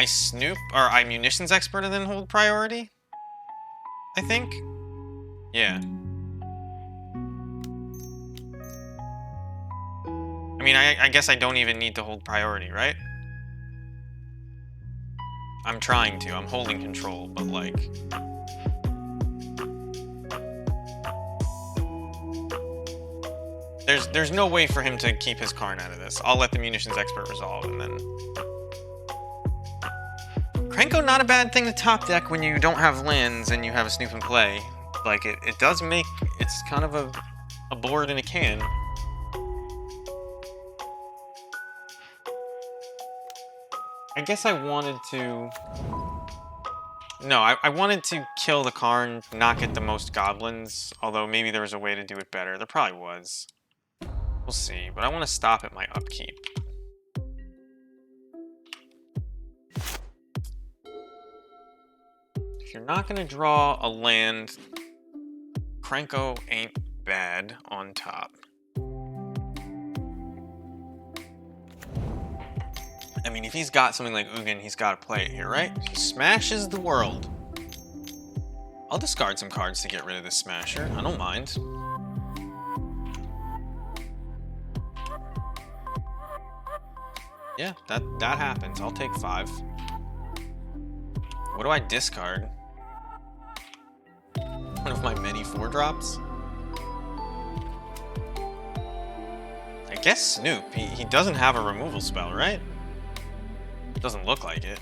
snoop, or I munitions expert and then hold priority? I think? Yeah. I mean, I guess I don't even need to hold priority, right? I'm trying to. I'm holding control, but like... There's no way for him to keep his Karn out of this. I'll let the munitions expert resolve, and then... Krenko, not a bad thing to top deck when you don't have lands and you have a snoop and play. Like, it does make... It's kind of a a board in a can. I guess I wanted to... No, I wanted to kill the Karn, not get the most goblins, although maybe there was a way to do it better. There probably was. We'll see, but I want to stop at my upkeep. If you're not going to draw a land, Krenko ain't bad on top. I mean, if he's got something like Ugin, he's got to play it here, right? He smashes the world. I'll discard some cards to get rid of this smasher. I don't mind. Yeah, that happens. I'll take 5. What do I discard? One of my many 4-drops? I guess Snoop. He doesn't have a removal spell, right? Doesn't look like it.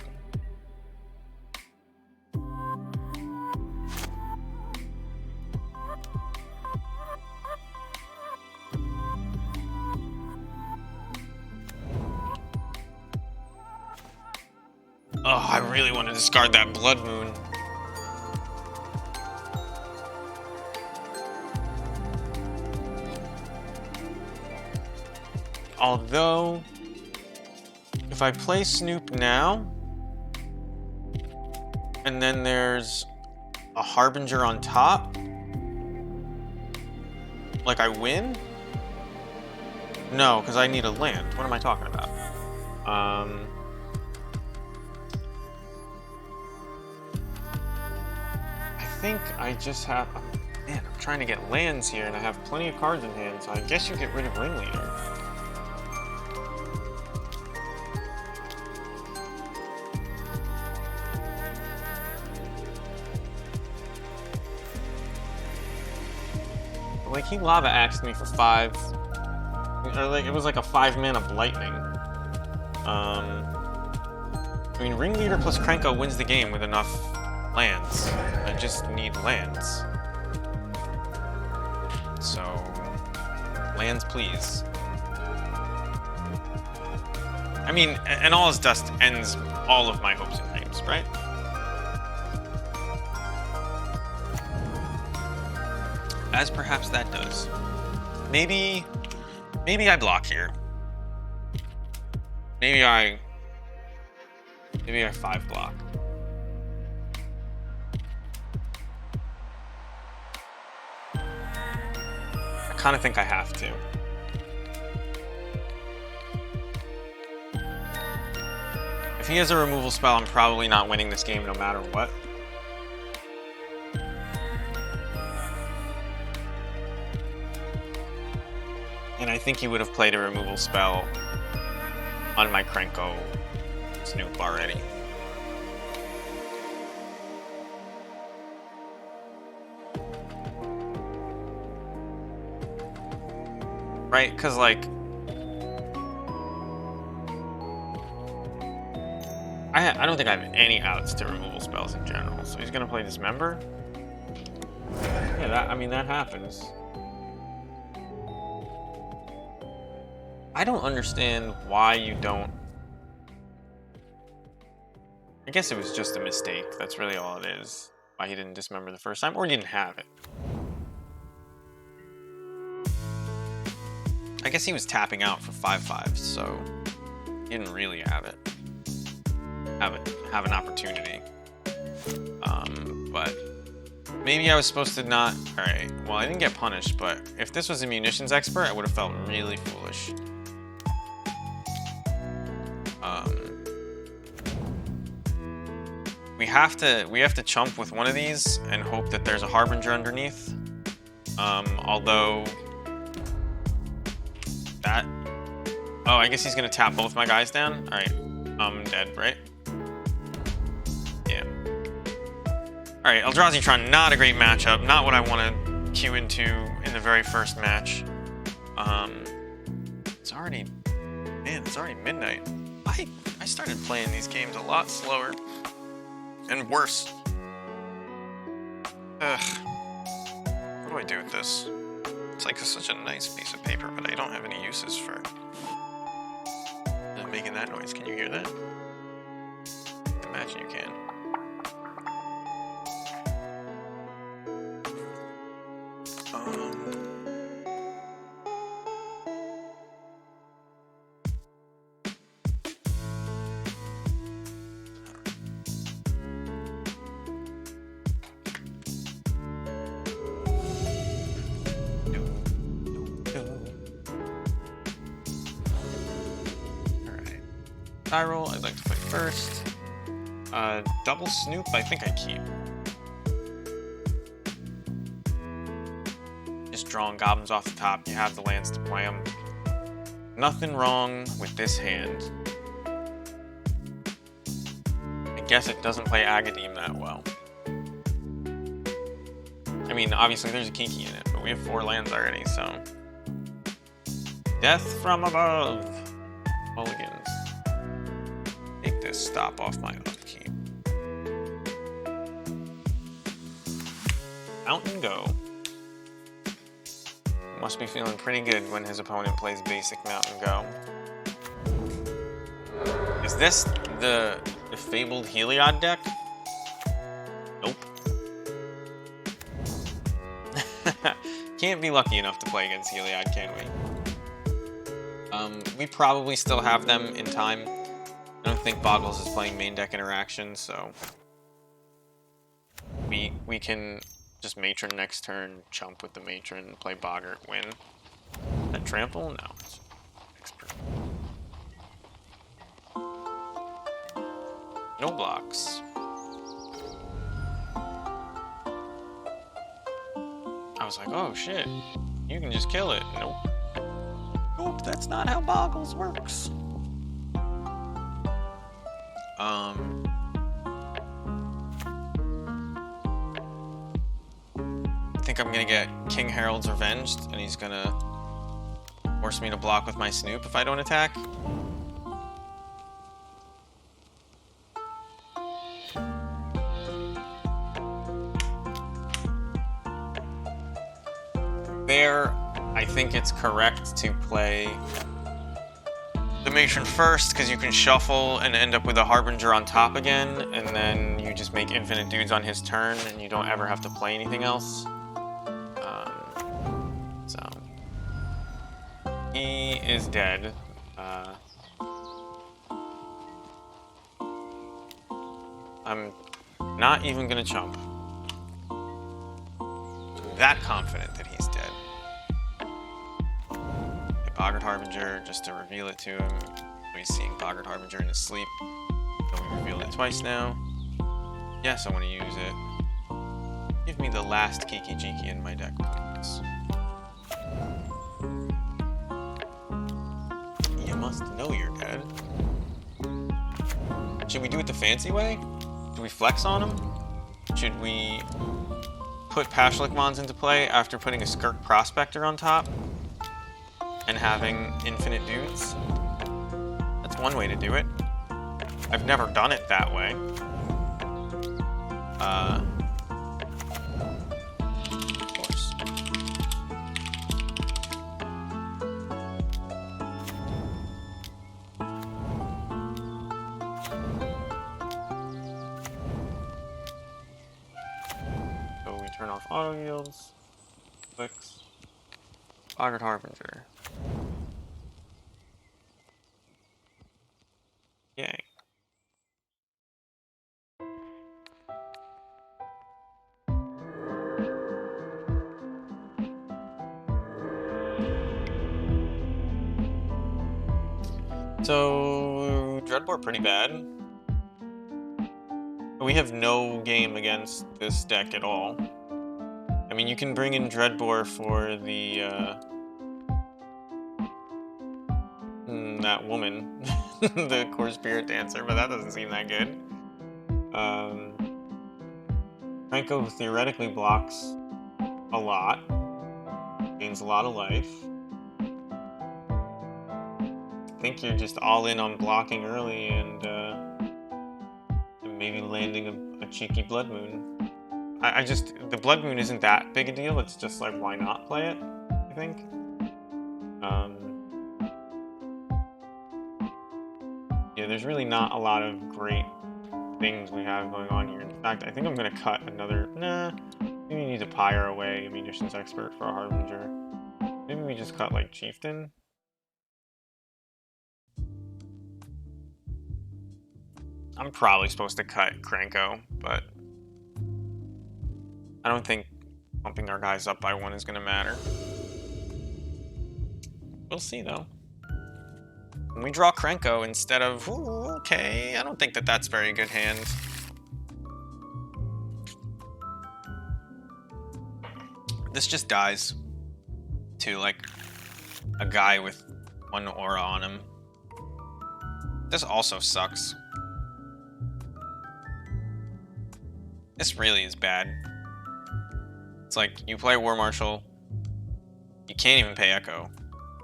Oh, I really want to discard that Blood Moon. Although, if I play Snoop now, and then there's a Harbinger on top, like I win? No, because I need a land. What am I talking about? I think I just have... Man, I'm trying to get lands here, and I have plenty of cards in hand, so I guess you get rid of Ringleader. Like, he lava axed me for 5. Or like, it was like a 5-mana Lightning. I mean, Ringleader plus Krenko wins the game with enough lands. I just need lands. So, lands please. I mean, and all his dust ends all of my hopes and dreams, right? As perhaps that does. Maybe I block here. Maybe I 5 block. I kind of think I have to. If he has a removal spell, I'm probably not winning this game no matter what. And I think he would have played a removal spell on my Krenko Snoop already. Right? Because, like, I don't think I have any outs to removal spells in general. So he's going to play Dismember? Yeah, I mean, that happens. I don't understand why you don't... I guess it was just a mistake. That's really all it is. Why he didn't Dismember the first time, or he didn't have it. I guess he was tapping out for 5/5, so he didn't really have it. Have an opportunity. But maybe I was supposed to not... Alright, well, I didn't get punished, but if this was a munitions expert, I would have felt really foolish. We have to chump with one of these and hope that there's a Harbinger underneath. Although that... Oh, I guess he's gonna tap both my guys down? Alright, I'm dead, right? Yeah. Alright, Eldrazi-Tron, not a great matchup. Not what I want to queue into in the very first match. It's already... Man, it's already midnight. I started playing these games a lot slower. And worse. Ugh. What do I do with this? It's like such a nice piece of paper, but I don't have any uses for it. Making that noise. Can you hear that? Imagine you can. Alright. Spiral, I'd like to play first. Double Snoop, I think I keep. Just drawing goblins off the top, you have the lands to play them. Nothing wrong with this hand. I guess it doesn't play Agadine that well. I mean, obviously there's a Kiki in it, but we have 4 lands already, so... Death from above! Mulligans. Take this stop off my upkeep. Mountain Go. Must be feeling pretty good when his opponent plays basic Mountain Go. Is this the fabled Heliod deck? Nope. Can't be lucky enough to play against Heliod, can we? We probably still have them in time. I don't think Boggles is playing main deck interaction, so we can just Matron next turn, chump with the Matron, play Boggart, win. That trample? No. It's expert. No blocks. I was like, oh shit, you can just kill it. Nope. Nope, that's not how Boggles works. I think I'm gonna get King Harold's Revenged, and he's gonna force me to block with my Snoop if I don't attack. There, I think it's correct to play the Matron first, because you can shuffle and end up with a Harbinger on top again, and then you just make infinite dudes on his turn, and you don't ever have to play anything else. So he is dead. I'm not even gonna chump. I'm that confident that he's dead. Boggart Harbinger just to reveal it to him. He's seeing Boggart Harbinger in his sleep. So we revealed it twice now. Yes, I want to use it. Give me the last Kiki Jiki in my deck, please. You must know you're dead. Should we do it the fancy way? Should we flex on him? Should we put Pashlik Mons into play after putting a Skirk Prospector on top? And having infinite dudes? That's one way to do it. I've never done it that way. Of course. So we turn off auto yields, clicks, Boggart Harbinger. Yay. So, Dreadbore pretty bad. We have no game against this deck at all. I mean, you can bring in Dreadbore for the, that woman, the Core Spirit Dancer, but that doesn't seem that good. Franco theoretically blocks a lot, gains a lot of life. I think you're just all in on blocking early and maybe landing a cheeky Blood Moon. The Blood Moon isn't that big a deal, it's just like, why not play it? I think. Yeah, there's really not a lot of great things we have going on here. In fact, I think I'm gonna cut another. Nah, maybe we need to pyre away a munitions expert for a harbinger. Maybe we just cut like chieftain. I'm probably supposed to cut Kranko, but I don't think bumping our guys up by 1 is gonna matter. We'll see though. When we draw Krenko instead of, ooh, okay, I don't think that that's very good hand. This just dies to like a guy with 1 aura on him. This also sucks. This really is bad. It's like you play War Marshal, you can't even pay Echo.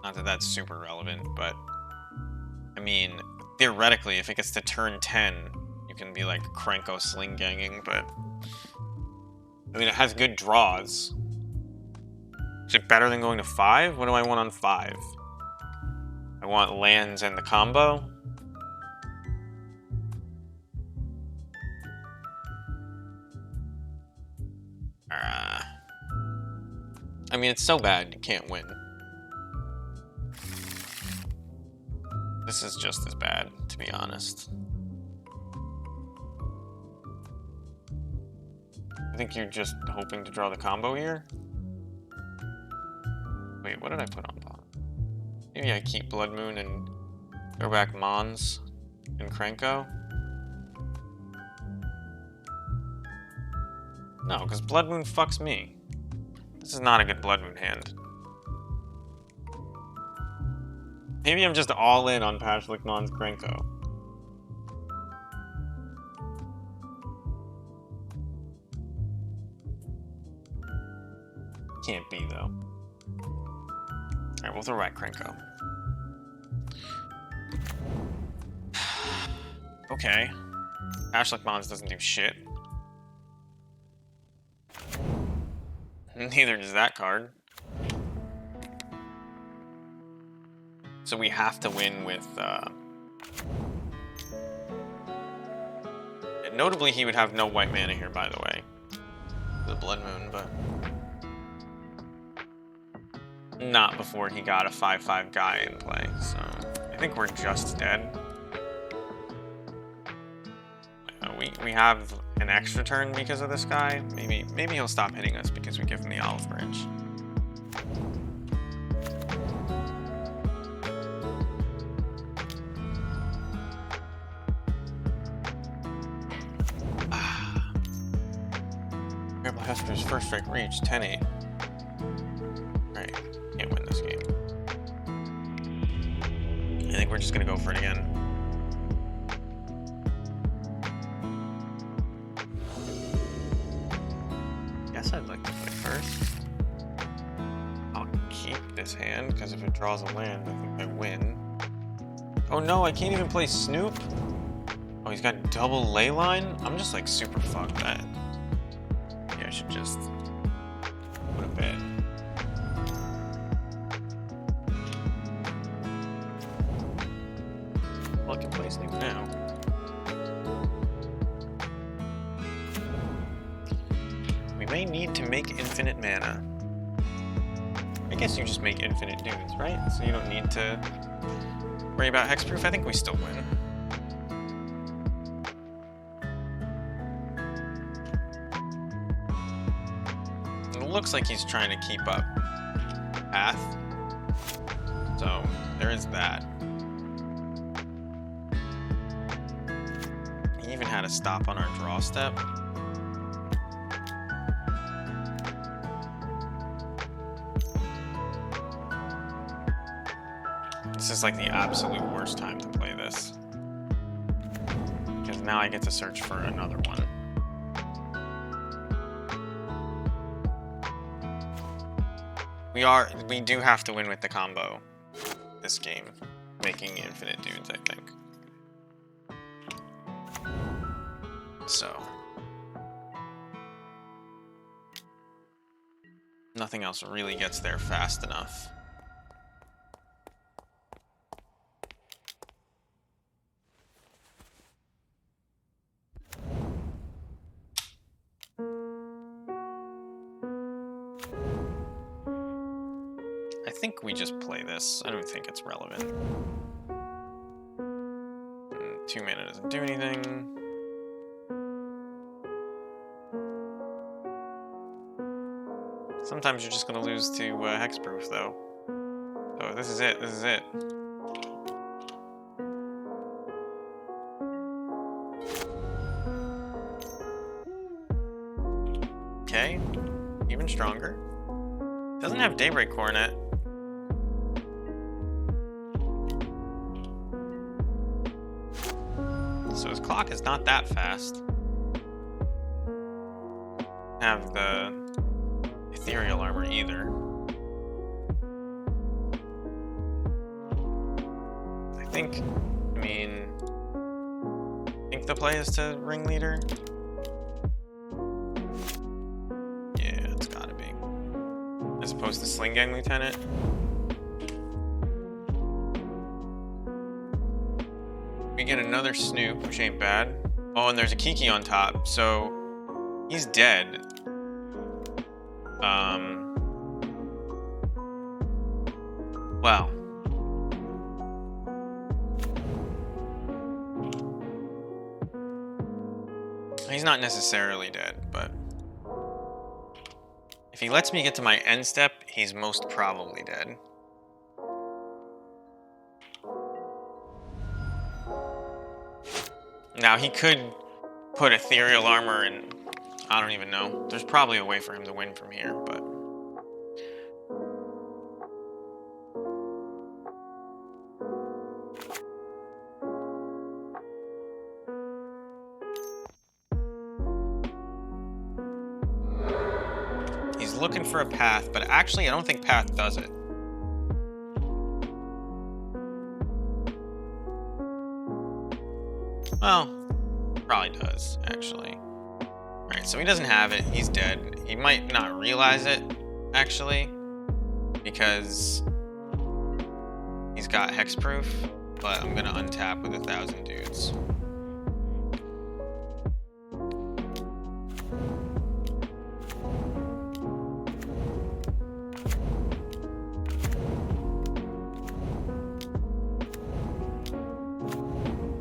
Not that that's super relevant, but I mean, theoretically, if it gets to turn 10, you can be like Krenko sling ganging, but I mean, it has good draws. Is it better than going to 5? What do I want on 5? I want lands and the combo. I mean, it's so bad, you can't win. This is just as bad, to be honest. I think you're just hoping to draw the combo here? Wait, what did I put on bottom? Maybe I keep Blood Moon and throw back Mons and Krenko? No, because Blood Moon fucks me. This is not a good Blood Moon hand. Maybe I'm just all in on Pashlik Mons Krenko. Can't be, though. Alright, we'll throw back Krenko. Okay. Pashlik Mons doesn't do shit. Neither does that card. So we have to win with... Notably, he would have no white mana here, by the way. The Blood Moon, but... Not before he got a 5/5 guy in play, so... I think we're just dead. We have an extra turn because of this guy. Maybe he'll stop hitting us because we give him the Olive Branch. Grandpa Hester's first strike reach, 10-8. Alright, can't win this game. I think we're just gonna go for it again. Guess I'd like to play first. I'll keep this hand, because if it draws a land, I think I win. Oh no, I can't even play Snoop? Oh, he's got double Leyline? I'm just like super fucked that. I should just put a bed. Well, I can play Snoop now. We may need to make infinite mana. I guess you just make infinite dudes, right? So you don't need to worry about hexproof. I think we still win. Looks like he's trying to keep up path, so there is that. He even had a stop on our draw step. This is like the absolute worst time to play this, because now I get to search for another one. We do have to win with the combo this game, making infinite dudes, I think. So. Nothing else really gets there fast enough. I think we just play this. I don't think it's relevant. 2 mana doesn't do anything. Sometimes you're just gonna lose to hexproof, though. So this is it. This is it. Okay, even stronger. Doesn't have Daybreak Coronet. So his clock is not that fast. Have the ethereal armor either. I think the play is to Ringleader. Yeah, it's gotta be. As opposed to Sling Gang Lieutenant. We get another Snoop, which ain't bad. Oh, and there's a Kiki on top, so he's dead. Well. He's not necessarily dead, but if he lets me get to my end step, he's most probably dead. Now, he could put ethereal armor in. I don't even know. There's probably a way for him to win from here, but he's looking for a path, but actually I don't think path does it. Well, probably does, actually. Alright, so he doesn't have it. He's dead. He might not realize it, actually, because he's got hexproof, but I'm gonna untap with 1,000 dudes.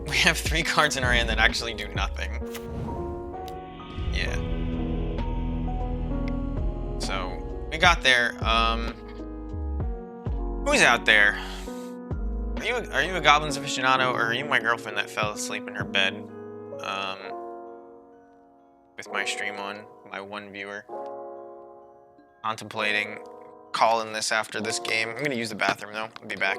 We have 3 cards in our hand that actually do nothing. Yeah. So, we got there. Who's out there? Are you a Goblins aficionado, or are you my girlfriend that fell asleep in her bed? With my stream on, my one viewer. Contemplating calling this after this game. I'm gonna use the bathroom though. I'll be back.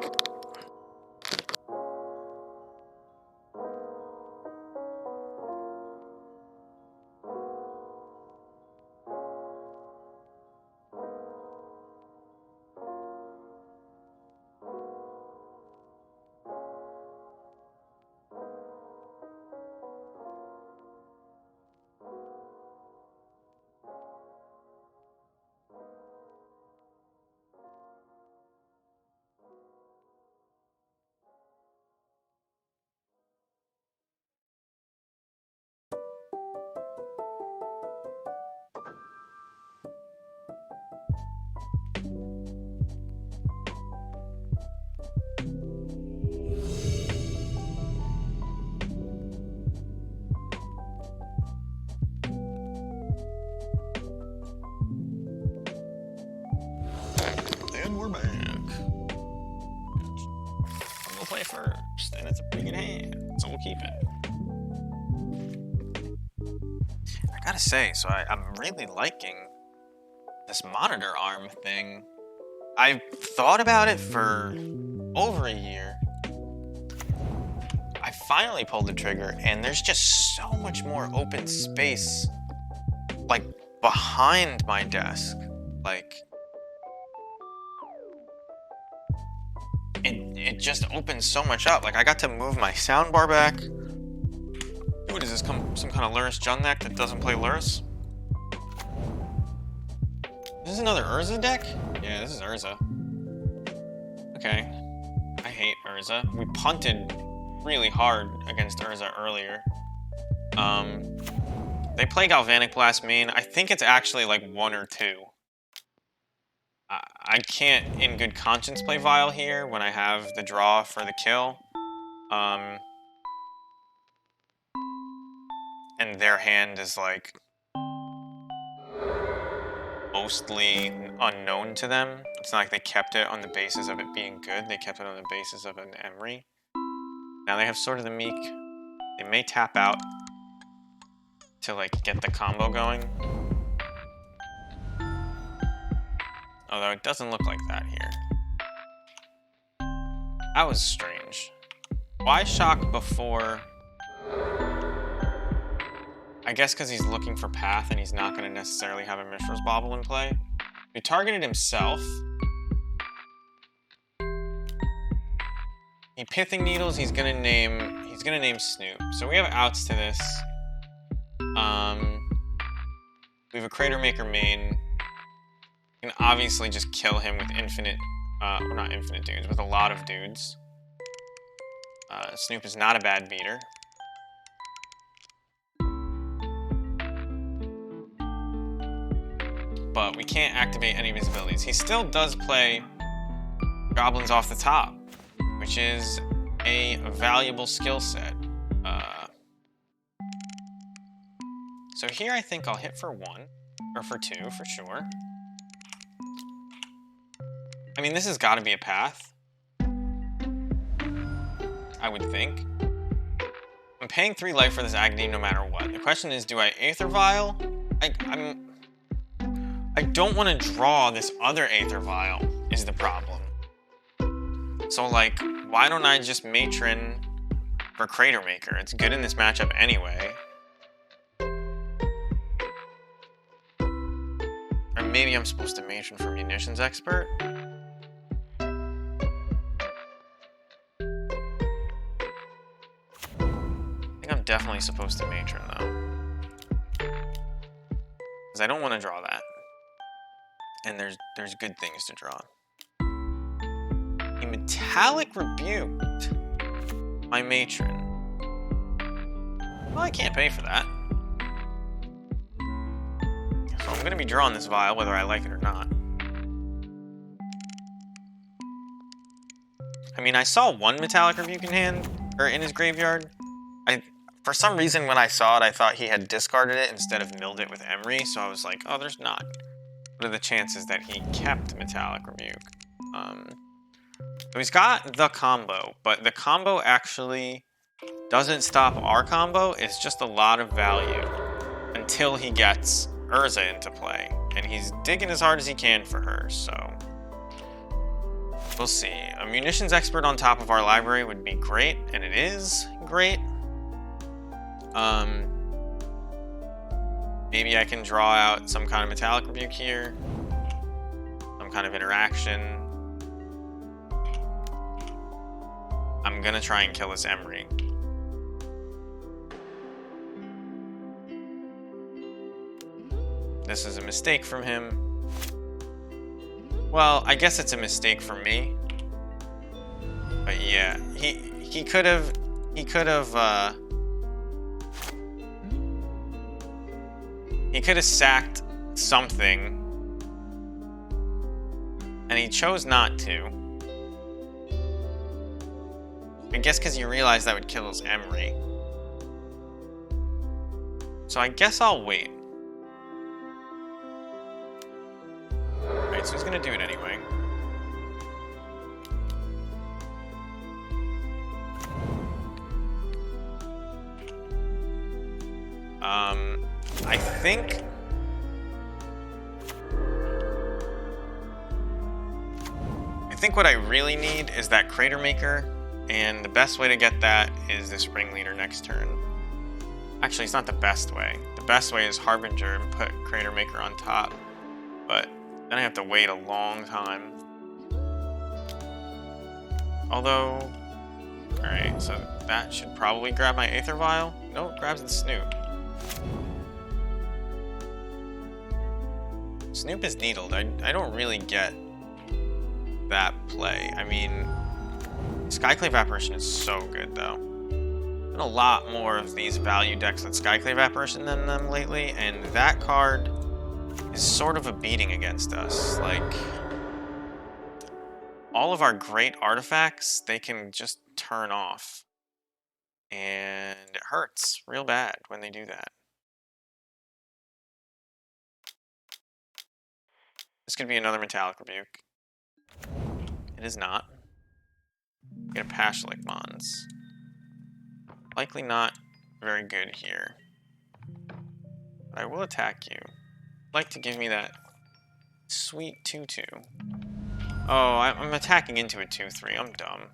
And we're back. We'll play first, and it's a pretty good hand, so we'll keep it. I gotta say, so I'm really liking this monitor arm thing. I've thought about it for over a year. I finally pulled the trigger, and there's just so much more open space, like, behind my desk. Like, it just opens so much up. Like, I got to move my soundbar back. What is this, some kind of Lurrus Junneck that doesn't play Lurrus? This is another Urza deck? Yeah, this is Urza. Okay. I hate Urza. We punted really hard against Urza earlier. They play Galvanic Blast main. I think it's actually like 1 or 2. I can't in good conscience play Vile here when I have the draw for the kill. And their hand is like mostly unknown to them. It's not like they kept it on the basis of it being good. They kept it on the basis of an Emery. Now they have Sword of the Meek. They may tap out to like get the combo going. Although it doesn't look like that here. That was strange. Why shock before? I guess because he's looking for path and he's not going to necessarily have a Mishra's Bauble in play. He targeted himself. He Pithing Needles, he's gonna name Snoop. So we have outs to this. We have a Crater Maker main. You can obviously just kill him with infinite, well, not infinite dudes, with a lot of dudes. Snoop is not a bad beater. But we can't activate any of his abilities. He still does play Goblins off the top, which is a valuable skill set. So here I think I'll hit for 1, or for 2 for sure. I mean, this has got to be a path, I would think. I'm paying 3 life for this Agony no matter what. The question is, do I Aether Vial? I don't want to draw this other Aether Vial, is the problem. So, like, why don't I just Matron for Crater Maker? It's good in this matchup anyway. Or maybe I'm supposed to Matron for Munitions Expert? I think I'm definitely supposed to Matron, though. Because I don't want to draw that. And there's good things to draw. A Metallic Rebuked my Matron. Well, I can't pay for that. So I'm going to be drawing this Vial whether I like it or not. I mean, I saw 1 Metallic Rebuke in hand, or in his graveyard. For some reason, when I saw it, I thought he had discarded it instead of milled it with Emery, so I was like, oh, there's not. What are the chances that he kept Metallic Rebuke? So he's got the combo, but the combo actually doesn't stop our combo. It's just a lot of value until he gets Urza into play. And he's digging as hard as he can for her, so we'll see. A Munitions Expert on top of our library would be great, and it is great. Maybe I can draw out some kind of Metallic Rebuke here. Some kind of interaction. I'm gonna try and kill this Emery. This is a mistake from him. Well, I guess it's a mistake for me. But yeah, he could have sacked something, and he chose not to. I guess because you realize that would kill his Emery. So I guess I'll wait. Alright, so he's gonna do it anyway. I think what I really need is that Crater Maker, and the best way to get that is this Ringleader next turn. Actually, it's not the best way. The best way is Harbinger and put Crater Maker on top, but then I have to wait a long time. Although, alright, so that should probably grab my Aether Vial. No, it grabs the Snoop. Snoop is needled. I don't really get that play. I mean, Skyclave Apparition is so good, though. Been a lot more of these value decks with Skyclave Apparition than them lately, and that card is sort of a beating against us. Like, all of our great artifacts, they can just turn off. And it hurts real bad when they do that. This could be another Metallic Rebuke. It is not. Get a Pashlik Mons. Likely not very good here. But I will attack you. Like to give me that sweet 2/2. Oh, I'm attacking into a 2/3. I'm dumb.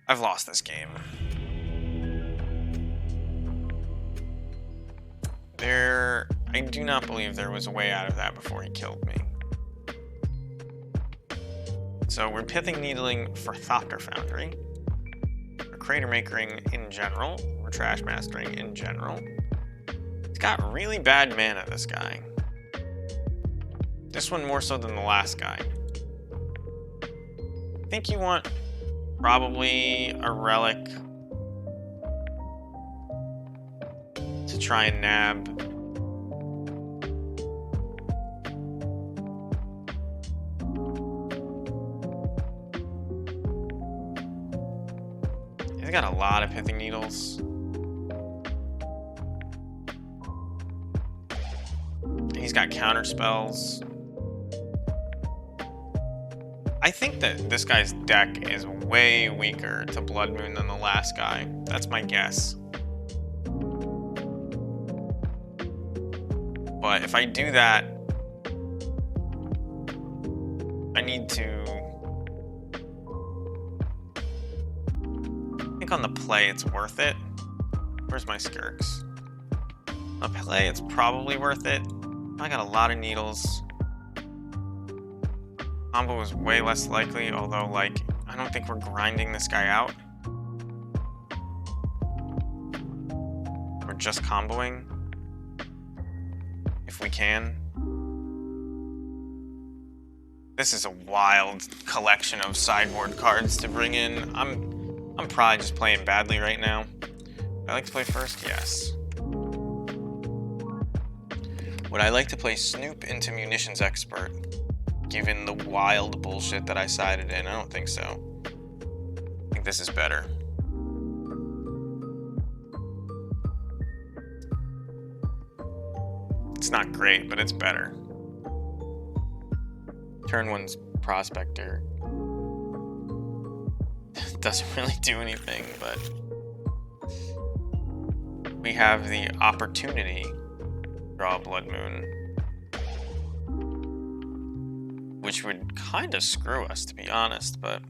I've lost this game. I do not believe there was a way out of that before he killed me. So we're Pithing Needling for Thopter Foundry. We're Crater Makering in general. We're Trash Mastering in general. He's got really bad mana, this guy. This one more so than the last guy. I think you want probably a Relic to try and nab. He's got a lot of Pithing Needles. He's got counter spells. I think that this guy's deck is way weaker to Blood Moon than the last guy. That's my guess. But if I do that, I need to... I think on the play it's worth it. Where's my Skirks? On the play it's probably worth it. I got a lot of needles. Combo is way less likely, although, like, I don't think we're grinding this guy out. We're just comboing. If we can. This is a wild collection of sideboard cards to bring in. I'm probably just playing badly right now. Would I like to play first? Yes. Would I like to play Snoop into Munitions Expert? Given the wild bullshit that I sided in, I don't think so. I think this is better. It's not great, but it's better. Turn one's Prospector doesn't really do anything, but we have the opportunity to draw a Blood Moon, which would kind of screw us, to be honest, but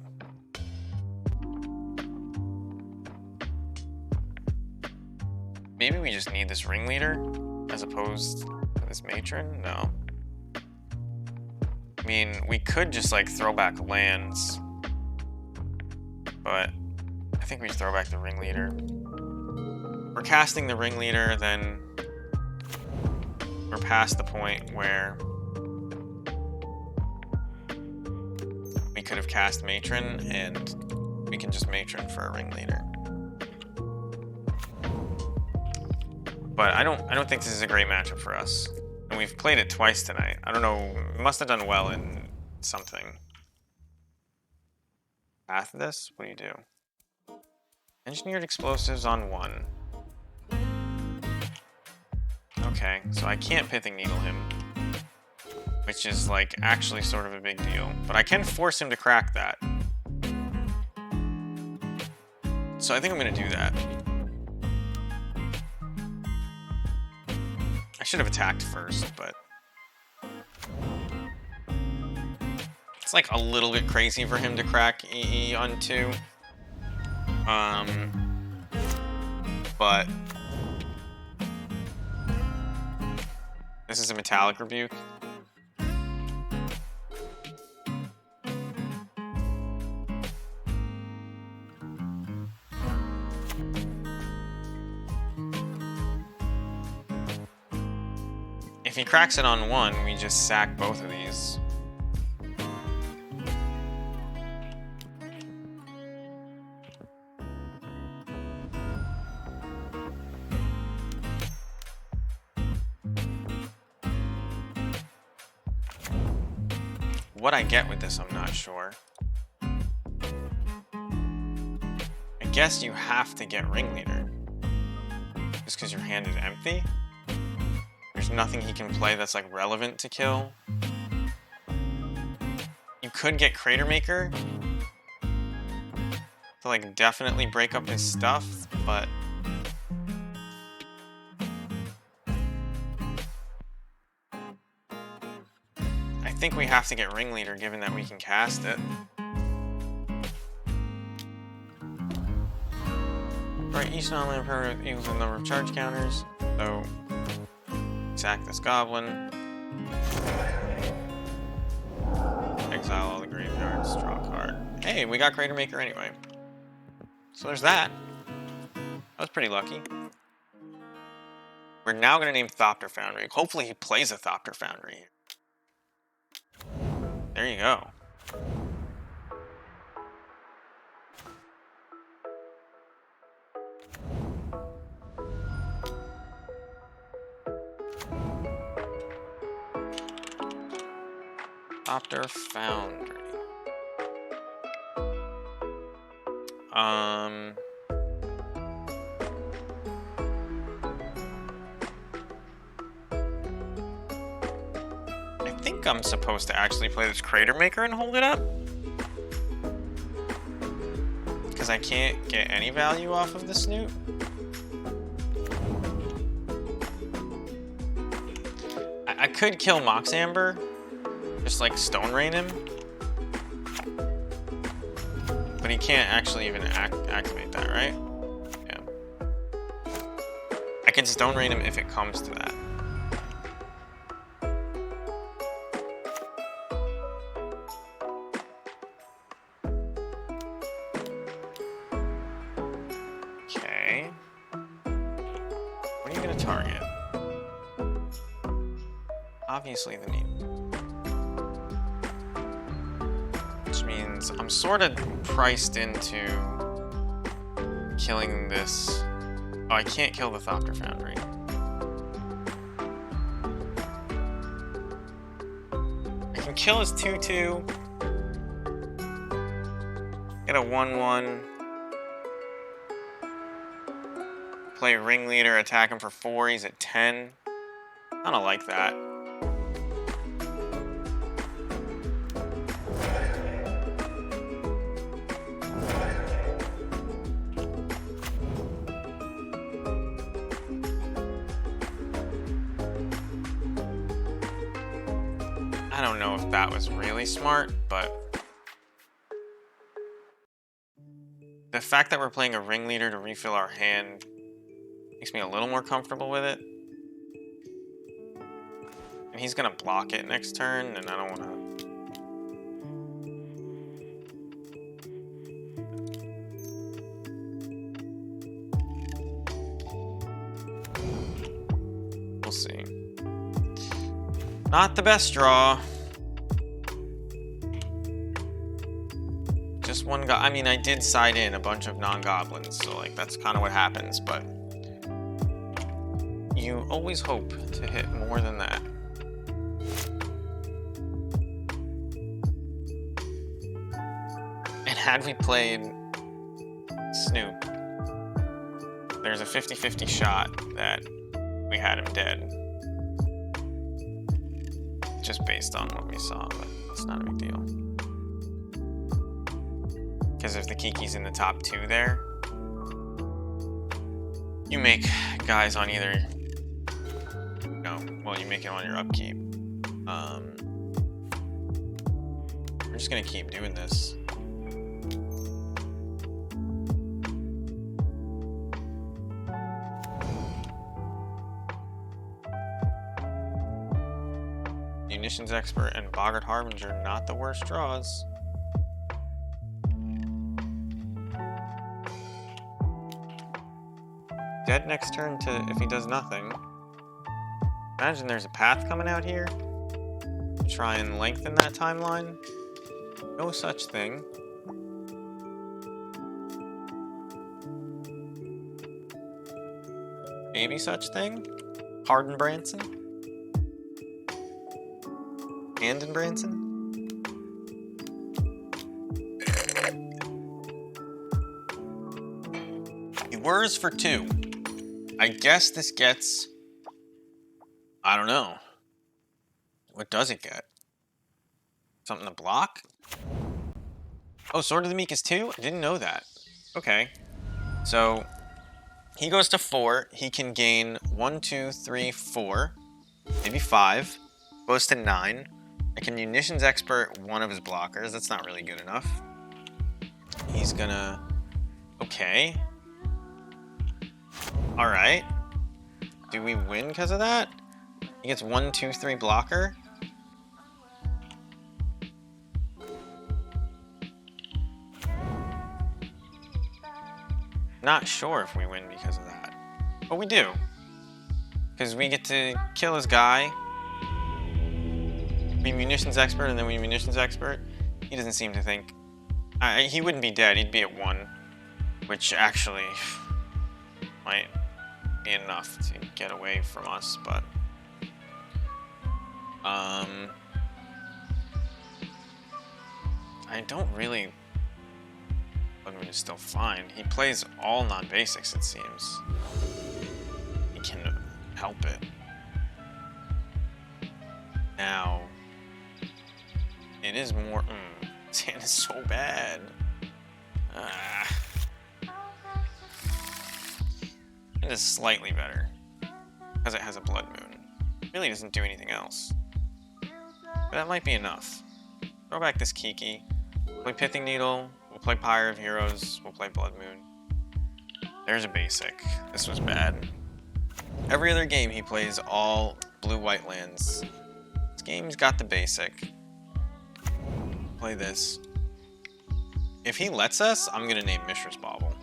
maybe we just need this Ringleader as opposed to this Matron? No. I mean, we could just, like, throw back lands, but I think we just throw back the Ringleader. We're casting the Ringleader, then we're past the point where we could have cast Matron, and we can just Matron for a Ringleader. But I don't think this is a great matchup for us. And we've played it twice tonight. I don't know, we must have done well in something. Path this? What do you do? Engineered explosives on 1. Okay, so I can't Pithing Needle him, which is, like, actually sort of a big deal. But I can force him to crack that. So I think I'm gonna do that. I should have attacked first, but it's like a little bit crazy for him to crack EE on 2. But this is a Metallic Rebuke. If he cracks it on one, we just sack both of these. What I get with this, I'm not sure. I guess you have to get Ringleader. Just because your hand is empty? There's nothing he can play that's like relevant to kill. You could get Crater Maker to like definitely break up his stuff, but I think we have to get Ringleader given that we can cast it. Right, each non-land permanent equals the number of charge counters, so sack this Goblin. Exile all the graveyards, draw a card. Hey, we got Crater Maker anyway. So there's that. That was pretty lucky. We're now going to name Thopter Foundry. Hopefully he plays a Thopter Foundry. There you go. Thopter Foundry. I think I'm supposed to actually play this Crater Maker and hold it up. Because I can't get any value off of the Snoot. I could kill Mox Amber. Just like Stone Rain him. But he can't actually even activate that, right? Yeah. I can Stone Rain him if it comes to that. Okay. What are you gonna target? Obviously the need. Which means I'm sort of priced into killing this. Oh, I can't kill the Thopter Foundry. I can kill his 2/2. Get a 1/1. Play Ringleader, attack him for 4. He's at 10. I don't like that. I don't know if that was really smart, but the fact that we're playing a Ringleader to refill our hand makes me a little more comfortable with it. And he's gonna block it next turn, and I don't wanna... We'll see. Not the best draw. Just one guy. I mean, I did side in a bunch of non-goblins, so like that's kind of what happens, but you always hope to hit more than that. And had we played Snoop, there's a 50-50 shot that we had him dead. Just based on what we saw, but it's not a big deal. Because if the Kiki's in the top 2 there, you make guys on either... No, well, you make it on your upkeep. We're just gonna keep doing this. Munitions Expert and Boggart Harbinger, not the worst draws. Dead next turn to if he does nothing. Imagine there's a path coming out here. Try and lengthen that timeline. No such thing. Maybe such thing. Hardin Branson. Andon Branson. Words for 2. I guess this gets... I don't know. What does it get? Something to block? Oh, Sword of the Meek is 2? I didn't know that. Okay. So, he goes to 4. He can gain 1, 2, 3, 4. Maybe 5. Goes to 9. I can Munitions Expert one of his blockers. That's not really good enough. He's gonna... Okay. Alright. Do we win because of that? He gets 1, 2, 3 blocker. Not sure if we win because of that. But we do. Because we get to kill his guy. We Munitions Expert and then we Munitions Expert. He doesn't seem to think... he wouldn't be dead, he'd be at 1. Which actually might be enough to get away from us, but... I don't really... Goblin is still fine. He plays all non-basics, it seems. He can help it. Now... It is more... Sand is so bad. It is slightly better. Because it has a Blood Moon. It really doesn't do anything else. But that might be enough. Throw back this Kiki. Play Pithing Needle. We'll play Pyre of Heroes. We'll play Blood Moon. There's a basic. This was bad. Every other game he plays all blue-white lands. This game's got the basic. Play this. If he lets us, I'm gonna name Mishra's Bauble.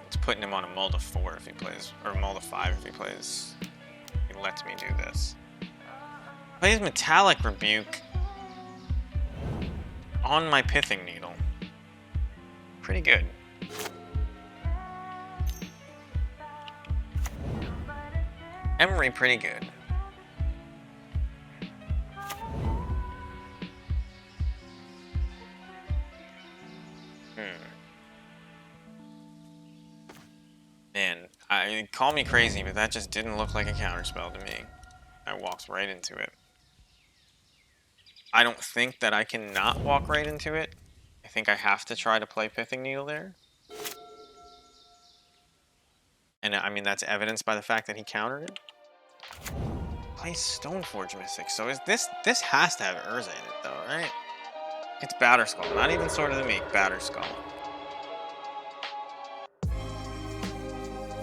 It's putting him on a mull to 4 if he plays, or mull to 5 if he plays. He lets me do this. Plays Metallic Rebuke on my Pithing Needle. Pretty good. Emery, pretty good. Man, call me crazy, but that just didn't look like a counterspell to me. I walked right into it. I don't think that I can not walk right into it. I think I have to try to play Pithing Needle there. And I mean, that's evidenced by the fact that he countered it. Play Stoneforge Mystic. So is this has to have Urza in it though, right? It's Batterskull, not even Sword of the Meek, Batterskull.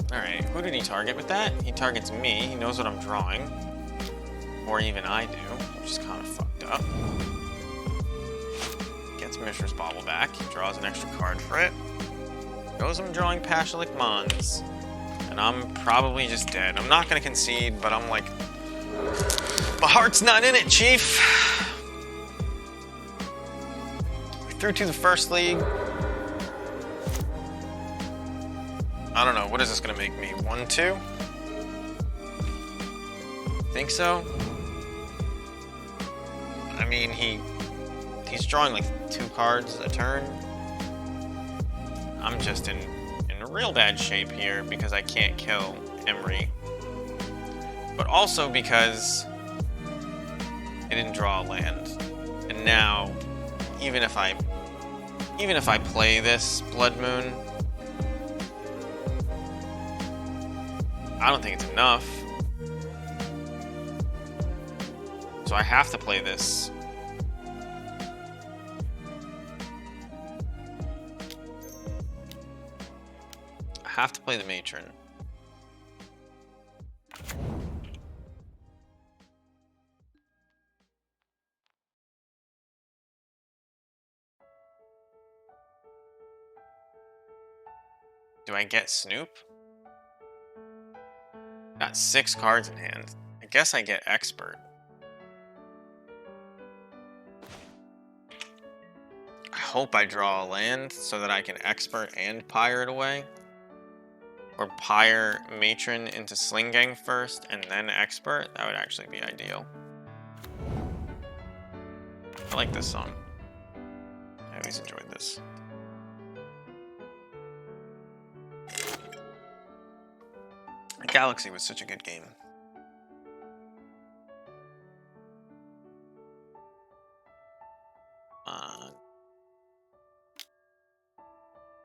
Alright, who did he target with that? He targets me, he knows what I'm drawing. Or even I do, which is kind of fucked up. Gets Mishra's Bauble back, he draws an extra card for it. Knows I'm drawing Pashalik Mons. And I'm probably just dead. I'm not gonna concede, but I'm like... My heart's not in it, Chief! We threw to the first league. I don't know, what is this gonna make me? 1, 2? Think so? I mean, he's drawing like 2 cards a turn. I'm just in real bad shape here because I can't kill Emery. But also because I didn't draw a land. And now, even if I play this Blood Moon, I don't think it's enough. So I have to play this. I have to play the Matron. Do I get Snoop? Got 6 cards in hand. I guess I get Expert. I hope I draw a land so that I can Expert and Pyre it away. Or Pyre Matron into Sling Gang first and then Expert. That would actually be ideal. I like this song. I always enjoyed this. Galaxy was such a good game.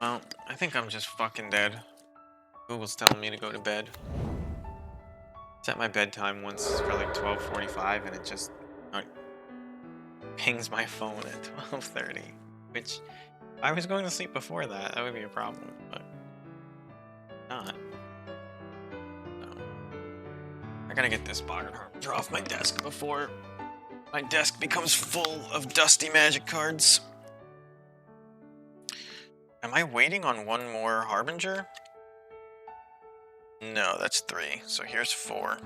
Well, I think I'm just fucking dead. Google's telling me to go to bed. Set my bedtime once for like 12:45 and it just pings my phone at 12:30. Which, if I was going to sleep before that, that would be a problem, but not. So, I gotta get this Boggart Harbinger off my desk before my desk becomes full of dusty magic cards. Am I waiting on one more Harbinger? No, that's 3. So here's 4.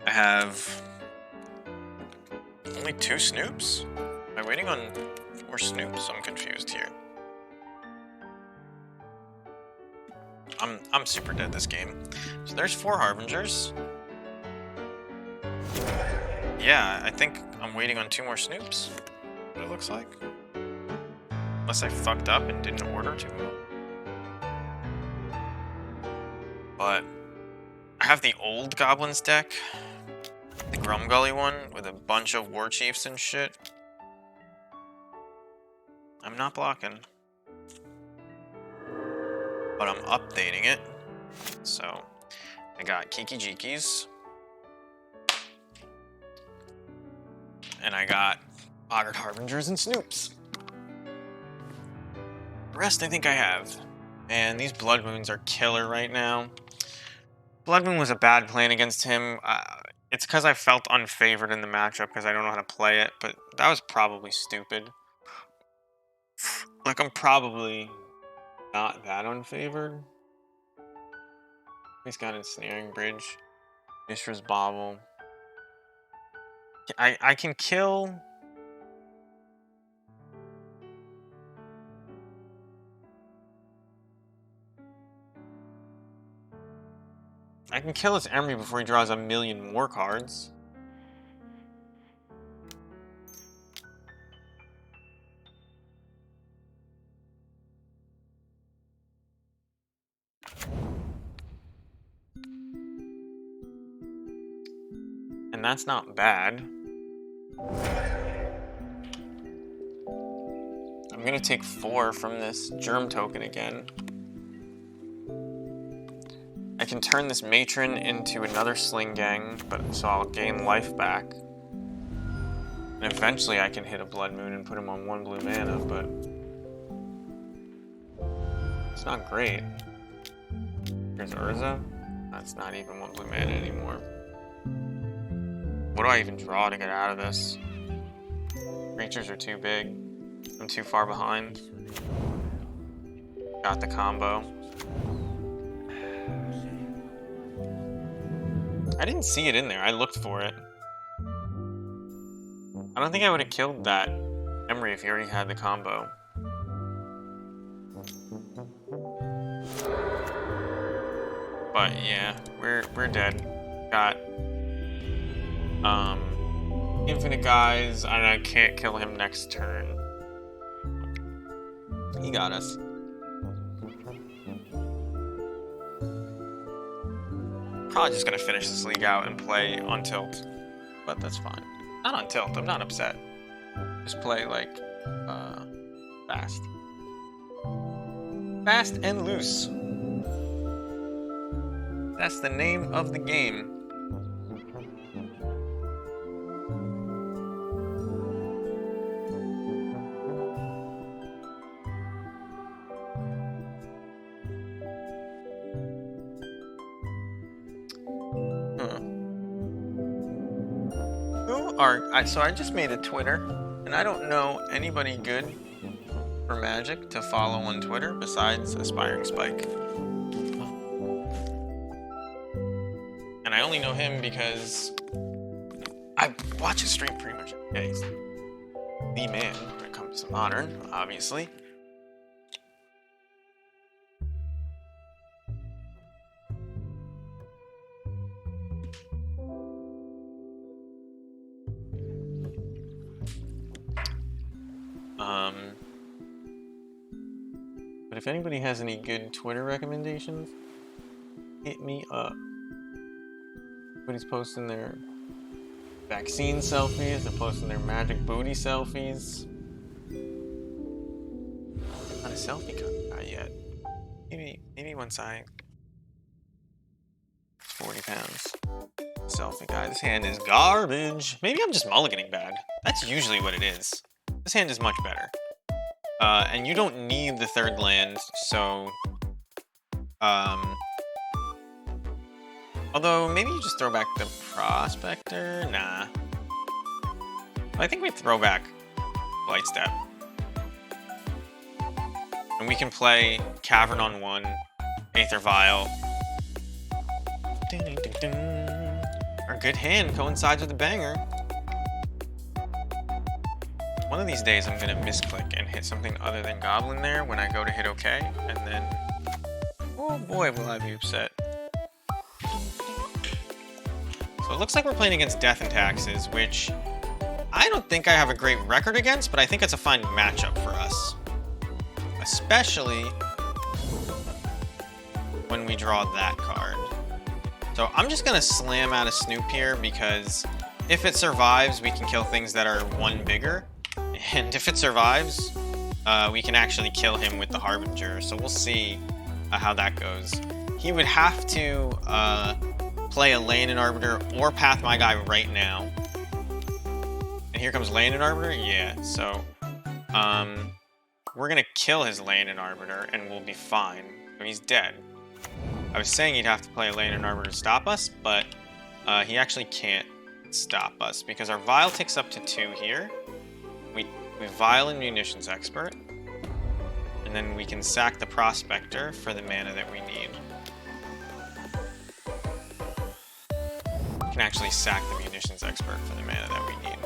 I have only 2 Snoops? Am I waiting on 4 Snoops? I'm confused here. I'm super dead this game. So there's 4 Harbingers. Yeah, I think I'm waiting on 2 more Snoops. What it looks like. Unless I fucked up and didn't order 2 of them. But I have the old Goblins deck. The Grumgully one with a bunch of War Chiefs and shit. I'm not blocking. But I'm updating it. So I got Kiki Jikis. And I got Boggart Harbingers and Snoops. The rest I think I have. And these Blood Moons are killer right now. Blood Moon was a bad plan against him. It's because I felt unfavored in the matchup because I don't know how to play it, but that was probably stupid. Like, I'm probably not that unfavored. He's got Ensnaring Bridge. Mishra's Bauble. I can kill... I can kill his Emery before he draws a million more cards. And that's not bad. I'm gonna take 4 from this Germ token again. I can turn this Matron into another Sling Gang, but so I'll gain life back. And eventually I can hit a Blood Moon and put him on 1 blue mana, but it's not great. Here's Urza. That's not even 1 blue mana anymore. What do I even draw to get out of this? Creatures are too big. I'm too far behind. Got the combo. I didn't see it in there. I looked for it. I don't think I would have killed that Emery if he already had the combo. But yeah, we're dead. Got Infinite Guys, and I can't kill him next turn. He got us. Probably just gonna finish this league out and play on tilt, but that's fine. Not on tilt, I'm not upset. Just play like fast. Fast and loose. That's the name of the game. Who So I just made a Twitter, and I don't know anybody good for Magic to follow on Twitter besides Aspiring Spike. And I only know him because I watch his stream pretty much every day. He's the man when it comes to Modern, obviously. But if anybody has any good Twitter recommendations, hit me up. Everybody's posting their vaccine selfies, they're posting their magic booty selfies. Not a selfie guy yet. Maybe once I 40 pounds. Selfie guy. This hand is garbage. Maybe I'm just mulliganing bad. That's usually what it is. This hand is much better. And you don't need the third land, so... Although, maybe you just throw back the Prospector? Nah. I think we throw back Light Step. And we can play Cavern on 1, Aether Vial. Our good hand coincides with the banger. One of these days I'm gonna misclick and hit something other than Goblin there when I go to hit OK, and then... Oh boy, will I be upset. So it looks like we're playing against Death and Taxes, which I don't think I have a great record against, but I think it's a fine matchup for us. Especially when we draw that card. So I'm just gonna slam out a Snoop here because if it survives, we can kill things that are one bigger. And if it survives, we can actually kill him with the Harbinger. So we'll see how that goes. He would have to play a Land Arbiter or Path my guy right now. And here comes Land Arbiter? Yeah, so we're gonna kill his Land Arbiter and we'll be fine. So he's dead. I was saying he'd have to play a Land Arbiter to stop us, but he actually can't stop us because our Vial takes up to 2 here. We Vial and Munitions Expert, and then we can sack the Prospector for the mana that we need. We can actually sack the Munitions Expert for the mana that we need.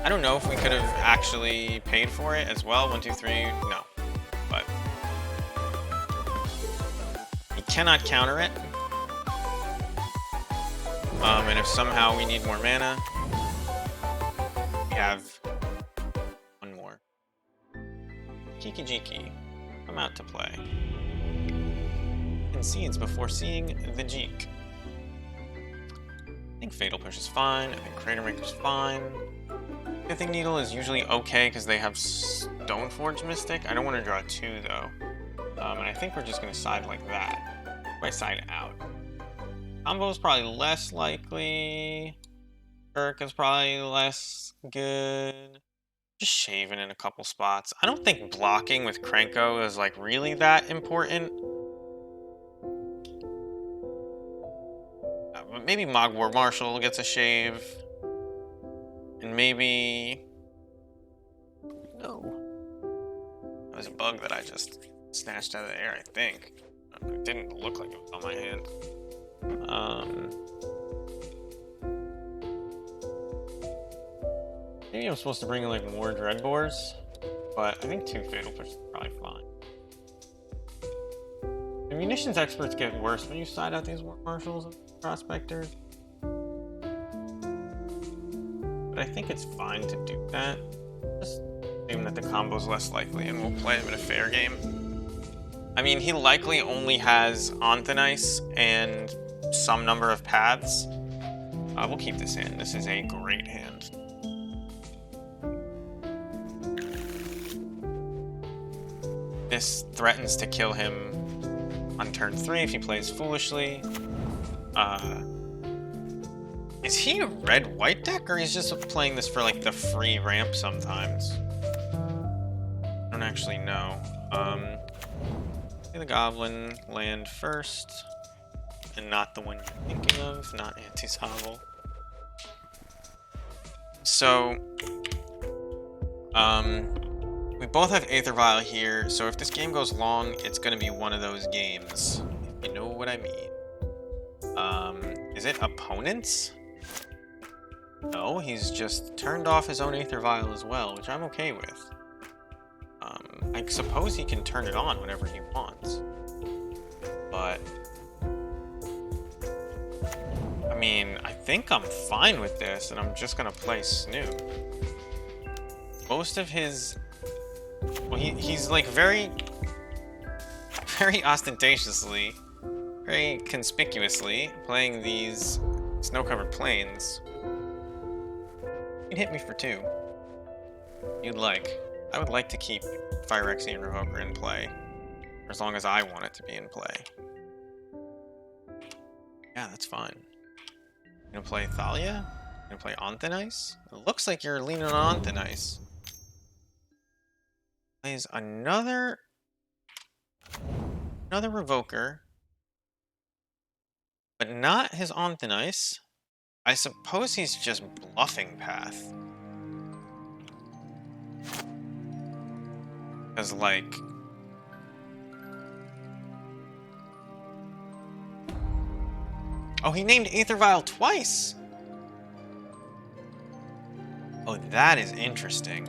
I don't know if we could have actually paid for it as well. 1, 2, 3, no. But we cannot counter it. And if somehow we need more mana, we have one more. Kiki Jiki, come out to play. Concedes before seeing the Jeek. I think Fatal Push is fine. I think Crater Maker's fine. Pithing Needle is usually okay because they have Stoneforge Mystic. I don't want to draw 2 though. And I think we're just going to side like that. By side out. Combo is probably less likely. Kirk is probably less good. Just shaving in a couple spots. I don't think blocking with Krenko is like really that important. But maybe Mogwar Marshal gets a shave. And maybe... No. That was a bug that I just snatched out of the air, I think. It didn't look like it was on my hand. Maybe I'm supposed to bring in like more Dreadbores, but I think 2 Fatal Push is probably fine. The Munitions Experts get worse when you side out these Marshals and Prospectors. But I think it's fine to do that. Just assume that the combo's less likely and we'll play him in a fair game. I mean, he likely only has Anthonice and some number of paths. We'll keep this hand. This is a great hand. This threatens to kill him on turn 3 if he plays foolishly. Is he a red-white deck, or he's just playing this for like the free ramp sometimes? I don't actually know. The Goblin land first, and not the one you're thinking of, not Anti-Sobble. So, we both have Aether Vial here, so if this game goes long, it's gonna be one of those games. If you know what I mean. Is it opponents? No, he's just turned off his own Aether Vial as well, which I'm okay with. I suppose he can turn it on whenever he wants. But... I mean, I think I'm fine with this, and I'm just gonna play Snoop. Most of his... Well, he's like very ostentatiously, very conspicuously playing these snow-covered plains. You can hit me for 2. You'd like. I would like to keep Phyrexian Revoker in play, for as long as I want it to be in play. Yeah, that's fine. You gonna play Thalia? You gonna play Anthenice? It looks like you're leaning on Anthenice. Plays another Revoker, but not his Anthenice. I suppose he's just bluffing Path. Because, like... Oh, he named Aether Vial twice! Oh, that is interesting.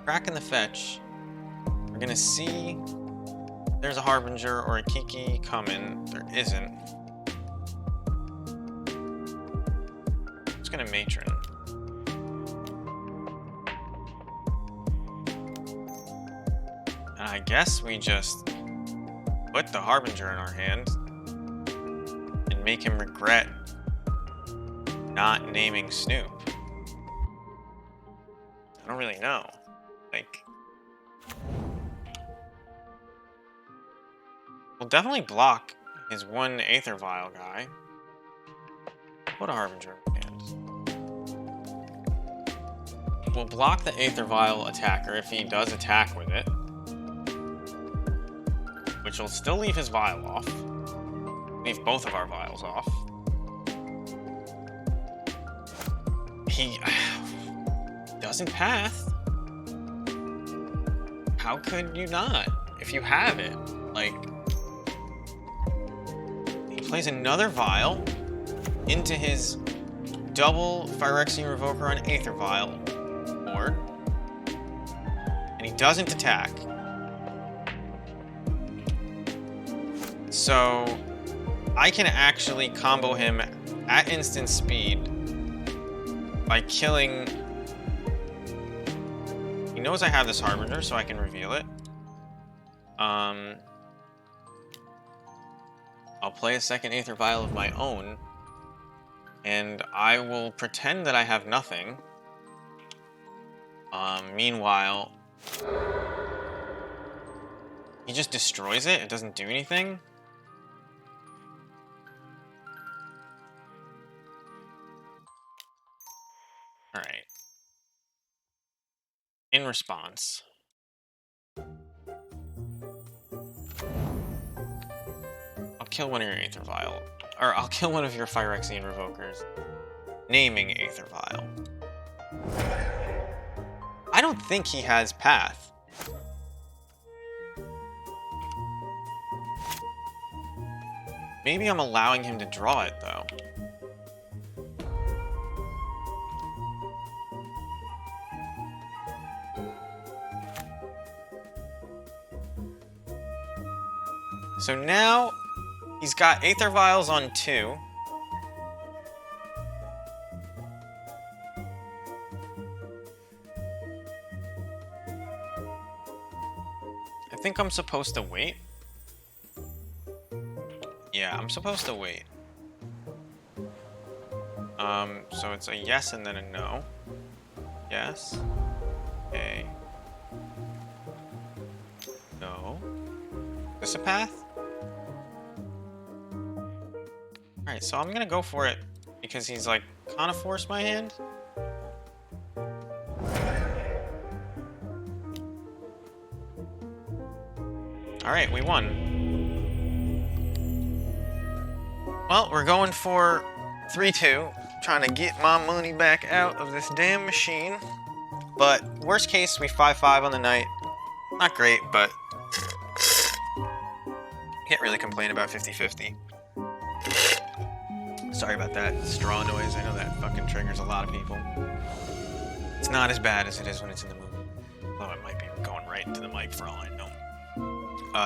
Cracking the fetch. We're gonna see if there's a Harbinger or a Kiki coming. There isn't. Just gonna Matron. And I guess we just put the Harbinger in our hand and make him regret not naming Snoop. I don't really know. Like, we'll definitely block his one Aether Vial guy. Put a Harbinger in hand. We'll block the Aether Vial attacker if he does attack with it, which will still leave his vial off. Leave both of our vials off. He doesn't path. How could you not? If you have it, like... He plays another vial into his double Phyrexian Revoker on Aether Vial board. And he doesn't attack. So, I can actually combo him at instant speed by killing... He knows I have this Harbinger, so I can reveal it. I'll play a second Aether Vial of my own, and I will pretend that I have nothing. Meanwhile, he just destroys it. It doesn't do anything. All right. In response, I'll kill one of your Aether Vial, or I'll kill one of your Phyrexian Revokers, naming Aether Vial. I don't think he has Path. Maybe I'm allowing him to draw it, though. So now, he's got Aether Vials on 2. I think I'm supposed to wait. Yeah, I'm supposed to wait. So it's a yes and then a no. Yes. Okay. No. Is this a path? Alright, so I'm gonna go for it because he's like kind of forced my hand. Alright, we won. Well, we're going for 3-2, trying to get my money back out of this damn machine. But worst case, we 5-5 on the night. Not great, but can't really complain about 50-50. Sorry about that straw noise. I know that fucking triggers a lot of people. It's not as bad as it is when it's in the movie. Although it might be going right into the mic for all I know.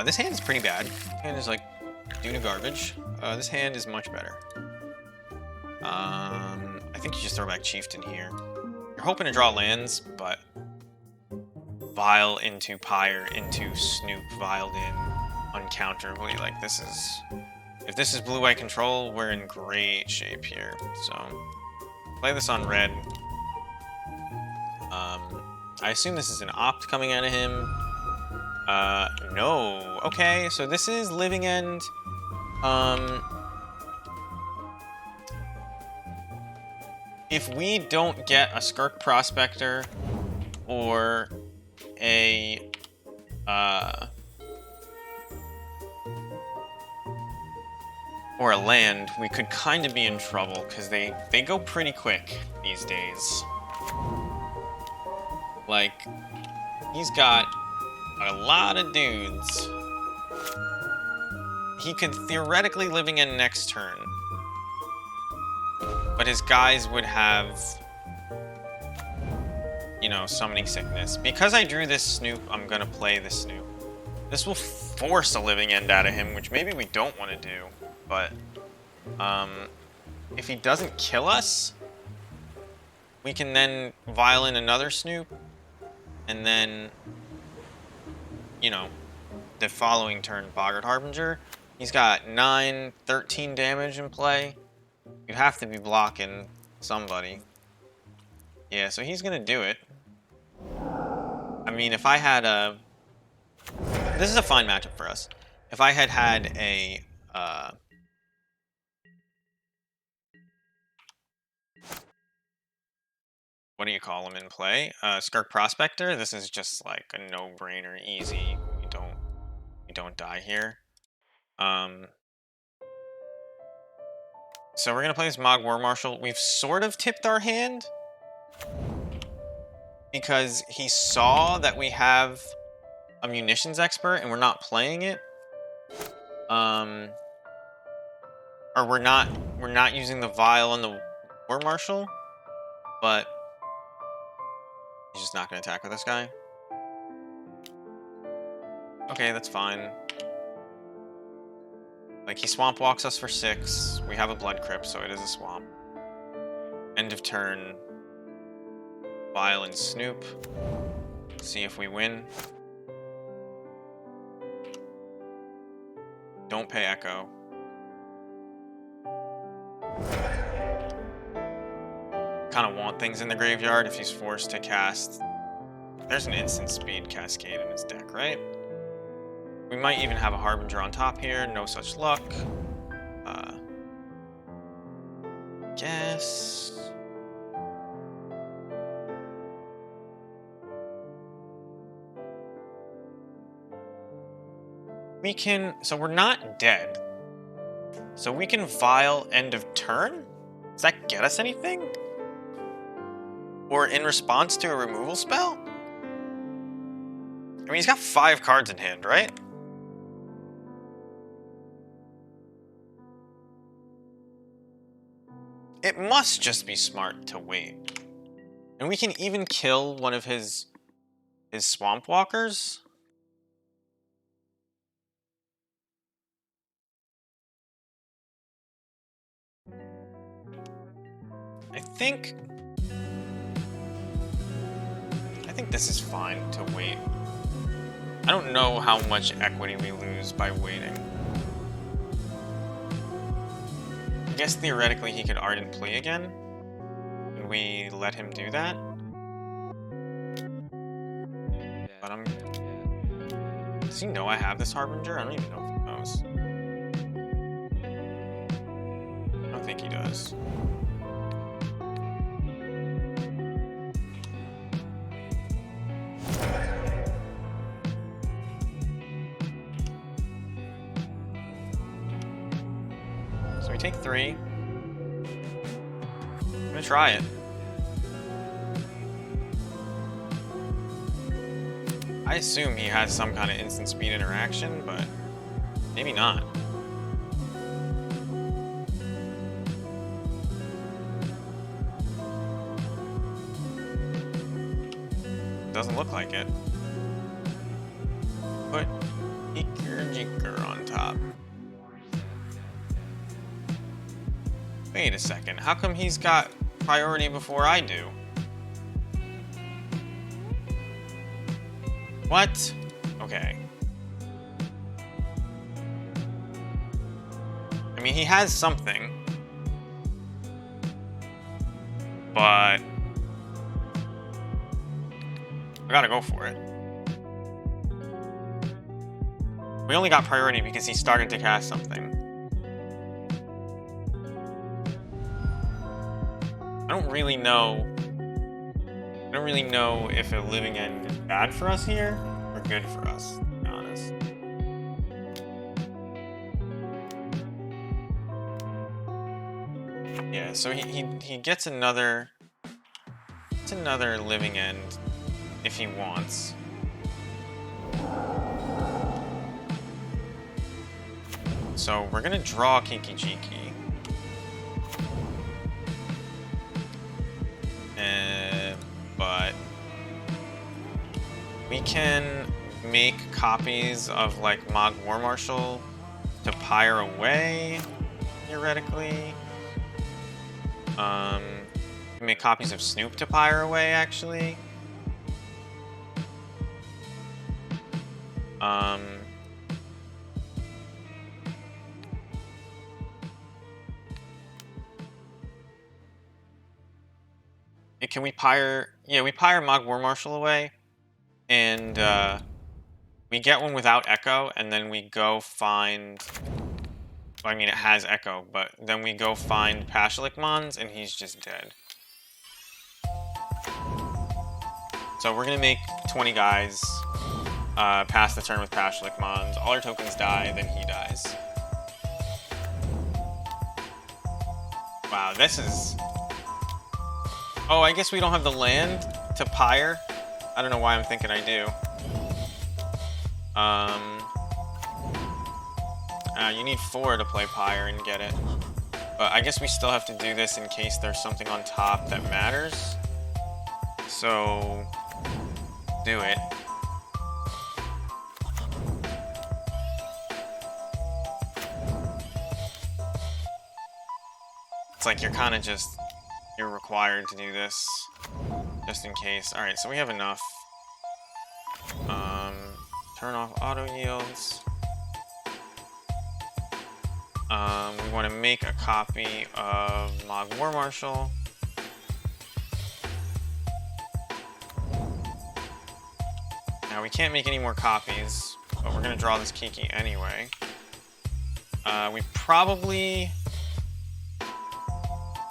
This hand is pretty bad. This hand is like due to garbage. This hand is much better. I think you just throw back Chieftain here. You're hoping to draw lands, but Vile into Pyre into Snoop, Viled in uncounterably. Like this is... If this is blue-white control, we're in great shape here. So, play this on red. I assume this is an opt coming out of him. No. Okay, so this is Living End. If we don't get a Skirk Prospector or a land, we could kind of be in trouble because they go pretty quick these days. Like, he's got a lot of dudes. He could theoretically Living in next turn, but his guys would have, you know, Summoning Sickness. Because I drew this Snoop, I'm gonna play this Snoop. This will force a Living End out of him, which maybe we don't want to do. But if he doesn't kill us, we can then Vile in another Snoop, and then, you know, the following turn, Boggart Harbinger. He's got 9, 13 damage in play. You'd have to be blocking somebody. Yeah, so he's gonna do it. I mean, if I had a... This is a fine matchup for us. If I had had a... what do you call him in play? Skirk Prospector. This is just like a no-brainer, easy. We don't die here. So we're gonna play this Mog War Marshal. We've sort of tipped our hand because he saw that we have a munitions expert and we're not playing it. Or we're not using the Vile on the War Marshal, but he's just not going to attack with this guy. Okay, that's fine. Like, he Swamp Walks us for 6. We have a Blood Crypt, so it is a swamp. End of turn. Vile and Snoop. See if we win. Don't pay Echo. Kind of want things in the graveyard if he's forced to cast. There's an instant speed cascade in his deck, right? We might even have a Harbinger on top here. No such luck. Guess. We can. So we're not dead. So we can Vile end of turn? Does that get us anything? Or in response to a removal spell? I mean, he's got 5 cards in hand, right? It must just be smart to wait. And we can even kill one of his Swamp Walkers. I think this is fine to wait. I don't know how much equity we lose by waiting. I guess theoretically he could Ardent Plea again. And we let him do that. But does he know I have this Harbinger? I don't even know if he knows. I don't think he does. So we take 3. I'm gonna try it. I assume he has some kind of instant speed interaction, but maybe not. Doesn't look like it. Put Eeker on top. Wait a second, how come he's got priority before I do? What? Okay. I mean, he has something. But I gotta go for it. We only got priority because he started to cast something. I don't really know if a living end is bad for us here or good for us, to be honest. Yeah, so he gets another living end if he wants. So we're gonna draw Kiki Jiki. But we can make copies of like Mog War Marshal to pyre away, theoretically. We can make copies of Snoop to pyre away, actually. Can we pyre? Yeah, we pyre Mog War Marshal away, and we get one without Echo, and then we go find. Well, I mean, it has Echo, but then we go find Pashalik Mons, and he's just dead. So we're gonna make 20 guys pass the turn with Pashalik Mons. All our tokens die, then he dies. Wow, this is. Oh, I guess we don't have the land to pyre. I don't know why I'm thinking I do. You need 4 to play pyre and get it. But I guess we still have to do this in case there's something on top that matters. So, do it. It's like you're kind of just... You're required to do this, just in case. Alright, so we have enough. Turn off auto yields. We want to make a copy of Mog War Marshal. Now we can't make any more copies, but we're going to draw this Kiki anyway.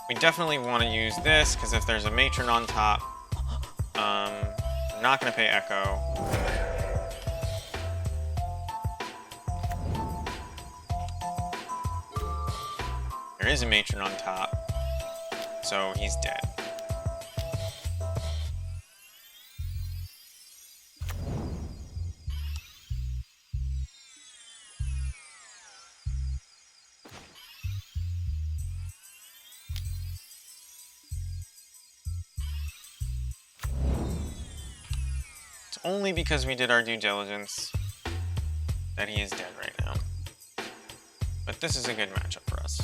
We definitely want to use this, because if there's a matron on top, I'm not going to pay Echo. There is a matron on top, so he's dead. Only because we did our due diligence that he is dead right now. But this is a good matchup for us.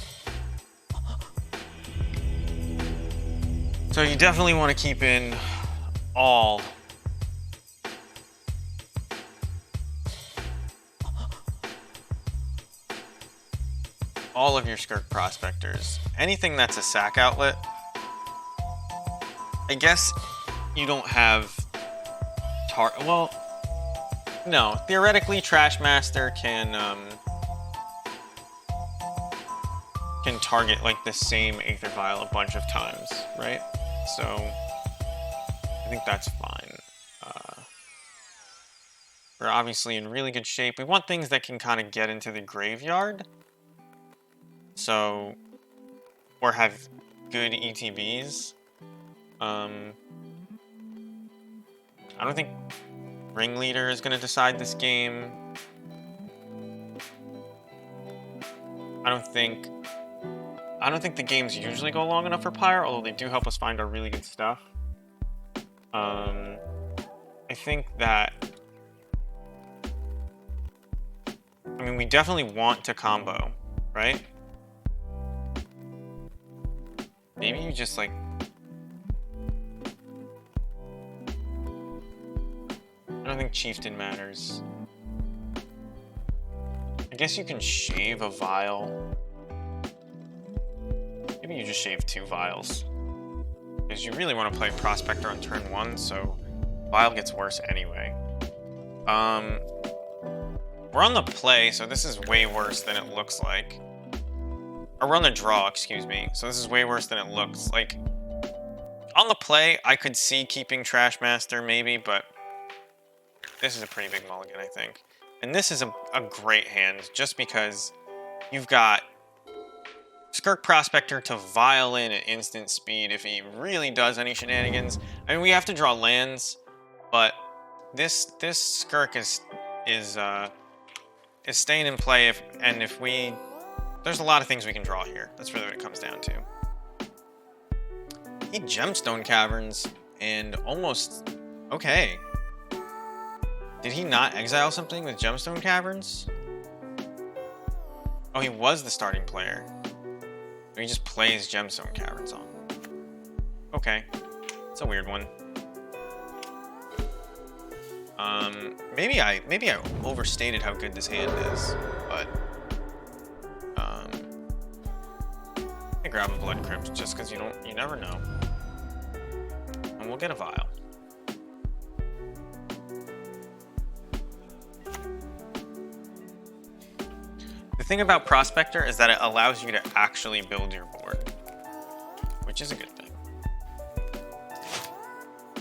So you definitely want to keep in all of your Skirk Prospectors. Anything that's a sack outlet. I guess you don't have well, no. Theoretically, Trashmaster can target like the same Aether Vial a bunch of times, right? So I think that's fine. We're obviously in really good shape. We want things that can kind of get into the graveyard. So, or have good ETBs. I don't think Ringleader is going to decide this game. I don't think the games usually go long enough for Pyre, although they do help us find our really good stuff. I think that... I mean, we definitely want to combo, right? Maybe you just, like... I don't think Chieftain matters. I guess you can shave a vial. Maybe you just shave 2 vials. Because you really want to play Prospector on turn 1, so vial gets worse anyway. We're on the play, so this is way worse than it looks like. Or we're on the draw, excuse me. So this is way worse than it looks like. On the play, I could see keeping Trashmaster maybe, but this is a pretty big mulligan, I think. And this is a great hand, just because you've got Skirk Prospector to Violin at instant speed if he really does any shenanigans. I mean, we have to draw lands, but this Skirk is staying in play if we... There's a lot of things we can draw here. That's really what it comes down to. He Gemstone Caverns and almost... Okay. Did he not exile something with Gemstone Caverns? Oh, he was the starting player. He just plays Gemstone Caverns on. Okay. It's a weird one. Maybe I overstated how good this hand is, but I grab a Blood Crypt just because you never know. And we'll get a vial. The thing about Prospector is that it allows you to actually build your board, which is a good thing.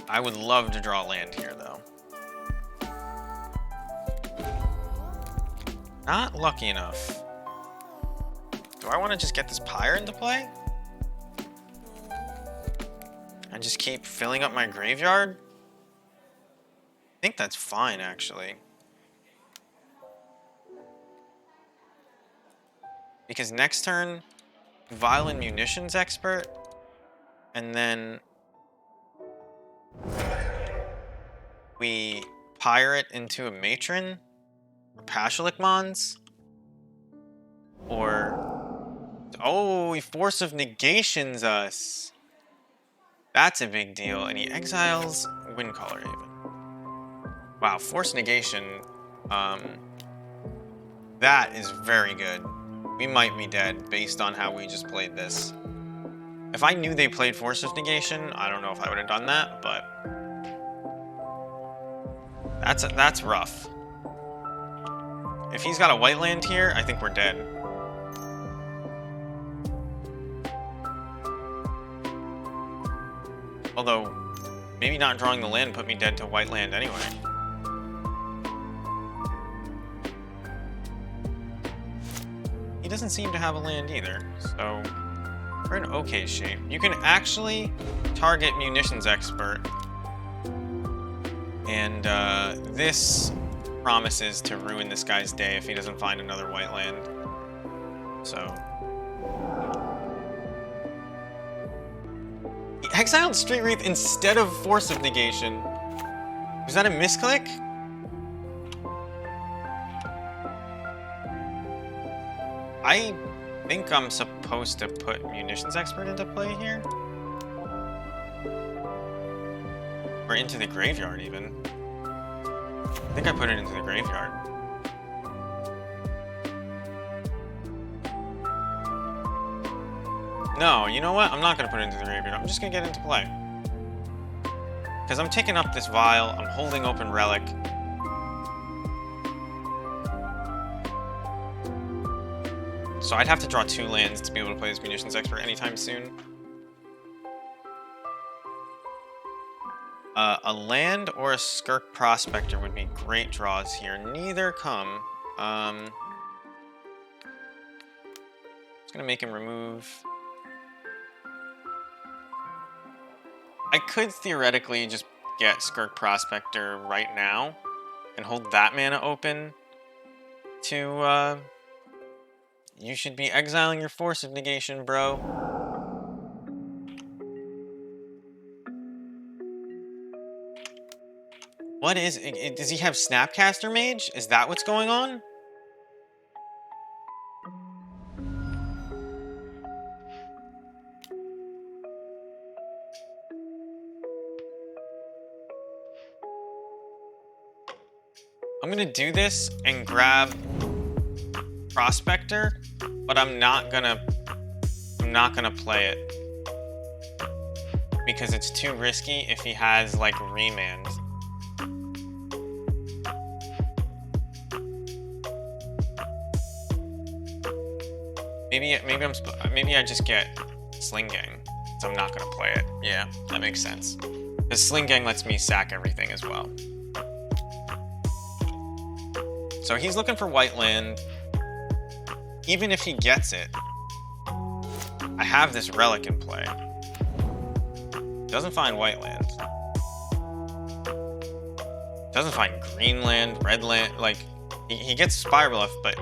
I would love to draw land here, though. Not lucky enough. Do I want to just get this Pyre into play? And just keep filling up my graveyard? I think that's fine, actually. Because next turn, Violent Munitions Expert, and then we Pirate into a Matron, or Pashalik Mons, or... Oh, he Force of Negations us. That's a big deal, and he exiles Windcaller Haven. Wow, Force Negation, that is very good. We might be dead based on how we just played this. If I knew they played Force of Negation, I don't know if I would have done that, but that's rough. If he's got a white land here, I think we're dead. Although, maybe not drawing the land put me dead to white land anyway. He doesn't seem to have a land either, so we're in okay shape. You can actually target Munitions Expert, and this promises to ruin this guy's day if he doesn't find another white land. So... He exiled Street Wraith instead of Force of Negation. Was that a misclick? I think I'm supposed to put Munitions Expert into play here. Or into the graveyard, even. I think I put it into the graveyard. No, you know what? I'm not going to put it into the graveyard. I'm just going to get into play. Because I'm taking up this Vial. I'm holding open Relic. So I'd have to draw 2 lands to be able to play this Munitions Expert anytime soon. A land or a Skirk Prospector would be great draws here. Neither come. Just gonna make him remove. I could theoretically just get Skirk Prospector right now and hold that mana open to, you should be exiling your Force of Negation, bro. What is it? Does he have Snapcaster Mage? Is that what's going on? I'm gonna do this and grab Prospector, but I'm not gonna play it because it's too risky if he has like Remand. Maybe I just get Sling Gang, so I'm not gonna play it. Yeah, that makes sense. Because Sling Gang lets me sack everything as well. So he's looking for white land. Even if he gets it, I have this relic in play. Doesn't find white land. Doesn't find green land, red land. Like, he gets Spiralift, but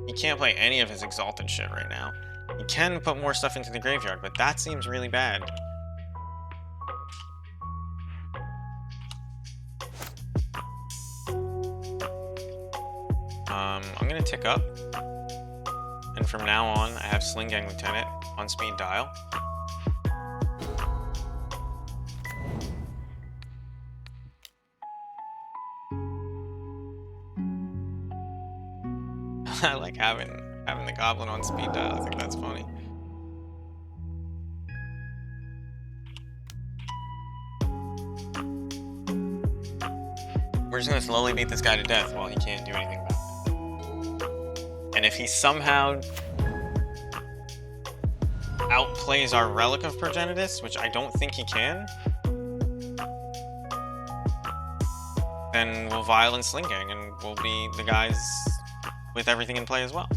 he can't play any of his Exalted shit right now. He can put more stuff into the graveyard, but that seems really bad. I'm gonna tick up. And from now on, I have Sling Gang Lieutenant on speed dial. I like having the Goblin on speed dial. I think that's funny. We're just gonna slowly beat this guy to death while he can't do anything about it. And if he somehow outplays our Relic of Progenitus, which I don't think he can, then we'll Violence Sling Gang and we'll be the guys with everything in play as well.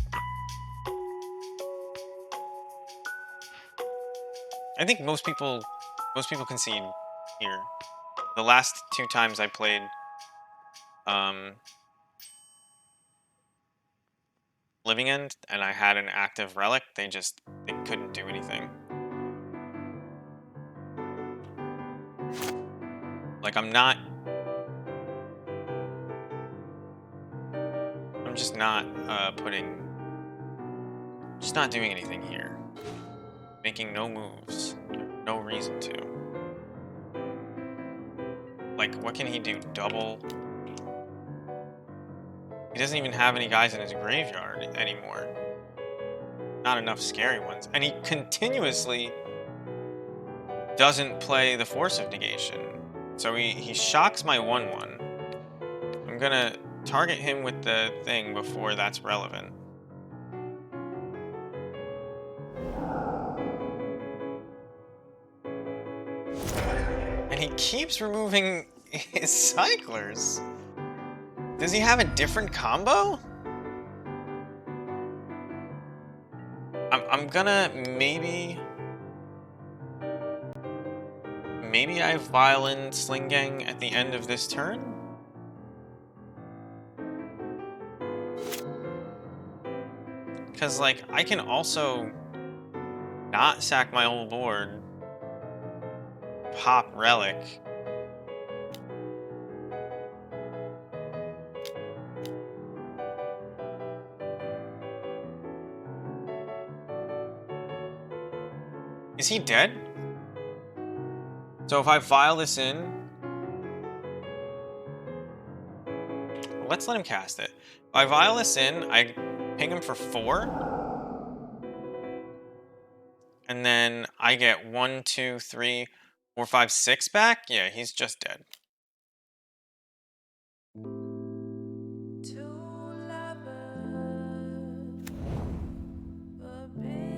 I think most people concede here. The last 2 times I played Living End and I had an active relic, they couldn't do anything. Like I'm just not doing anything here. Making no moves. No reason to. Like, what can he do? Double? He doesn't even have any guys in his graveyard anymore. Not enough scary ones. And he continuously doesn't play the Force of Negation. So he shocks my 1/1. I'm gonna target him with the thing before that's relevant. And he keeps removing his cyclers. Does he have a different combo? I'm gonna maybe I Violent Sling Gang at the end of this turn? Because, like, I can also not sack my whole board, pop Relic. Is he dead? So if I Vial this in... Let's let him cast it. If I Vial this in, I ping him for 4. And then I get 1, 2, 3, 4, 5, 6 back? Yeah, he's just dead.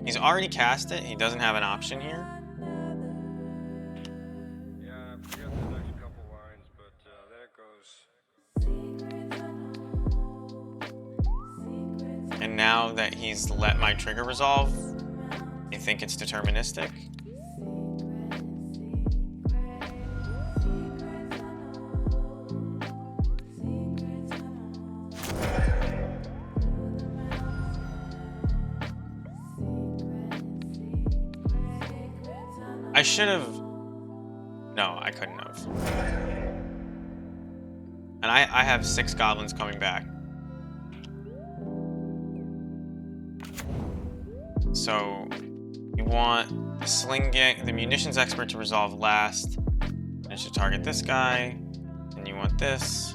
He's already cast it. He doesn't have an option here. Yeah, I forgot the next couple lines, but there it goes. And now that he's let my trigger resolve, think it's deterministic. I should have... No, I couldn't have. And I have 6 goblins coming back. So you want the sling gang, the munitions expert to resolve last. And it should target this guy. And you want this.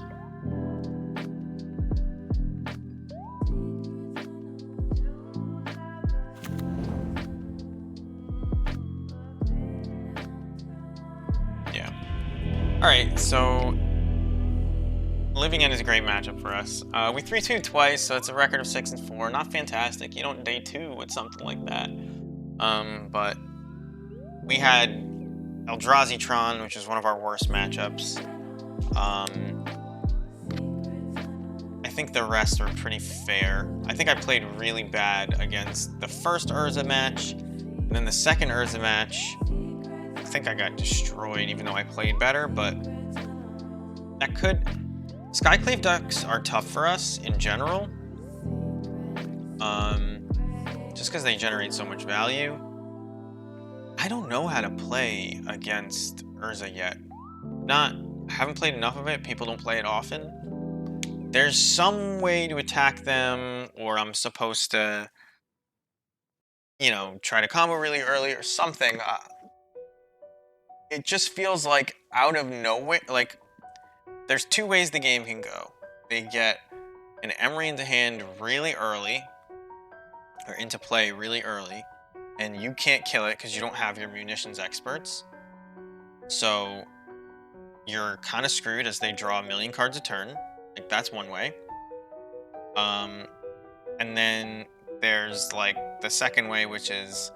Yeah. Alright, so Living End is a great matchup for us. We 3-2'd twice, so it's a record of 6-4. Not fantastic. You don't day 2 with something like that. But we had Eldrazi Tron, which is one of our worst matchups. I think the rest are pretty fair. I think I played really bad against the first Urza match, and then the second Urza match. I think I got destroyed, even though I played better, but that could... Skyclave decks are tough for us in general, just because they generate so much value. I don't know how to play against Urza yet. I haven't played enough of it. People don't play it often. There's some way to attack them, or I'm supposed to, you know, try to combo really early or something. It just feels like out of nowhere, like, there's 2 ways the game can go. They get an Emery into hand really early, or into play really early, and you can't kill it because you don't have your munitions experts. So you're kind of screwed as they draw 1,000,000 cards a turn. Like, that's one way. And then there's like the second way, which is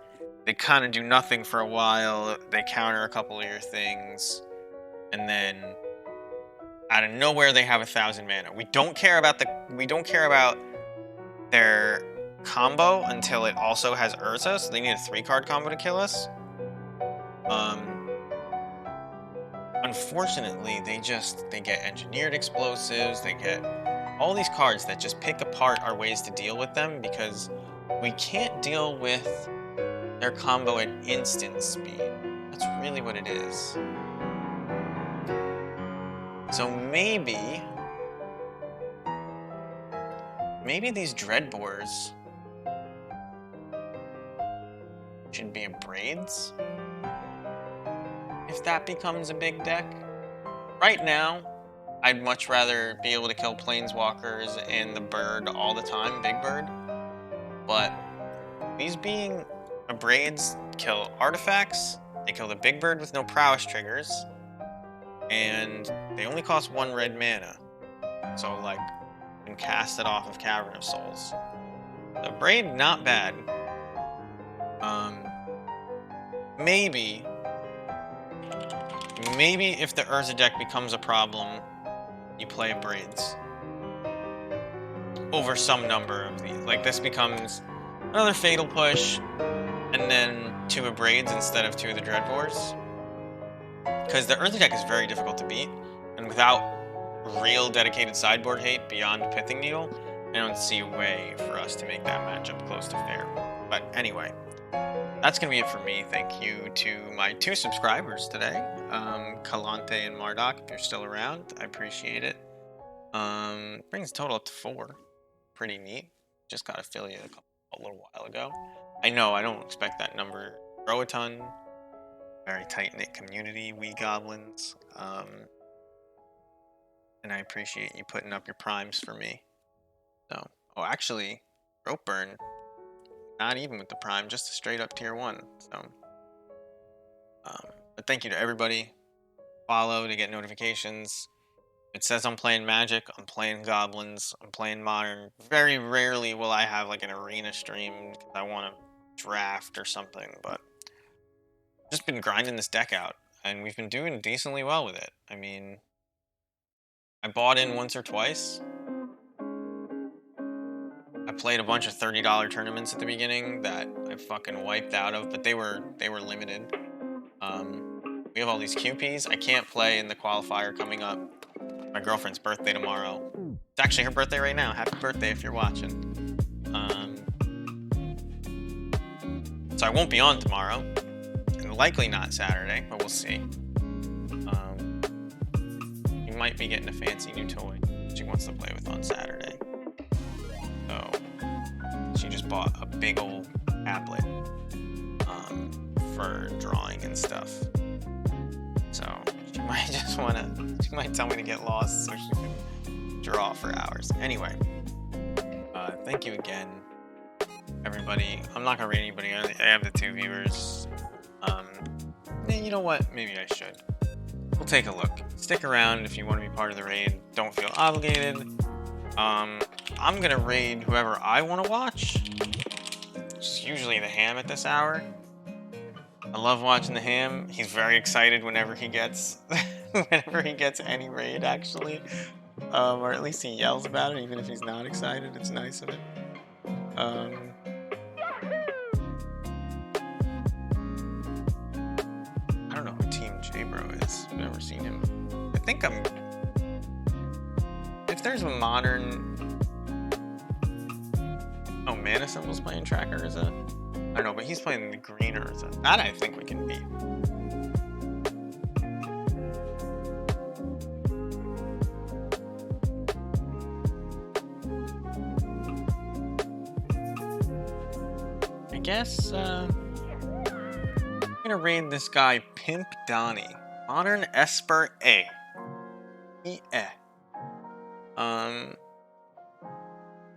they kind of do nothing for a while, they counter a couple of your things, and then out of nowhere they have 1,000 mana. We don't care about their combo until it also has Urza, so they need a 3-card combo to kill us. Unfortunately, they get engineered explosives, they get all these cards that just pick apart our ways to deal with them, because we can't deal with their combo at instant speed. That's really what it is. So maybe these Dreadbores should be a Braids, if that becomes a big deck. Right now, I'd much rather be able to kill Planeswalkers and the bird all the time, Big Bird. But these being a Braids kill artifacts, they kill the Big Bird with no prowess triggers, and they only cost 1 red mana. So, like, you can cast it off of Cavern of Souls. The Braid, not bad. Maybe if the Urza deck becomes a problem, you play Braids over some number of these. Like, this becomes another Fatal Push, and then 2 of Braids instead of 2 of the Dreadbores. Because the Urza deck is very difficult to beat, and without real dedicated sideboard hate beyond Pithing Needle, I don't see a way for us to make that matchup close to fair. But anyway, that's going to be it for me. Thank you to my 2 subscribers today, Kalante and Mardok, if you're still around. I appreciate it. Brings the total up to 4. Pretty neat. Just got affiliate a little while ago. I know, I don't expect that number to grow a ton. Very tight-knit community, we goblins. And I appreciate you putting up your primes for me. So, oh, actually, Rope Burn, not even with the prime, just a straight up tier 1. So, but thank you to everybody. Follow to get notifications. It says I'm playing Magic, I'm playing Goblins, I'm playing Modern. Very rarely will I have like an arena stream because I want to draft or something, but just been grinding this deck out, and we've been doing decently well with it. I mean, I bought in once or twice. I played a bunch of $30 tournaments at the beginning that I fucking wiped out of, but they were limited. We have all these QPs. I can't play in the qualifier coming up. My girlfriend's birthday tomorrow. It's actually her birthday right now. Happy birthday if you're watching. So I won't be on tomorrow, and likely not Saturday, but we'll see. You might be getting a fancy new toy she wants to play with on Saturday. So she just bought a big old tablet for drawing and stuff. So she might just she might tell me to get lost so she can draw for hours. Anyway, thank you again, everybody. I'm not gonna rate anybody. I have the 2 viewers. You know what? Maybe I should. We'll take a look. Stick around if you want to be part of the raid. Don't feel obligated. I'm gonna raid whoever I want to watch, which is usually the Ham at this hour. I love watching the Ham. He's very excited whenever he gets any raid, actually, or at least he yells about it, even if he's not excited. It's nice of him. I don't know who Team J-Bro is. I've never seen him. I think if there's a modern... Oh, Mana Symbol's playing Tracker Urza? I don't know, but he's playing the green Urza. That I think we can beat. I guess, I'm gonna raid this guy, Pimp Donnie. Modern Esper A.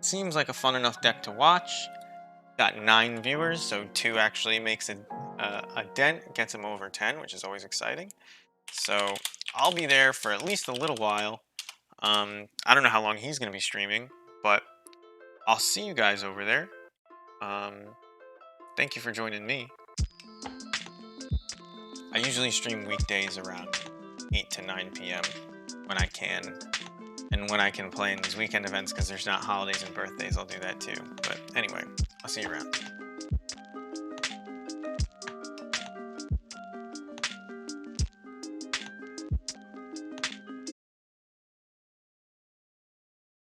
Seems like a fun enough deck to watch. Got 9 viewers, so 2 actually makes a dent, gets him over 10, which is always exciting. So I'll be there for at least a little while. I don't know how long he's gonna be streaming, but I'll see you guys over there. Thank you for joining me. I usually stream weekdays around 8 to 9 p.m. when I can. And when I can play in these weekend events, because there's not holidays and birthdays, I'll do that too. But anyway, I'll see you around.